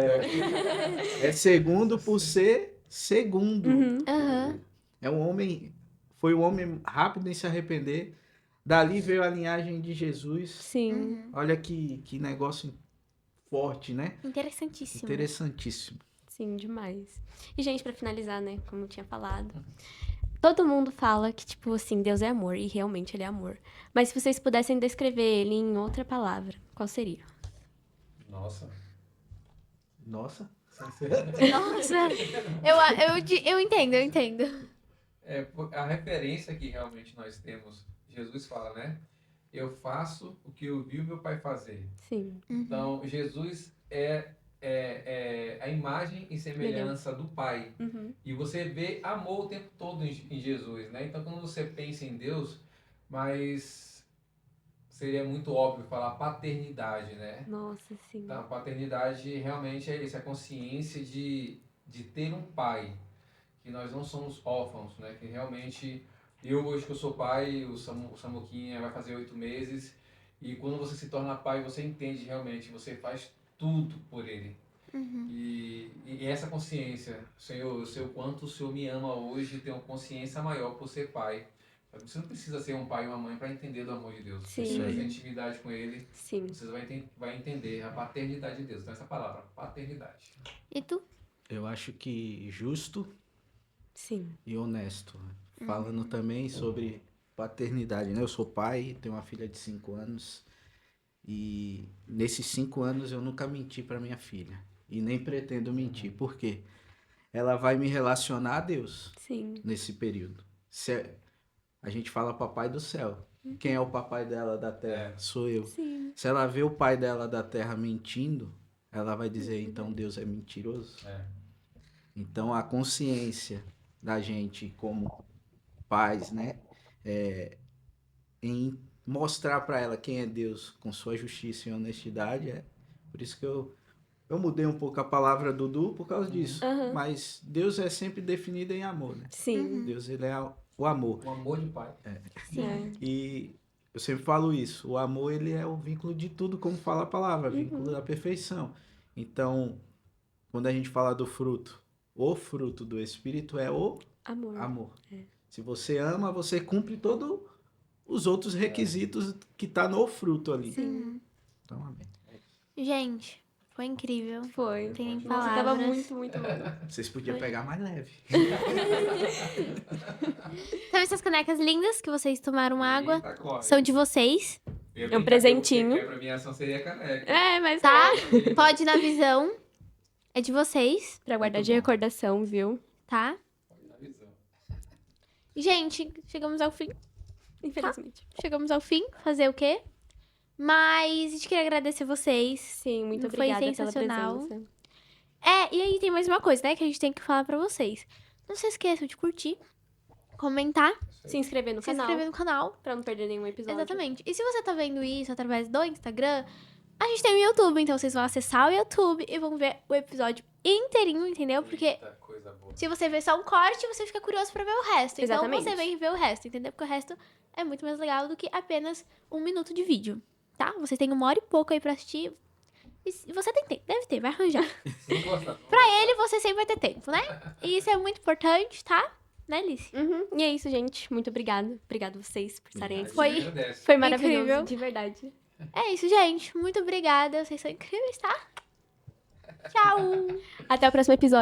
É segundo por ser segundo. Aham. É um homem, foi um homem rápido em se arrepender. Dali veio a linhagem de Jesus. Sim. Olha que negócio forte, né? Interessantíssimo. Interessantíssimo. Sim, demais. E, gente, pra finalizar, né, como eu tinha falado, todo mundo fala que, tipo, assim, Deus é amor, e realmente ele é amor. Mas se vocês pudessem descrever ele em outra palavra, qual seria? Nossa. Nossa. Nossa. Eu entendo. A referência que realmente nós temos, Jesus fala, né? Eu faço o que eu vi o meu pai fazer. Sim. Então, Jesus é a imagem e semelhança do Pai. Uhum. E você vê amor o tempo todo em Jesus, né? Então, quando você pensa em Deus, mas seria muito óbvio falar paternidade, né? Nossa, sim. Então, paternidade realmente é isso, é a consciência de ter um pai, que nós não somos órfãos, né? Que realmente, eu hoje que eu sou pai, o Samuquinha vai fazer 8 meses, e quando você se torna pai, você entende realmente, você faz tudo por ele. E essa consciência, Senhor, eu sei o quanto o Senhor me ama hoje, tenho uma consciência maior por ser pai. Você não precisa ser um pai e uma mãe para entender do amor de Deus. Sim. Se você tem intimidade com ele, Sim. você vai entender a paternidade de Deus. Então, essa palavra, paternidade. E tu? Eu acho que justo Sim. e honesto. Né? Falando também sobre paternidade, né? Eu sou pai, tenho uma filha de 5 anos e nesses 5 anos eu nunca menti para minha filha e nem pretendo mentir. Por quê? Ela vai me relacionar a Deus Sim. nesse período. A gente fala papai do céu. Quem é o papai dela da terra? Sou eu. Sim. Se ela vê o pai dela da terra mentindo, ela vai dizer, então Deus é mentiroso. Então a consciência da gente como pais, né, em mostrar para ela quem é Deus com sua justiça e honestidade, por isso que eu mudei um pouco a palavra Dudu por causa disso. Aham. Mas Deus é sempre definido em amor, né? Sim. Deus, ele é o amor. O amor de pai. Sim. E eu sempre falo isso, o amor ele é o vínculo de tudo, como fala a palavra, vínculo da perfeição. Então, quando a gente fala do fruto, o fruto do Espírito é o Amor. amor. Se você ama, você cumpre todos os outros requisitos que tá no fruto ali. Sim. Então, amém. Gente, foi incrível. Foi. Não tem nem Nossa, palavras. tava muito, muito bom. Vocês podiam pegar mais leve. Então, essas canecas lindas que vocês tomaram água Eita, glória. são de vocês, É um presentinho. Que a premiação seria caneca. Mas tá? Pode ir na visão. É de vocês, pra guardar de recordação, viu? tá? Gente, chegamos ao fim. Infelizmente. Chegamos ao fim. Fazer o quê? Mas a gente queria agradecer vocês. Sim, muito Foi obrigada pela sensacional. presença. E aí tem mais uma coisa, né? Que a gente tem que falar pra vocês. Não se esqueçam de curtir, comentar, Se inscrever no se canal, inscrever no canal. pra não perder nenhum episódio. Exatamente. E se você tá vendo isso através do Instagram, a gente tem o YouTube. Então vocês vão acessar o YouTube e vão ver o episódio inteirinho, entendeu? Porque Eita, coisa boa. se você ver só um corte, você fica curioso pra ver o resto. Exatamente. Então você vem ver o resto, entendeu? Porque o resto é muito mais legal do que apenas 1 minuto de vídeo, tá? Vocês têm 1 hora e pouco aí pra assistir. E se você tem tempo, deve ter, vai arranjar. Se não gostar, Pra ele, você sempre vai ter tempo, né? E isso é muito importante, tá? Né, Alice? Uhum. E é isso, gente. Muito obrigada. Obrigada a vocês por estarem aqui. Foi- agradece. Foi maravilhoso, incrível. de verdade. É isso, gente. Muito obrigada. Vocês são incríveis, tá? Tchau! Até o próximo episódio.